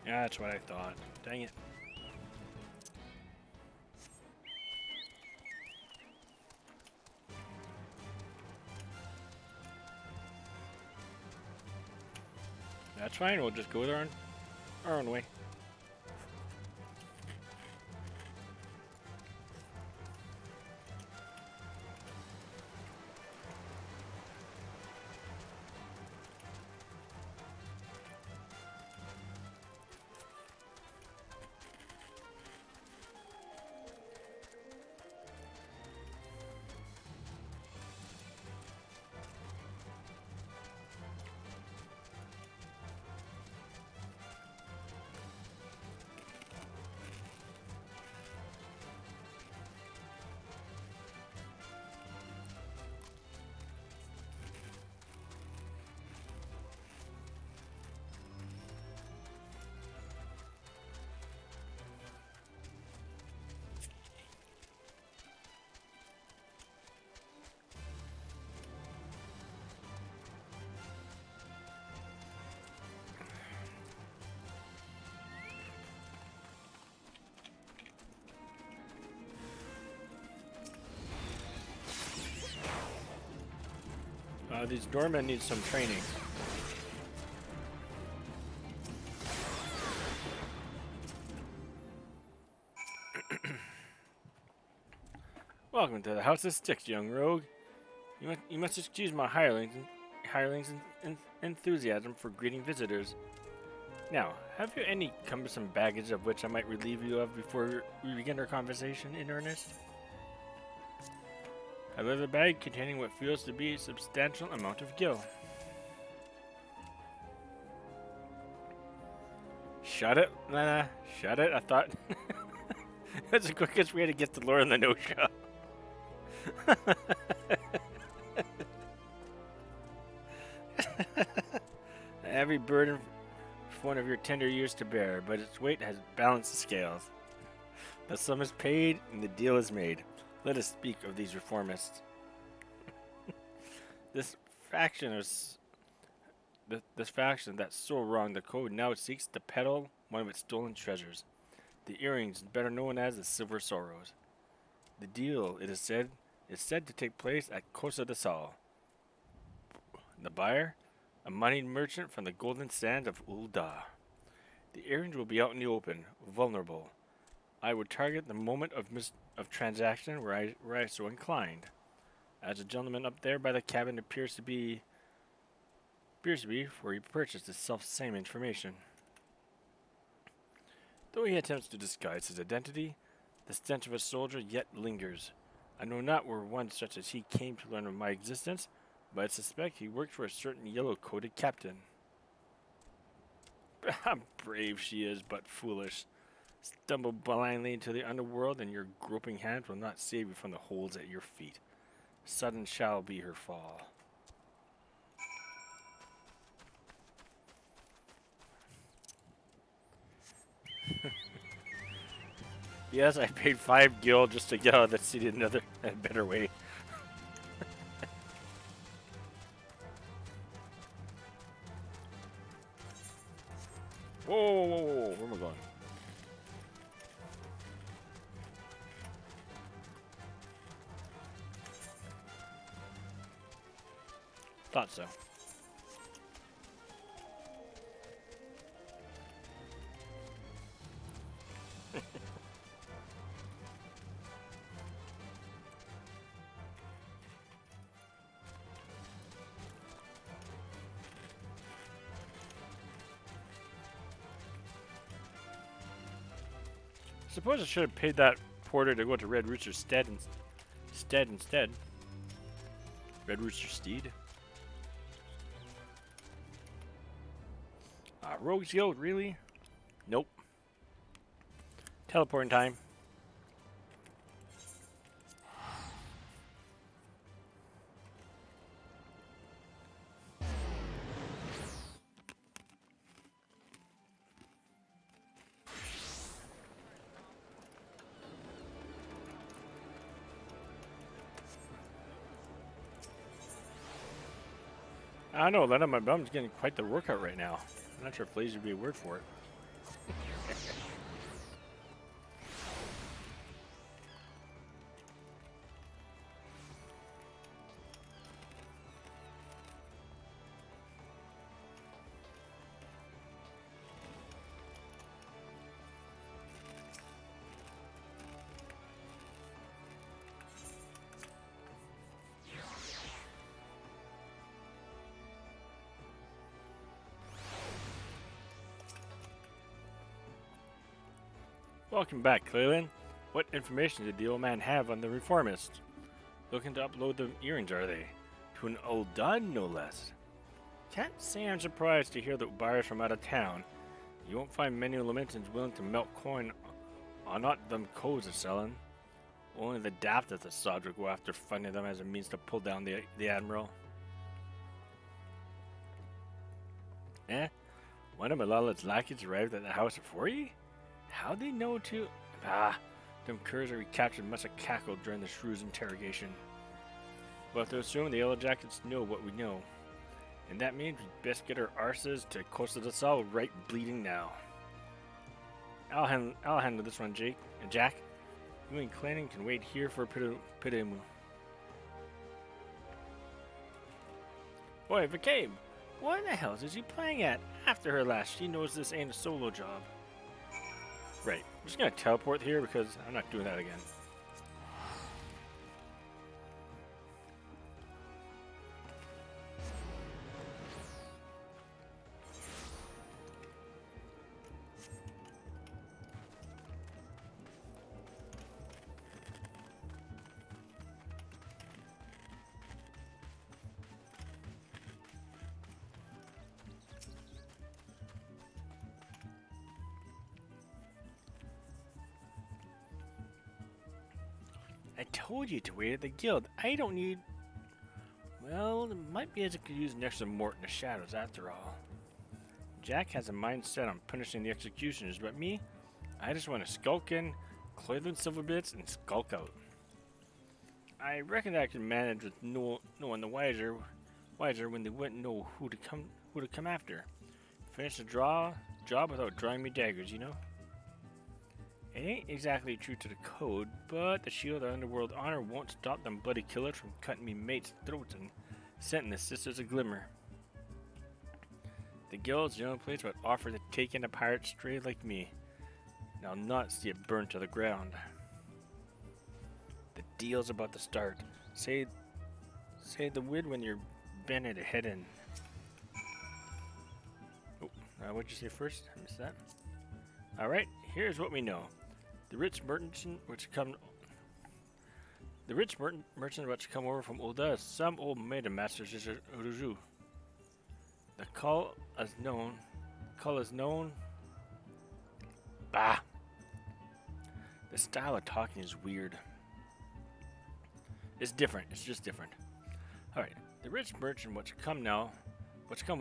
Speaker 1: Yeah, that's what I thought. Dang it. That's fine, we'll just go our own way. These doormen need some training. Welcome to the House of Sticks, young rogue. You must excuse my hirelings enthusiasm for greeting visitors. Now, have you any cumbersome baggage of which I might relieve you of before we begin our conversation in earnest? A leather bag containing what feels to be a substantial amount of gil. Shut it, Lena. Shut it. I thought that's the quickest way to get the lore in the no-show. Every burden for one of your tender years to bear, but its weight has balanced the scales. The sum is paid and the deal is made. Let us speak of these reformists. This faction that so wronged the code now seeks to peddle one of its stolen treasures, the earrings better known as the Silver Sorrows. The deal, it is said to take place at Costa de Sal. The buyer, a moneyed merchant from the golden sands of Ul'dah. The earrings will be out in the open, vulnerable. I would target the moment of transaction where I so inclined. As the gentleman up there by the cabin appears to be where he purchased the self-same information. Though he attempts to disguise his identity, the stench of a soldier yet lingers. I know not where one such as he came to learn of my existence, but I suspect he worked for a certain yellow-coated captain. Brave she is, but foolish. Stumble blindly into the underworld, and your groping hands will not save you from the holes at your feet. Sudden shall be her fall. Yes, I paid 5 gil just to get out of the city a better way. Whoa, where am I going? Thought so. Suppose I should have paid that porter to go to Red Rooster's stead instead. Red Rooster Steed. Rogue's Guild, really? Nope. Teleporting time. I don't know, Lena, my bum's getting quite the workout right now. I'm not sure if lazy would be a word for it. Welcome back, Clalin. What information did the old man have on the reformists? Looking to upload the earrings, are they? To an Ul'dah, no less. Can't say I'm surprised to hear that buyers from out of town. You won't find many Lamentans willing to melt coin on not them codes are selling. Only the daft at the sod will go after funding them as a means to pull down the Admiral. One of Malala's lackeys arrived at the house before ye? How'd they know to... them curs that we captured must have cackled during the shrew's interrogation. We'll have to assume the Yellow Jackets know what we know. And that means we best get our arses to Costa del Sol right bleeding now. I'll handle this one, Jake. And Jack, you and Clalin can wait here for Pidemu. Boy, McCabe, what the hell is he playing at? After her last, she knows this ain't a solo job. Right, I'm just gonna teleport here because I'm not doing that again. I told you to wait at the guild. I don't need... Well, it might be as I could use an extra mort in the shadows after all. Jack has a mindset on punishing the executioners, but me, I just want to skulk in, clear them silver bits, and skulk out. I reckon I can manage with no one the wiser when they wouldn't know who to come after. Finish the job without drawing me daggers, you know? It ain't exactly true to the code, but the shield of underworld honor won't stop them bloody killers from cutting me mates' throats and setting the sisters a glimmer. The guild's the only place would offer to take in a pirate stray like me, and I'll not see it burned to the ground. The deal's about to start. Say the word when you're bending to head in. Oh, what'd you say first? I missed that. Alright, here's what we know. The rich merchant which come over from Ulda is some old maiden master Uruju. The call is known. Bah! The style of talking is weird. It's different. It's just different. Alright, the rich merchant which come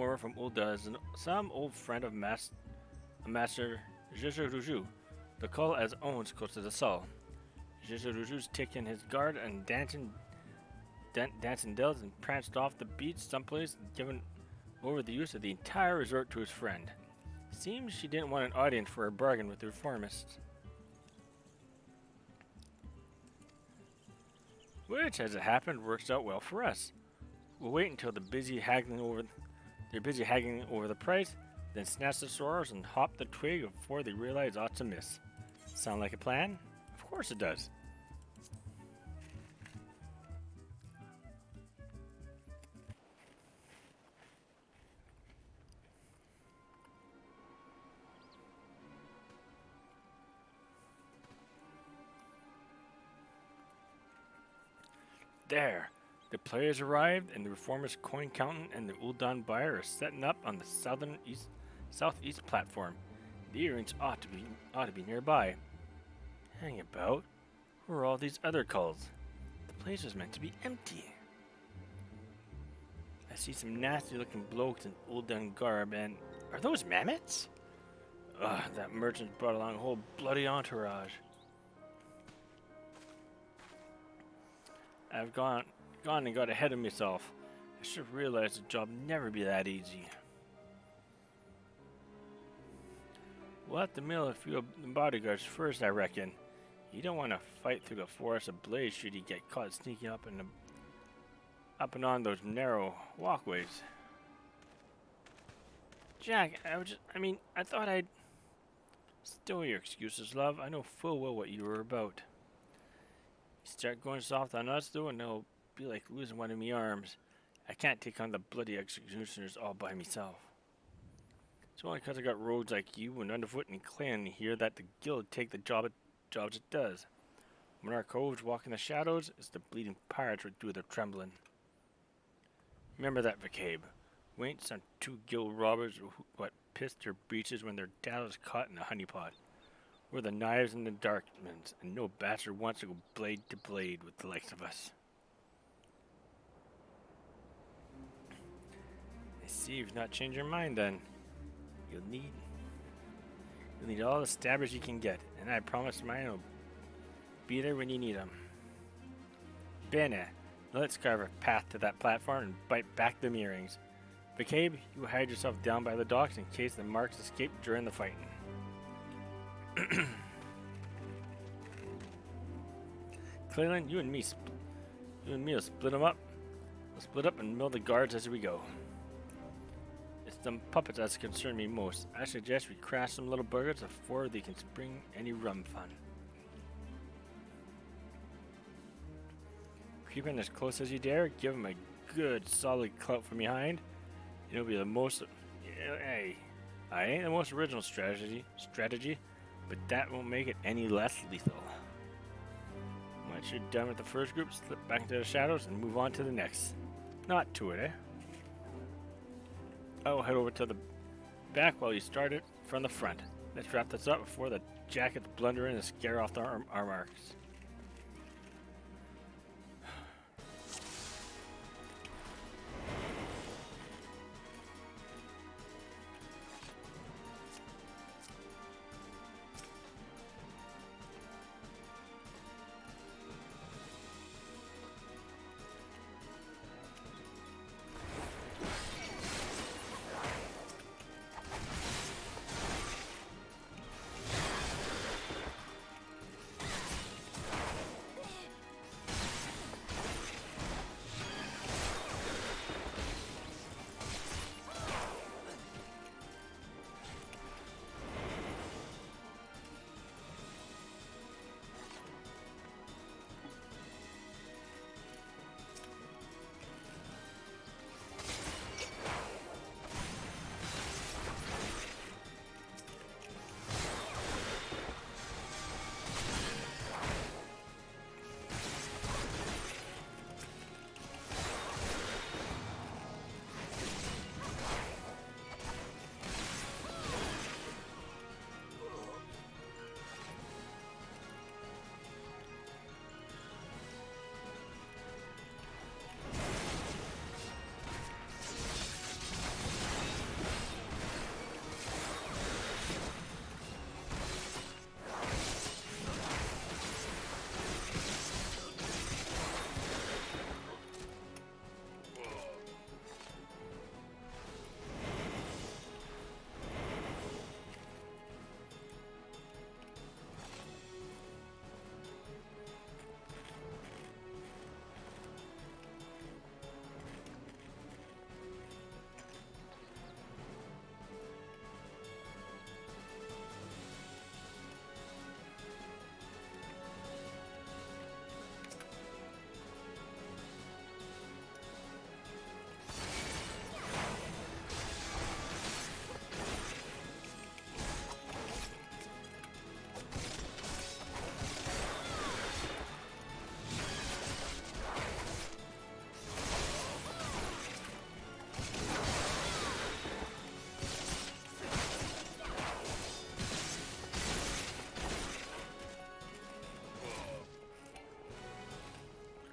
Speaker 1: over from Ulda is some old friend of Master Ruju. The call as owns close to the Sol. Ruju's taken his guard and dancing dells and pranced off the beach someplace and given over the use of the entire resort to his friend. Seems she didn't want an audience for her bargain with the reformists. Which, as it happened, works out well for us. We'll wait until they're busy haggling over the price, then snatch the sorrows and hop the twig before they realize aught amiss. Sound like a plan? Of course it does. There! The players arrived, and the reformers coin counting and the Uldan buyer are setting up on the southeast platform. The earrings ought to be nearby. Hang about. Who are all these other culls? The place was meant to be empty. I see some nasty-looking blokes in Uldan garb, and are those mammoths? Ugh, that merchant brought along a whole bloody entourage. I've gone and got ahead of myself. I should have realized the job never be that easy. We'll have to mill a few of the bodyguards first, I reckon. You don't want to fight through the forest ablaze should you get caught sneaking up and on those narrow walkways. Jack, I thought I'd... Still your excuses, love. I know full well what you were about. You start going soft on us, though, and it'll be like losing one of me arms. I can't take on the bloody executioners all by myself. It's only because I got rogues like you and Underfoot and Clalin here that the guild take the jobs it does. When our coves walk in the shadows, it's the bleeding pirates that do the trembling. Remember that, McCabe. We ain't some two guild robbers what pissed their breeches when their dad was caught in a honeypot. We're the knives and the darkmans, and no bastard wants to go blade to blade with the likes of us. I see you've not changed your mind then. You'll need all the stabbers you can get, and I promise mine will be there when you need them. Bene, let's carve a path to that platform and bite back the earrings. McCabe, you hide yourself down by the docks in case the marks escape during the fighting. Clalin, you and me will split them up. We'll split up and mill the guards as we go. It's the puppets that concern me most. I suggest we crash some little burgers before they can spring any rum fun. Keep in as close as you dare. Give them a good, solid clout from behind. It'll be the most. Hey, I ain't the most original strategy, but that won't make it any less lethal. Once you're done with the first group, slip back into the shadows and move on to the next. Not to it, eh? I'll head over to the back while you start it from the front. Let's wrap this up before the jackets blunder in and scare off our marks.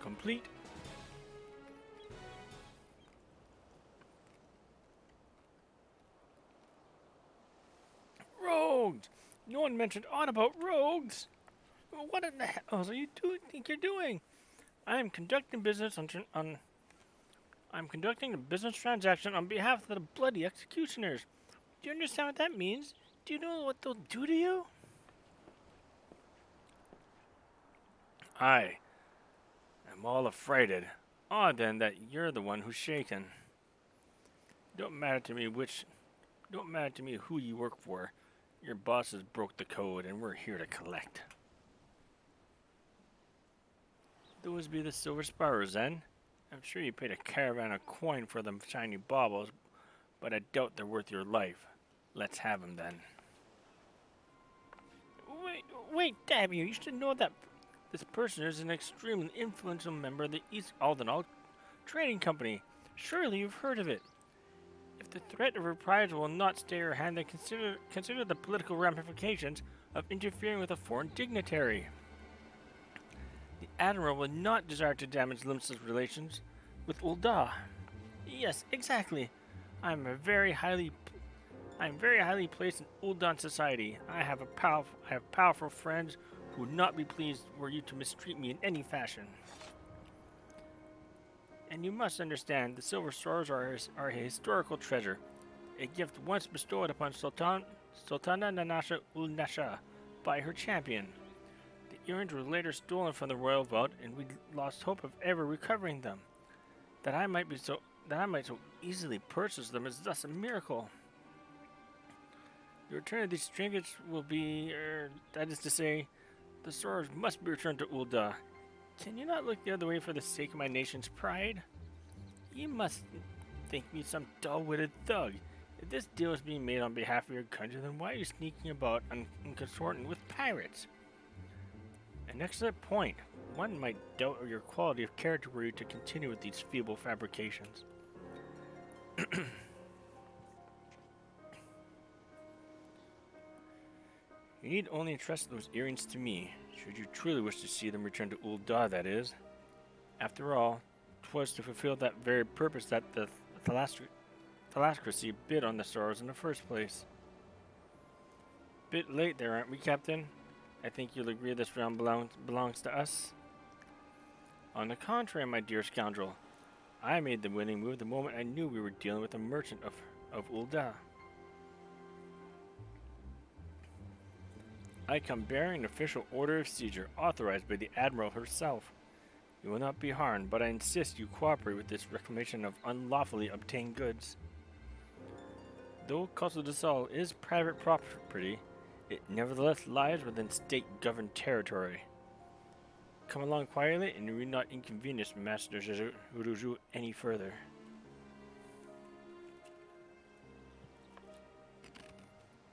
Speaker 1: Complete. Rogues! No one mentioned aught about rogues! What in the hell are you think you're doing? I'm conducting a business transaction on behalf of the bloody executioners. Do you understand what that means? Do you know what they'll do to you? I'm all affrighted. Odd then that you're the one who's shaken. Don't matter to me who you work for. Your bosses broke the code and we're here to collect. Those be the silver sparrows then. I'm sure you paid a caravan of coin for them shiny baubles, but I doubt they're worth your life. Let's have them then. Wait, damn you! You should know that this person is an extremely influential member of the East Aldenal Trading Company. Surely you've heard of it. If the threat of reprisal will not stay your hand, then consider the political ramifications of interfering with a foreign dignitary. The Admiral will not desire to damage Limsa's relations with Ul'dah. Yes, exactly. I'm very highly placed in Ul'dan society. I have powerful friends who would not be pleased were you to mistreat me in any fashion. And you must understand, the silver swords are a historical treasure, a gift once bestowed upon Sultana Nanasha Ul-Nasha by her champion. The earrings were later stolen from the royal vault, and we lost hope of ever recovering them. That I might so easily purchase them is thus a miracle. The return of these trinkets will be, that is to say, the swords must be returned to Ul'dah. Can you not look the other way for the sake of my nation's pride? You must think me some dull-witted thug. If this deal is being made on behalf of your country, then why are you sneaking about and consorting with pirates? An excellent point. One might doubt your quality of character were you to continue with these feeble fabrications. You need only entrust those earrings to me, should you truly wish to see them returned to Ul'dah, that is. After all, 'twas to fulfill that very purpose that the Thalassocracy bid on the stars in the first place. Bit late there, aren't we, Captain? I think you'll agree this realm belongs to us. On the contrary, my dear scoundrel, I made the winning move the moment I knew we were dealing with a merchant of Ul'dah. I come bearing an official order of seizure authorized by the Admiral herself. You will not be harmed, but I insist you cooperate with this reclamation of unlawfully obtained goods. Though Castle de Sol is private property, it nevertheless lies within state-governed territory. Come along quietly, and you will not inconvenience Master Uruju any further.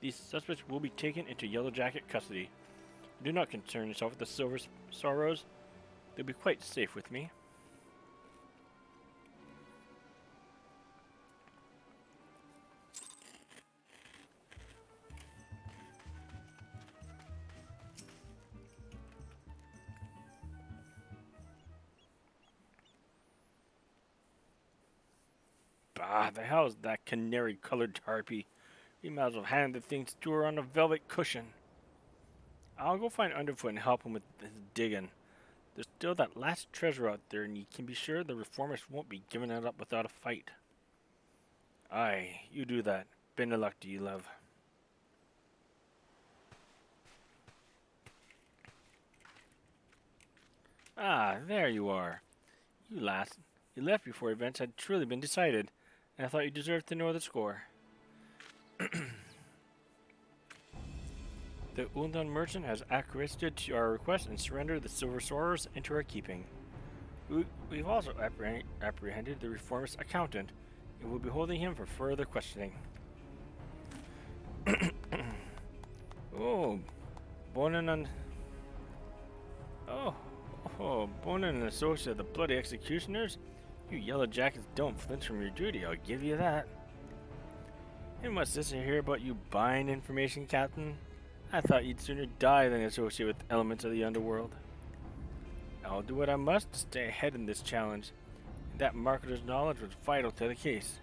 Speaker 1: These suspects will be taken into Yellow Jacket custody. Do not concern yourself with the Silver Sorrows. They'll be quite safe with me. Bah, the hell is that canary-colored harpy? We might as well hand the things to her on a velvet cushion. I'll go find Underfoot and help him with his digging. There's still that last treasure out there, and you can be sure the reformists won't be giving it up without a fight. Aye, you do that. Been of luck to you, love. Ah, there you are. You lass. You left before events had truly been decided, and I thought you deserved to know the score. The Ul'dah merchant has acquiesced to our request and surrendered the silver swords into our keeping. We've also apprehended the reformist accountant, and will be holding him for further questioning. Oh, Bonin an associate of the bloody executioners? You yellow jackets don't flinch from your duty, I'll give you that. And what's this I hear about you buying information, Captain? I thought you'd sooner die than associate with elements of the underworld. I'll do what I must to stay ahead in this challenge. That marketer's knowledge was vital to the case.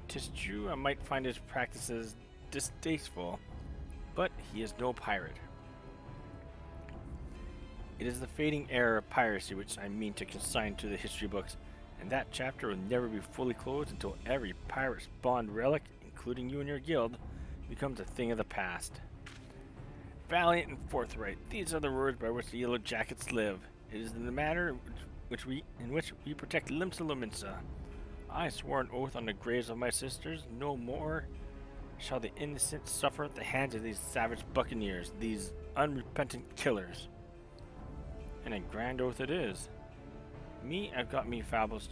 Speaker 1: 'Tis true I might find his practices distasteful, but he is no pirate. It is the fading era of piracy which I mean to consign to the history books, and that chapter will never be fully closed until every pirate spawned relic, including you and your guild, becomes a thing of the past. Valiant and forthright, these are the words by which the Yellow Jackets live. It is in the manner in which we protect Limsa Lominsa. I swore an oath on the graves of my sisters, no more shall the innocent suffer at the hands of these savage buccaneers, these unrepentant killers. And a grand oath it is. Me, I've got me fables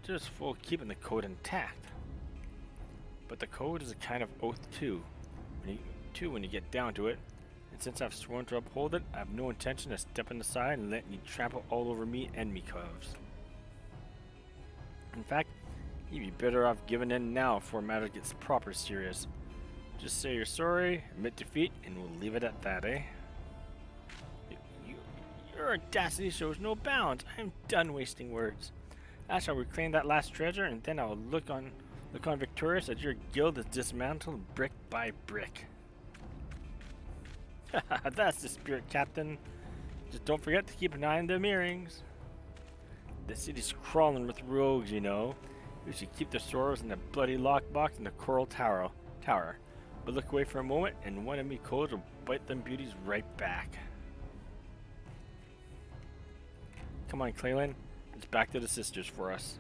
Speaker 1: just full keeping the code intact. But the code is a kind of oath too. When you get down to it. And since I've sworn to uphold it, I have no intention of stepping aside and letting you trample all over me and me cubs. In fact, you'd be better off giving in now before matters gets proper serious. Just say you're sorry, admit defeat, and we'll leave it at that, eh? Your audacity shows no bounds. I am done wasting words. I shall reclaim that last treasure, and then I will look on victorious as your guild is dismantled brick by brick. That's the spirit, Captain. Just don't forget to keep an eye on them earrings. The city's crawling with rogues, you know. We should keep the swords in the bloody lockbox in the coral tower. But look away for a moment, and one of me codes will bite them beauties right back. Come on, Clalin. It's back to the sisters for us.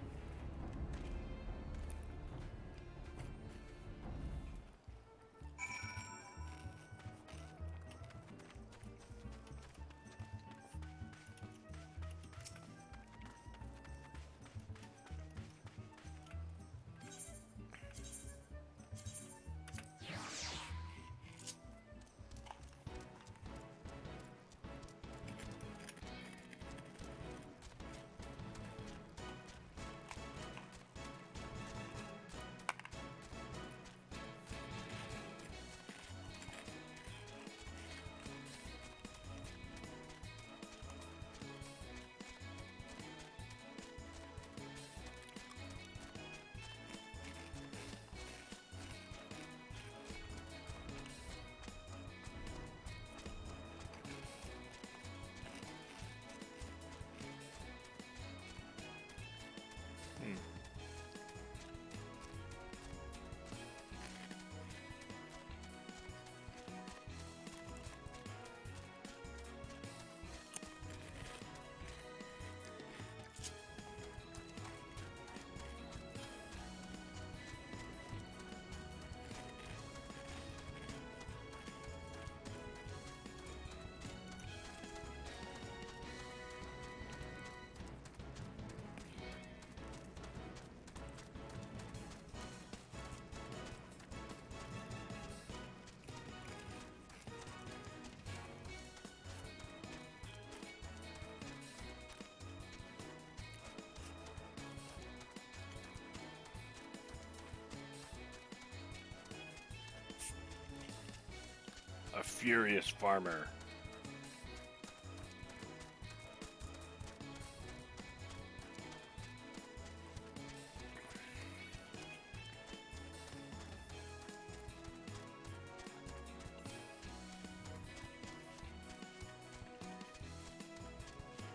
Speaker 1: furious farmer.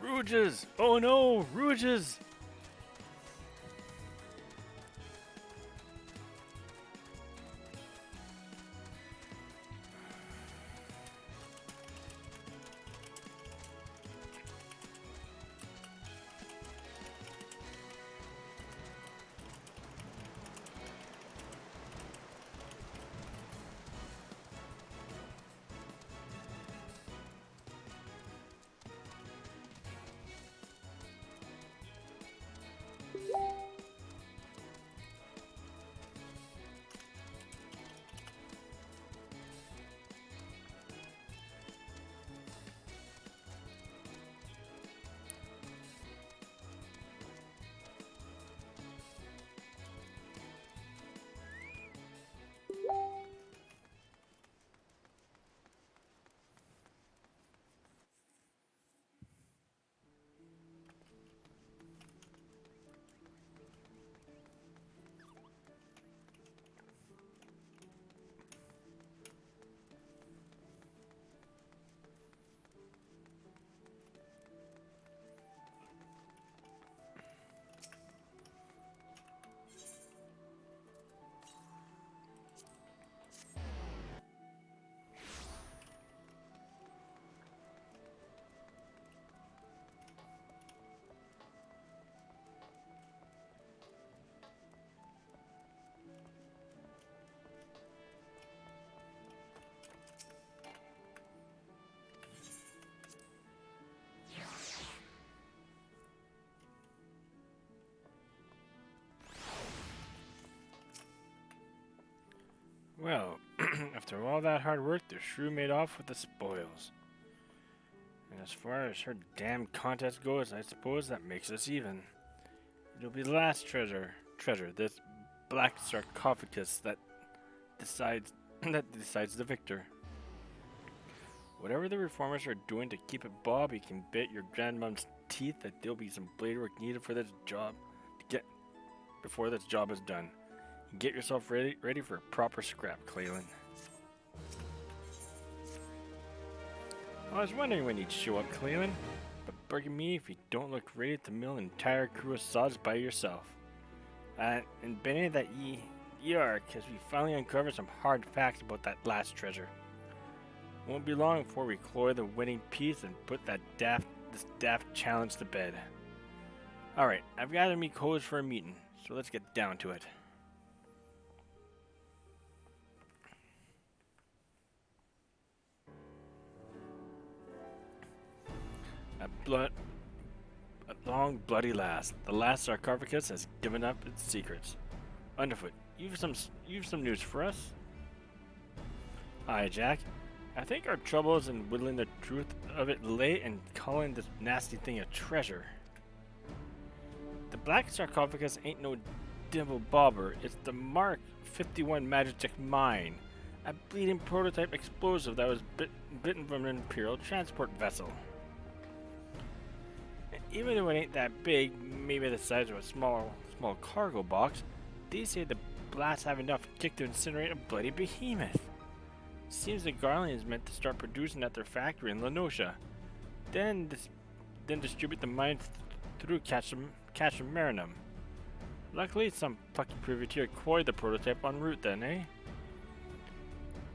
Speaker 1: Rouges! Oh no, Rouges! Well, after all that hard work, the shrew made off with the spoils. And as far as her damn contest goes, I suppose that makes us even. It'll be the last treasure, this black sarcophagus that decides the victor. Whatever the reformers are doing to keep it Bob, you can bet your grandmom's teeth that there'll be some blade work needed for this job before this job is done. Get yourself ready for a proper scrap, Clalin. I was wondering when you'd show up, Clalin, but burger me if you don't look ready to mill an entire crew of sods by yourself. And Benny, that ye are, because we finally uncovered some hard facts about that last treasure. Won't be long before we cloy the winning piece and put this daft challenge to bed. Alright, I've gathered me codes for a meeting, so let's get down to it. At long bloody last, the last sarcophagus has given up its secrets. Underfoot, you've some news for us? Aye, Jack. I think our troubles in whittling the truth of it lay in calling this nasty thing a treasure. The black sarcophagus ain't no dimple bobber. It's the Mark 51 Magitech mine, a bleeding prototype explosive that was bitten from an Imperial transport vessel. Even though it ain't that big, maybe the size of a small cargo box, they say the blasts have enough kick to incinerate a bloody behemoth. Seems the Garland is meant to start producing at their factory in Lenosha, then distribute the mine through Catcham Marinum. Luckily, some plucky privateer coined the prototype en route then, eh?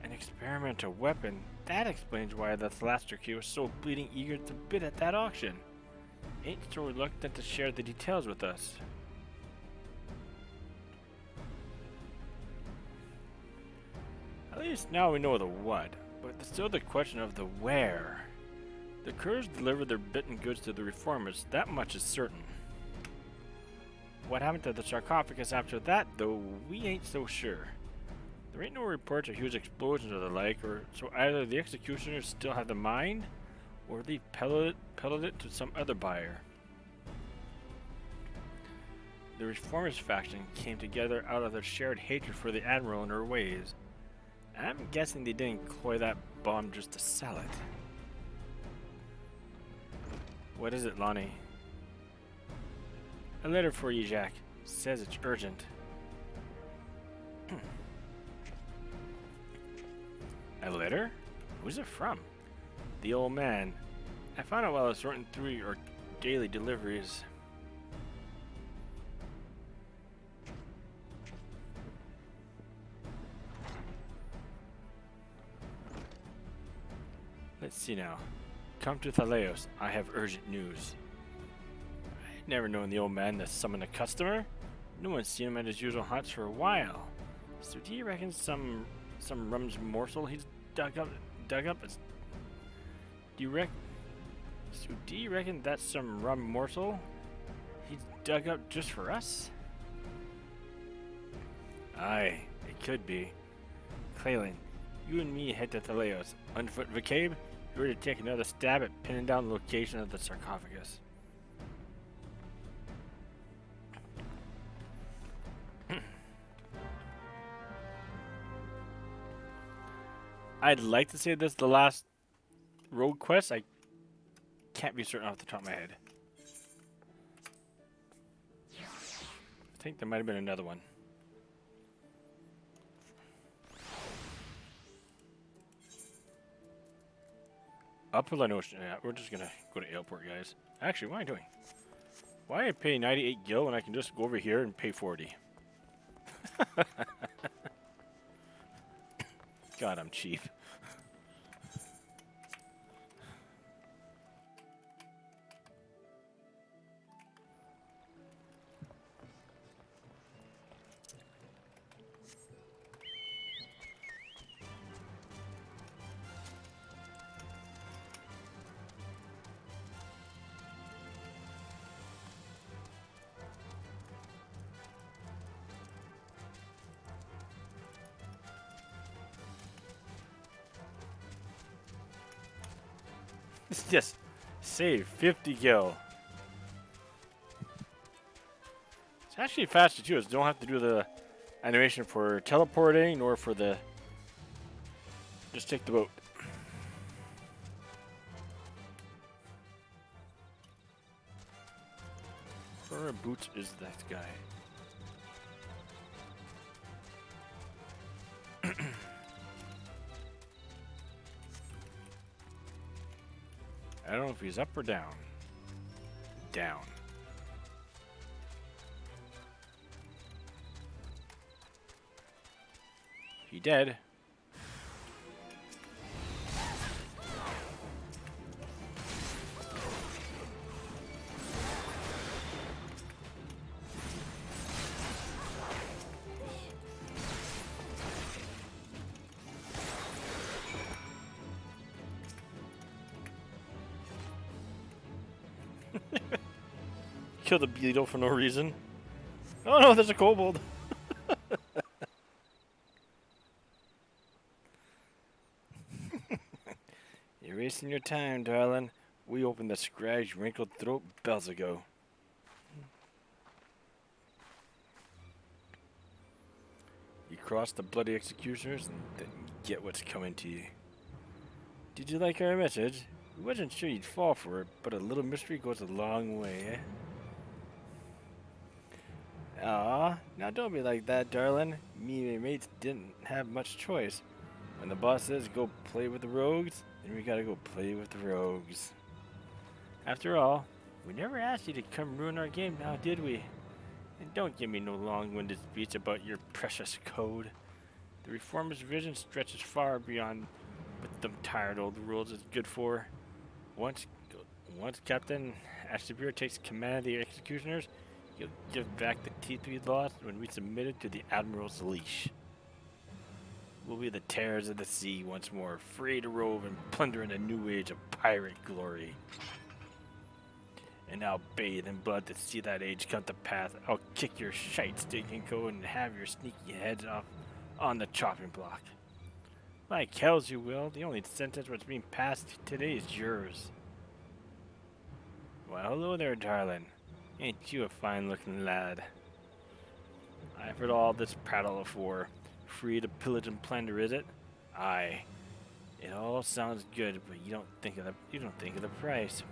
Speaker 1: An experimental weapon? That explains why the Thalasterkey was so bleeding eager to bid at that auction. Ain't so reluctant to share the details with us. At least now we know the what, but there's still the question of the where. The Kurds delivered their bitten goods to the reformers, that much is certain. What happened to the sarcophagus after that, though, we ain't so sure. There ain't no reports of huge explosions or the like, or so either the executioners still have the mine, or they peddled it to some other buyer. The reformers faction came together out of their shared hatred for the Admiral and her ways. I'm guessing they didn't deploy that bomb just to sell it. What is it, Lonnie? A letter for you, Jack. Says it's urgent. A letter? Who's it from? The old man. I found out while I was sorting through your daily deliveries. Let's see now. Come to Thaleos. I have urgent news. I'd never known the old man to summon a customer. No one's seen him at his usual haunts for a while. So do you reckon some rum's morsel he's dug up? Do you reckon that's some rum morsel he's dug up just for us? Aye, it could be. Clalin, you and me head to Thaleos. On foot, Vacabe, you're to take another stab at pinning down the location of the sarcophagus. I'd like to say this is the last road quest. I can't be certain off the top of my head. I think there might have been another one. Upland Ocean. Yeah, we're just gonna go to airport, guys. Actually, what am I doing? Why I pay 98 gil when I can just go over here and pay 40? God, I'm cheap. Yes, save 50 gil. It's actually faster too. It's don't have to do the animation for teleporting nor for the. Just take the boat. Where boots is that guy? I don't know if he's up or down. Down. He dead. Kill the beetle for no reason. Oh no, there's a kobold. You're wasting your time, darling. We opened the scratched, wrinkled throat bells ago. You cross the bloody executioners and then get what's coming to you. Did you like our message? We wasn't sure you'd fall for it, but a little mystery goes a long way, eh? Aw, now don't be like that, darling. Me and my mates didn't have much choice. When the boss says go play with the rogues, then we gotta go play with the rogues. After all, we never asked you to come ruin our game now, did we? And don't give me no long-winded speech about your precious code. The Reformer's vision stretches far beyond what them tired old rules is good for. Once Captain Ashtabir takes command of the executioners, he'll give back the teeth we lost when we submitted to the Admiral's leash. We'll be the terrors of the sea once more, free to rove and plunder in a new age of pirate glory. And I'll bathe in blood to see that age come to pass. I'll kick your shite stinking code and have your sneaky heads off on the chopping block. Like hells you will. The only sentence what's being passed today is yours. Well, hello there, darling. Ain't you a fine-looking lad? I've heard all this prattle before. Free to pillage and plunder, is it? Aye, it all sounds good, but you don't think of the price.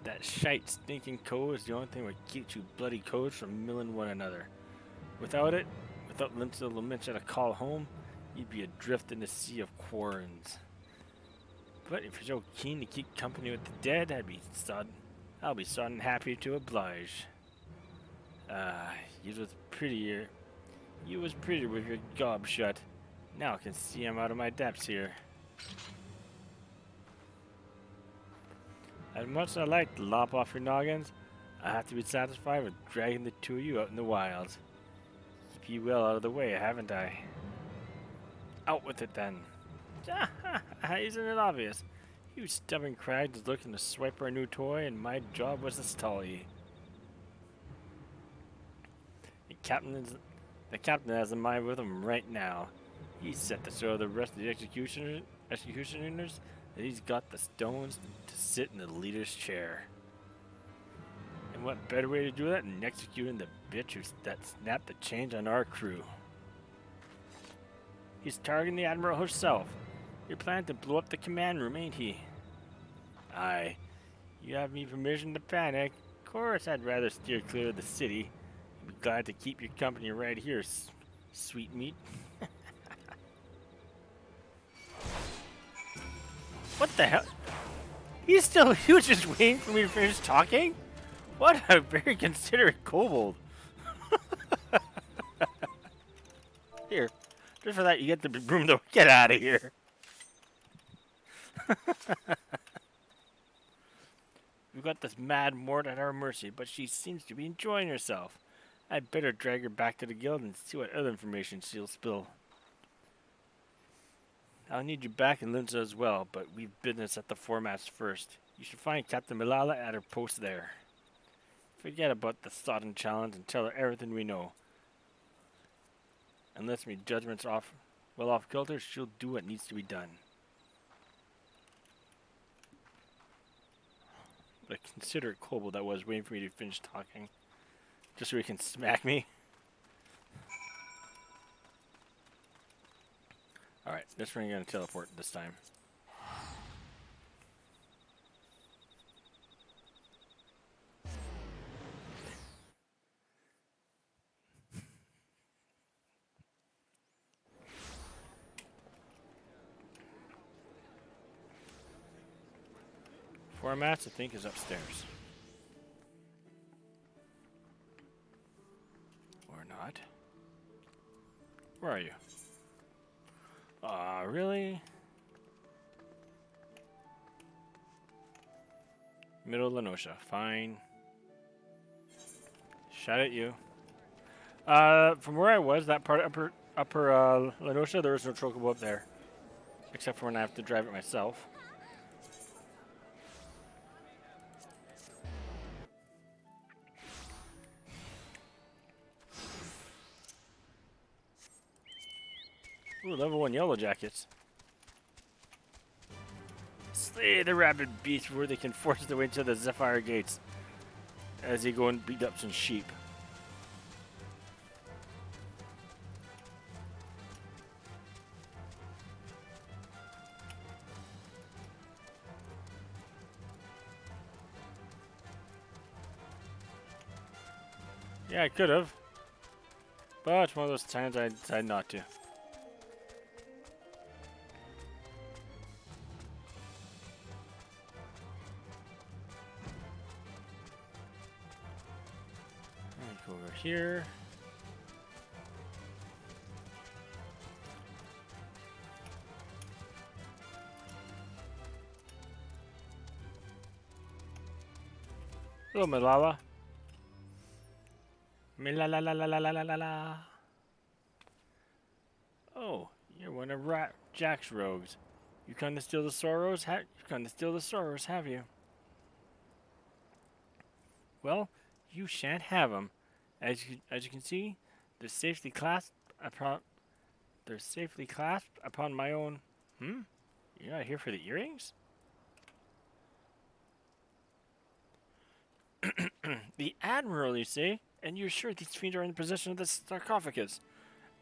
Speaker 1: That shite stinking code is the only thing that keeps you bloody codes from milling one another. Without it, without Lindsay Lamentia to call home, you'd be adrift in the sea of quarrons. But if you're so keen to keep company with the dead, I'll be sodden happy to oblige. You was prettier. You was prettier with your gob shut. Now I can see I'm out of my depths here. As much as I like to lop off your noggins, I have to be satisfied with dragging the two of you out in the wilds. Keep you well out of the way, haven't I? Out with it then. Isn't it obvious? You stubborn crag is looking to swipe our new toy, and my job was to stall ye. The captain has a mind with him right now. He's set to show the rest of the executioners that he's got the stones to sit in the leader's chair. And what better way to do that than executing the bitch that snapped the change on our crew? He's targeting the Admiral herself. You're planning to blow up the command room, ain't he? Aye. You have me permission to panic. Of course, I'd rather steer clear of the city. I'd be glad to keep your company right here, sweet meat. What the hell? He was just waiting for me to finish talking? What a very considerate kobold. Here, just for that, you get the broom to get out of here. We've got this mad Mort at our mercy, but she seems to be enjoying herself. I'd better drag her back to the guild and see what other information she'll spill. I'll need you back in Linza as well, but we've business at the formats first. You should find Captain Milala at her post there. Forget about the Sodden challenge and tell her everything we know. Unless my judgment's off kilter, she'll do what needs to be done. What a considerate kobold that was, waiting for me to finish talking. Just so he can smack me. Alright, this ring gonna teleport this time. Formats, I think, is upstairs. Or not. Where are you? Really? Middle Lenosha, fine. Shot at you. From where I was, that part upper Lenosha, there was no chocobo up there. Except for when I have to drive it myself. Ooh, level 1 yellow jackets. Slay the rabid beast before they can force their way into the Zephyr gates. As they go and beat up some sheep. Yeah, I could have. But it's one of those times I decided not to. Go over here. Hello, Milala. Milala. Oh, you're one of Jack's rogues. You come to steal the sorrows? Have you? Well, you shan't have them. As you can see, they're safely clasped upon my own. You're not here for the earrings? The Admiral, you say? And you're sure these fiends are in possession of the sarcophagus?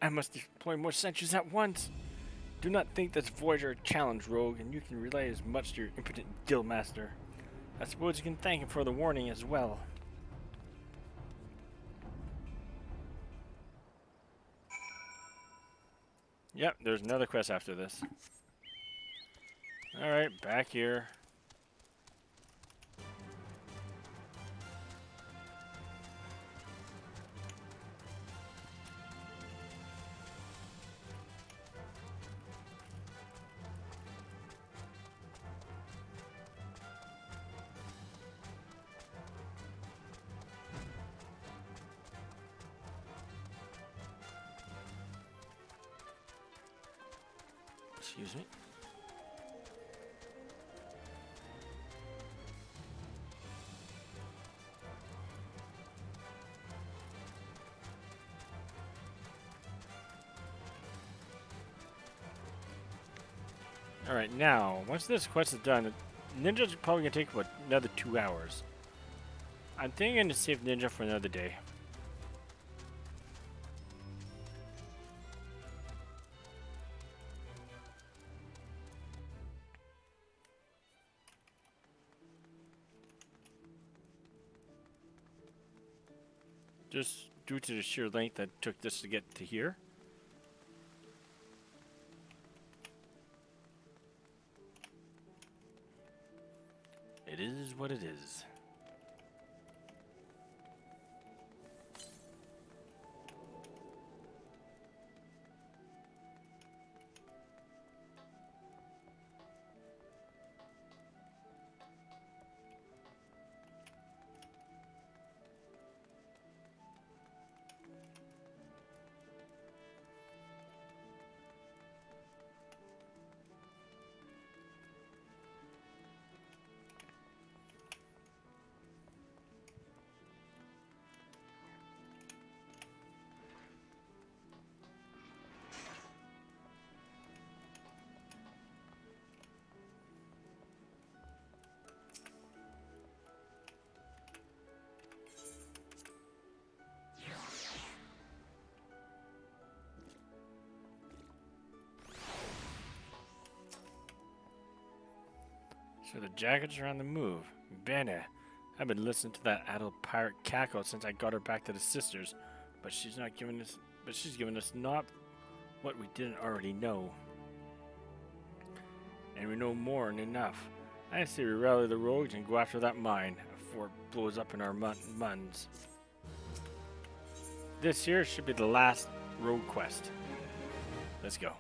Speaker 1: I must deploy more sentries at once. Do not think this Voyager a challenge, Rogue, and you can relay as much to your impotent guildmaster. I suppose you can thank him for the warning as well. Yep, there's another quest after this. Alright, back here. Excuse me. Alright, now, once this quest is done, Ninja's probably going to take about another 2 hours. I'm thinking to save Ninja for another day. Just due to the sheer length that took this to get to here. It is what it is. So the jackets are on the move. Bene. I've been listening to that adult pirate cackle since I got her back to the sisters, but she's giving us not what we didn't already know. And we know more than enough. I say we rally the rogues and go after that mine before it blows up in our muns. This here should be the last rogue quest. Let's go.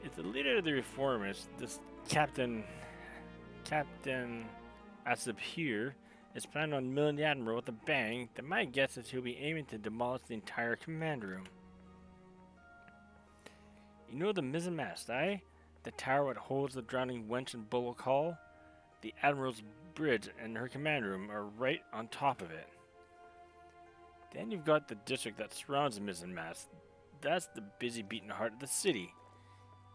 Speaker 1: If the leader of the reformers, this Captain Asip here, is planning on milling the Admiral with a bang, then my guess is he'll be aiming to demolish the entire command room. You know the mizzenmast, eh? The tower that holds the drowning wench in Bullock Hall? The Admiral's bridge and her command room are right on top of it. Then you've got the district that surrounds the mizzenmast. That's the busy beating heart of the city.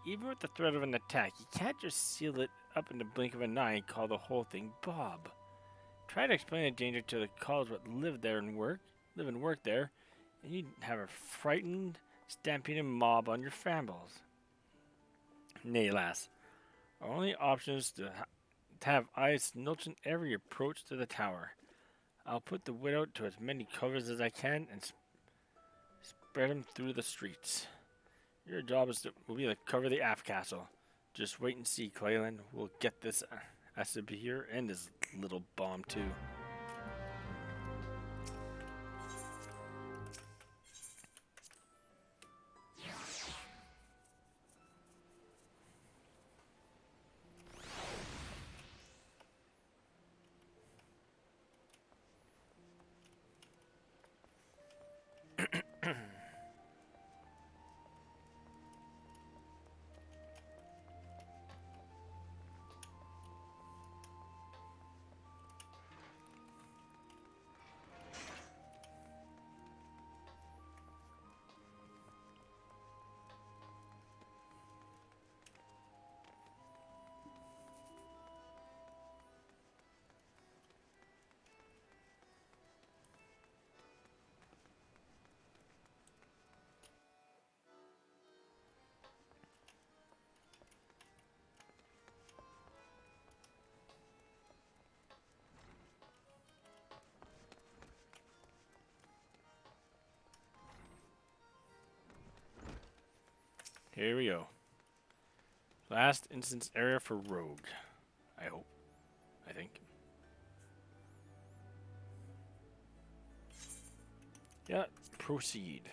Speaker 1: Even with the threat of an attack, you can't just seal it up in the blink of an eye and call the whole thing Bob. Try to explain the danger to the college that live and work there, and you'd have a frightened, stampeding mob on your frambles. Nay, lass. Our only option is to have eyes snilching every approach to the tower. I'll put the wit out to as many covers as I can and spread them through the streets. Your job will be to cover the aft castle. Just wait and see, Clalin. We'll get this Asib here and his little bomb too. Here we go. Last instance area for Rogue. I hope. I think. Yeah, proceed.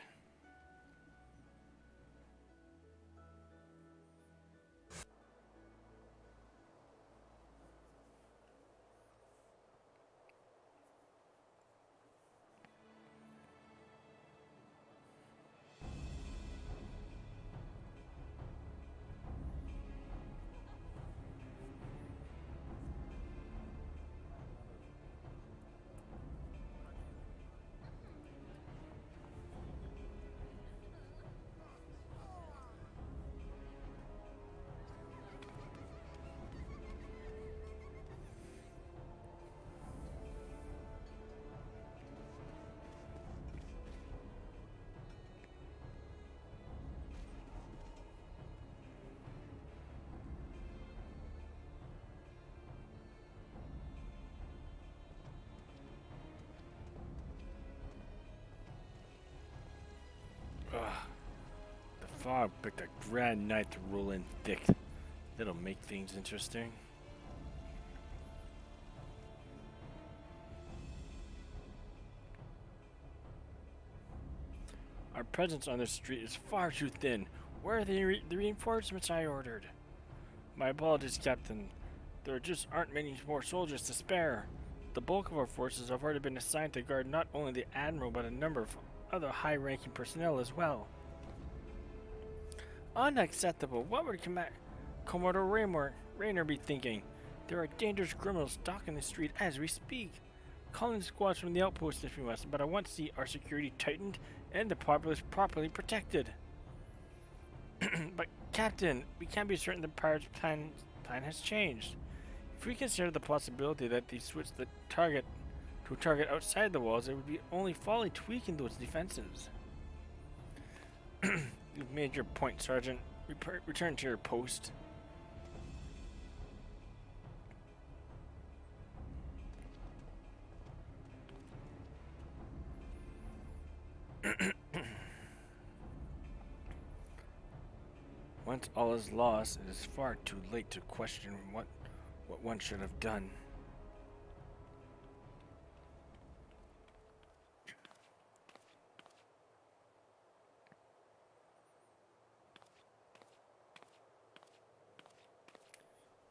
Speaker 1: Ugh. The fog picked a grand night to roll in thick. That'll make things interesting. Our presence on this street is far too thin. Where are the reinforcements I ordered? My apologies, Captain. There just aren't many more soldiers to spare. The bulk of our forces have already been assigned to guard not only the Admiral, but a number of other high-ranking personnel as well. Unacceptable. What would Commodore Raynor be thinking? There are dangerous criminals stalking the street as we speak. Call in squads from the outpost if you must, but I want to see our security tightened and the populace properly protected. But Captain, we can't be certain the pirate's plan has changed. If we consider the possibility that they switched the target to a target outside the walls, it would be only folly tweaking those defenses. You've made your point, Sergeant. Return to your post. Once all is lost, it is far too late to question what one should have done.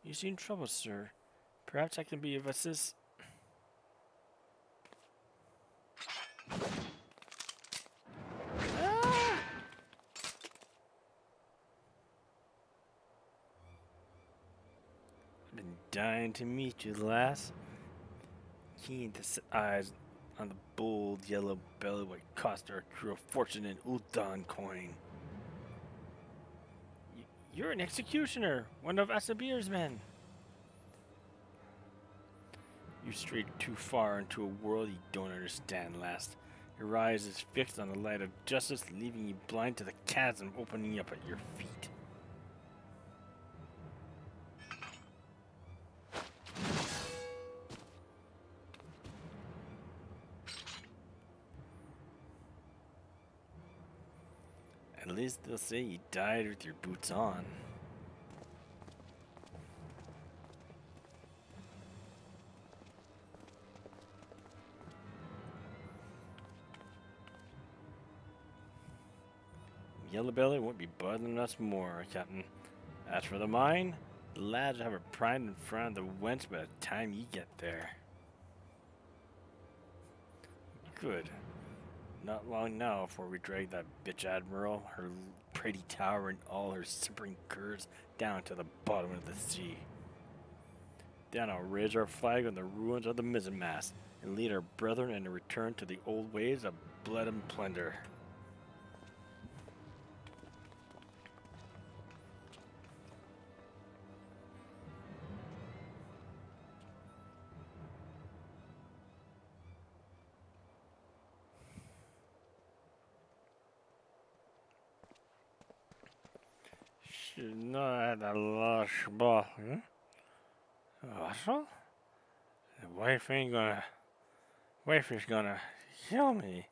Speaker 1: You seem troubled, sir. Perhaps I can be of assistance. Been dying to meet you, lass. Keen to set eyes on the bold yellow belly what cost our crew a fortune in Uldan coin. You're an executioner, one of Asabir's men. You strayed too far into a world you don't understand, lass. Your eyes is fixed on the light of justice, leaving you blind to the chasm opening up at your feet. At least they'll say you died with your boots on. Yellow Belly won't be bothering us more, Captain. As for the mine, the lads will have her primed in front of the wench by the time you get there. Good. Not long now before we drag that bitch Admiral, her pretty tower, and all her simpering curs down to the bottom of the sea. Then I'll raise our flag on the ruins of the mizzenmast and lead our brethren in a return to the old ways of blood and plunder. She's not at a loss, but Russell? The wife is gonna kill me.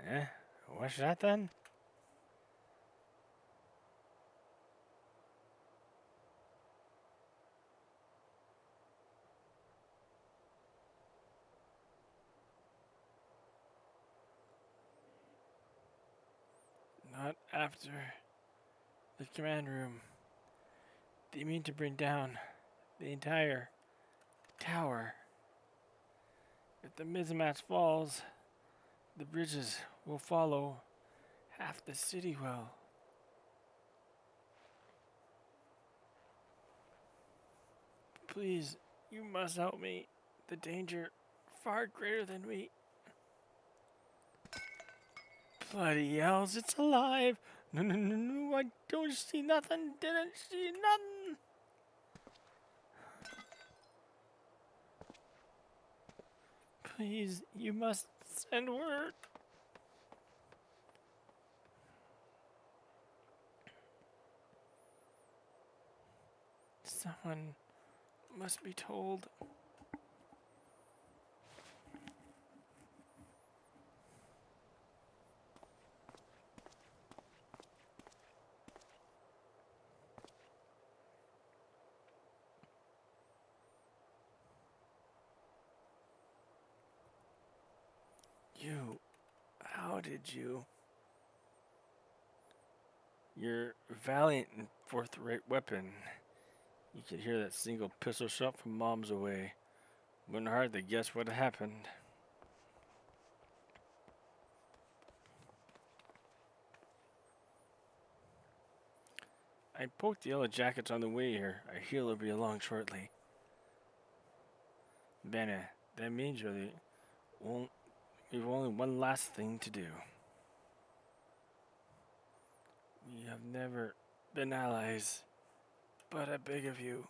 Speaker 1: Eh? What's that then? not after the command room. They mean to bring down the entire tower. If the mizmatch falls, the bridges will follow. Half the city will. Please, you must help me. The danger far greater than we. Bloody hells, it's alive! No, no, no, no, I don't see nothing, didn't see nothing! Please, you must send word. Someone must be told. You, how did you? Your valiant and forthright weapon. You could hear that single pistol shot from miles away. Wouldn't hard to guess what happened. I poked the yellow jackets on the way here. I hear they'll be along shortly. Bene, that means we've only one last thing to do. We have never been allies, but I beg of you.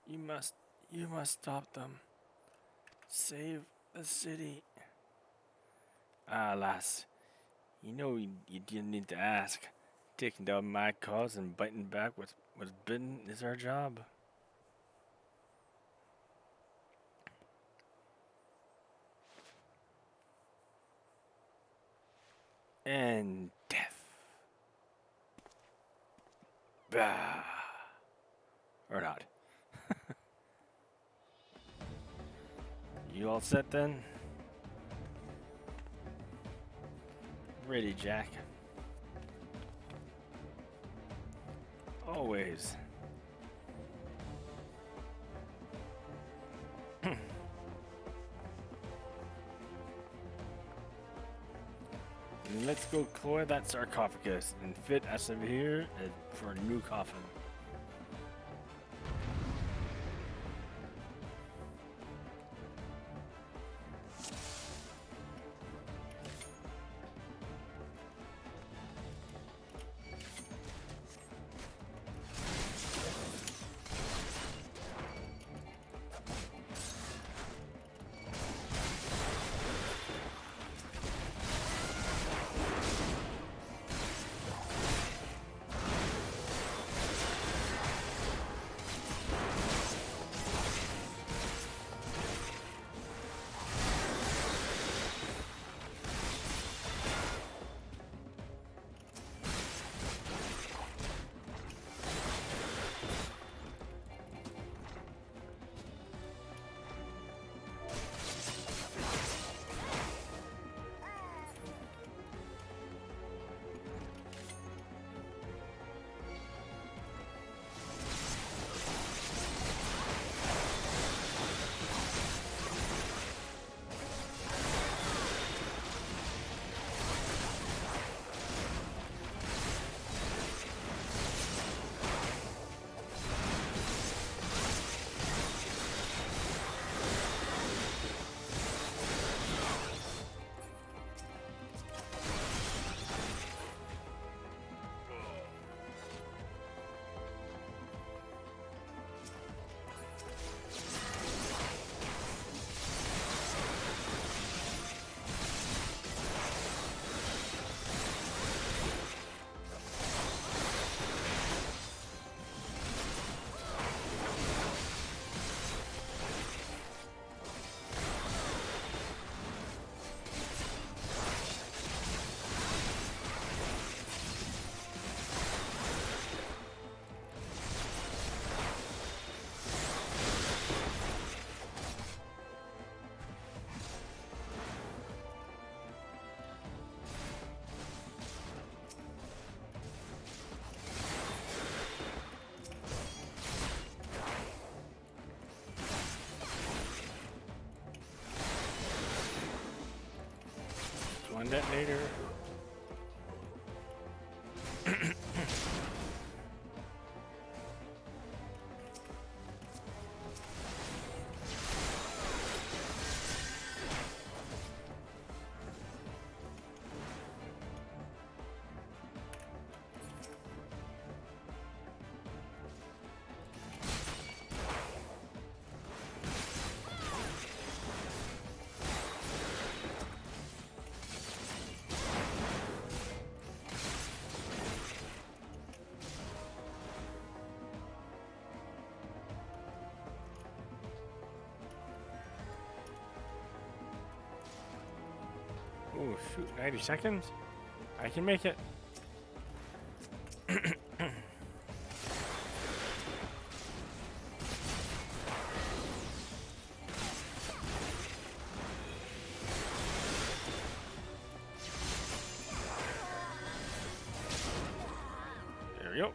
Speaker 1: You must stop them. Save the city. Ah, lass, you know you didn't need to ask. Taking down my cause and biting back what's bidden is our job. And death. Bah. Or not. You all set then? Ready, Jack. Always. Let's go clear that sarcophagus and fit us over here for a new coffin. detonator. Oh shoot, 90 seconds? I can make it. There we go.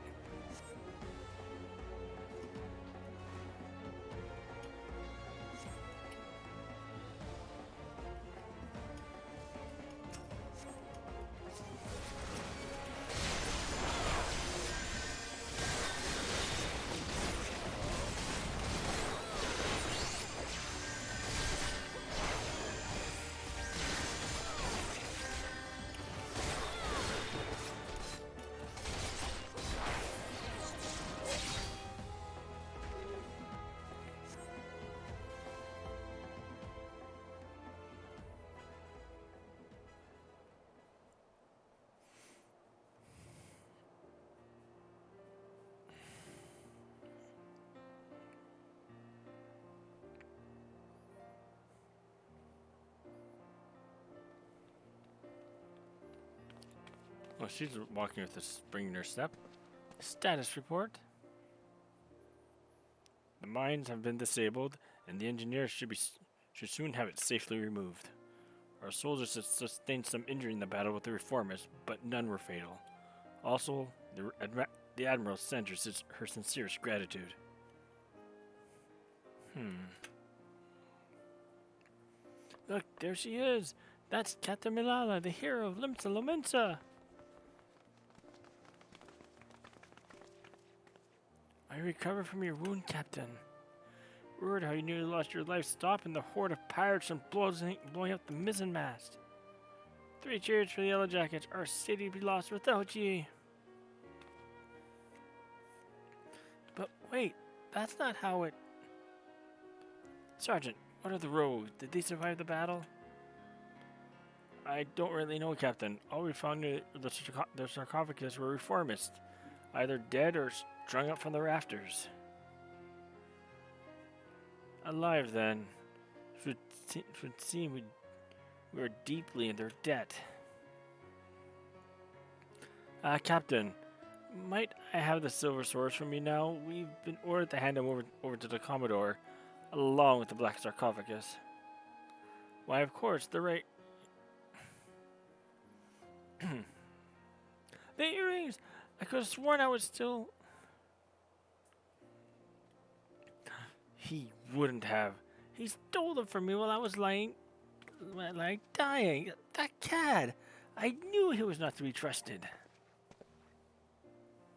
Speaker 1: Well, she's walking with a spring in her step. Status report. The mines have been disabled, and the engineers should soon have it safely removed. Our soldiers have sustained some injury in the battle with the reformers, but none were fatal. Also, the Admiral sends her sincerest gratitude. Look, there she is! That's Captain Milala, the hero of Limsa Lomensa! I recovered from your wound, Captain. Word how you nearly lost your life stopping the horde of pirates from blowing up the mizzenmast. 3 cheers for the Yellow Jackets. Our city be lost without ye. But wait, that's not how it... Sergeant, what of the rogues? Did they survive the battle? I don't really know, Captain. All we found near the sarcophagus were reformists, either dead or strung up from the rafters. Alive, then. Should seem we were deeply in their debt. Captain, might I have the silver swords from you now? We've been ordered to hand them over to the Commodore, along with the black sarcophagus. Why, of course, the right... The earrings! I could have sworn I was still... He wouldn't have. He stole them from me while I was lying, like dying. That cad! I knew he was not to be trusted.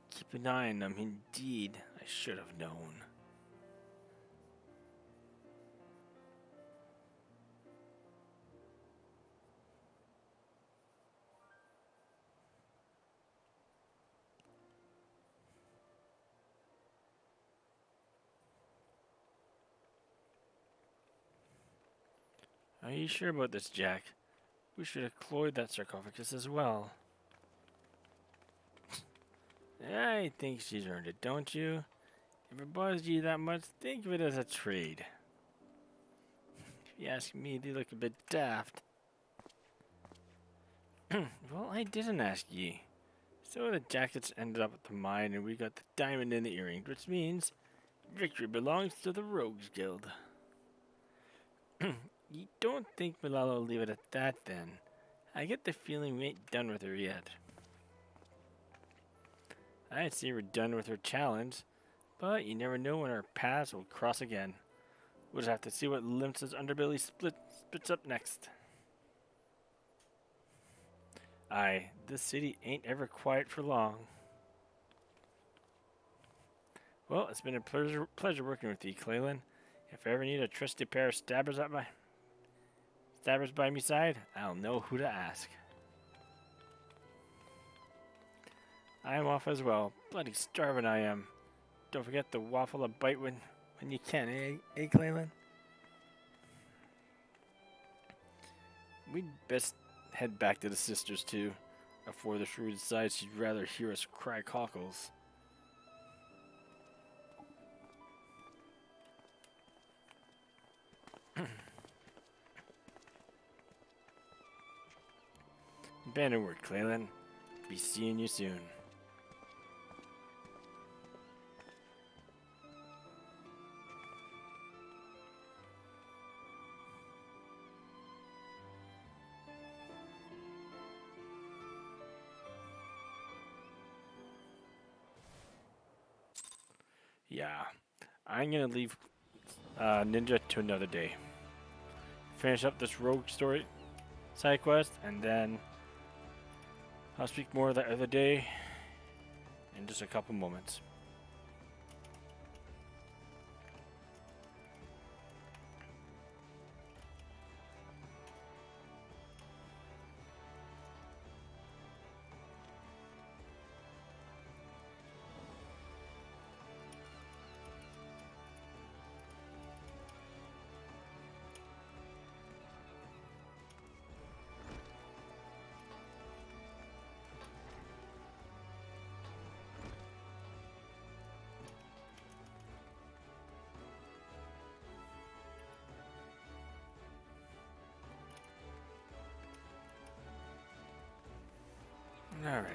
Speaker 1: Keep an eye on them, indeed. I should have known. Are you sure about this, Jack? We should have cloyed that sarcophagus as well. I think she's earned it, don't you? If it bothers you that much, think of it as a trade. If you ask me, they look a bit daft. Well, I didn't ask ye. So the jackets ended up at the mine and we got the diamond in the earring, which means victory belongs to the Rogues Guild. You don't think Malala will leave it at that, then? I get the feeling we ain't done with her yet. I'd say we're done with her challenge, but you never know when our paths will cross again. We'll just have to see what Limsa's underbelly spits up next. Aye, this city ain't ever quiet for long. Well, it's been a pleasure working with you, Clalin. If I ever need a trusty pair of stabbers by me side, I'll know who to ask. I'm off as well. Bloody starving I am. Don't forget to waffle a bite when you can, eh, Clalin? We'd best head back to the sisters too, before the shrew decides she'd rather hear us cry cockles. Bannerward, Clalin. Be seeing you soon. Yeah, I'm gonna leave Ninja to another day. Finish up this rogue story side quest, and then I'll speak more that other day in just a couple moments. All right.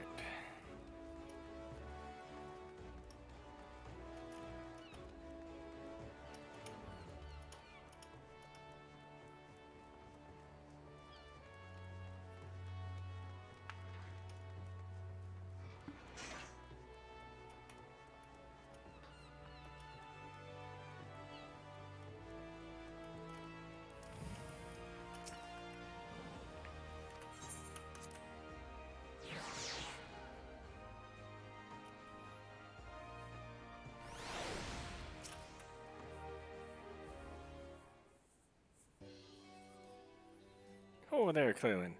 Speaker 1: Oh, there, Clalin.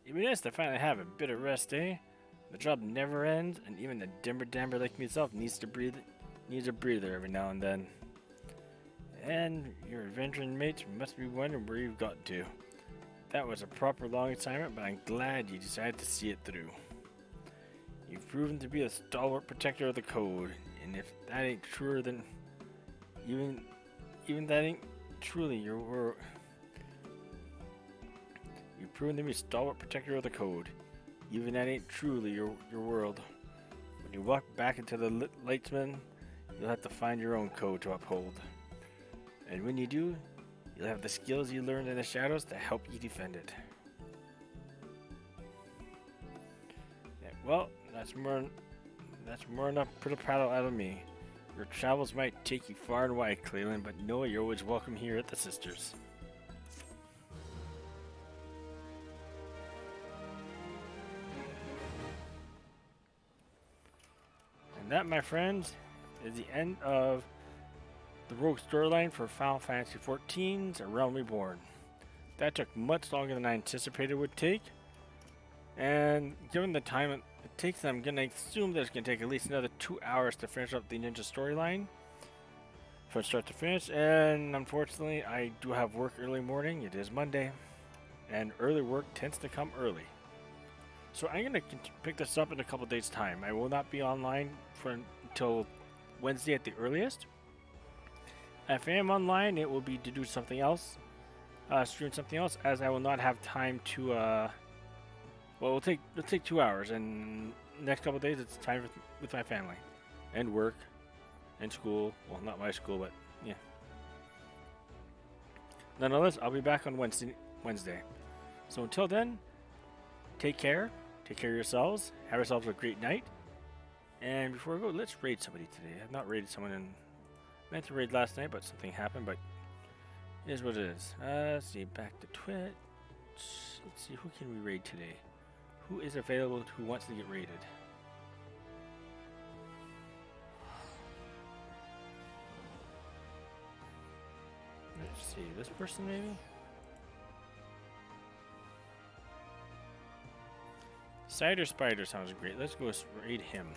Speaker 1: It'd be nice to finally have a bit of rest, eh? The job never ends, and even a dimmer damber like myself needs a breather every now and then. And your adventuring mates must be wondering where you've got to. That was a proper long assignment, but I'm glad you decided to see it through. You've proven to be a stalwart protector of the code, and if that ain't truer than even that ain't truly your world. You've proven to be a stalwart protector of the code. Even that ain't truly your world. When you walk back into the Lightsman, you'll have to find your own code to uphold. And when you do, you'll have the skills you learned in the shadows to help you defend it. Yeah, well, that's more enough put a paddle out of me. Your travels might take you far and wide, Clalin, but know you're always welcome here at the Sisters. And that, my friends, is the end of the rogue storyline for Final Fantasy XIV's A Realm Reborn. That took much longer than I anticipated it would take, and given the time it takes, I'm going to assume that it's going to take at least another 2 hours to finish up the ninja storyline from start to finish. And unfortunately, I do have work early morning. It is Monday, and early work tends to come early. So I'm going to pick this up in a couple days' time. I will not be online until Wednesday at the earliest. If I am online, it will be to do something else, stream something else, as I will not have time to. Well, it'll take 2 hours, and next couple days it's time with my family, and work, and school. Well, not my school, but yeah. Nonetheless, I'll be back on Wednesday. So until then, take care. Take care of yourselves. Have yourselves a great night. And before we go, let's raid somebody today. I've not raided someone in. I meant to raid last night, but something happened. But it is what it is. Let's see. Back to Twitch. Let's see. Who can we raid today? Who is available who wants to get raided? Let's see, this person maybe? Cider Spider sounds great. Let's go raid him.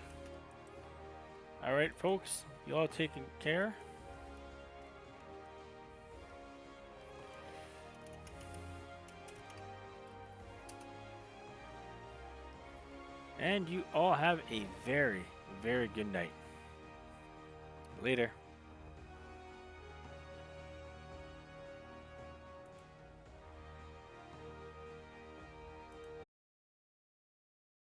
Speaker 1: Alright, folks, you all taking care? And you all have a very, very good night. Later.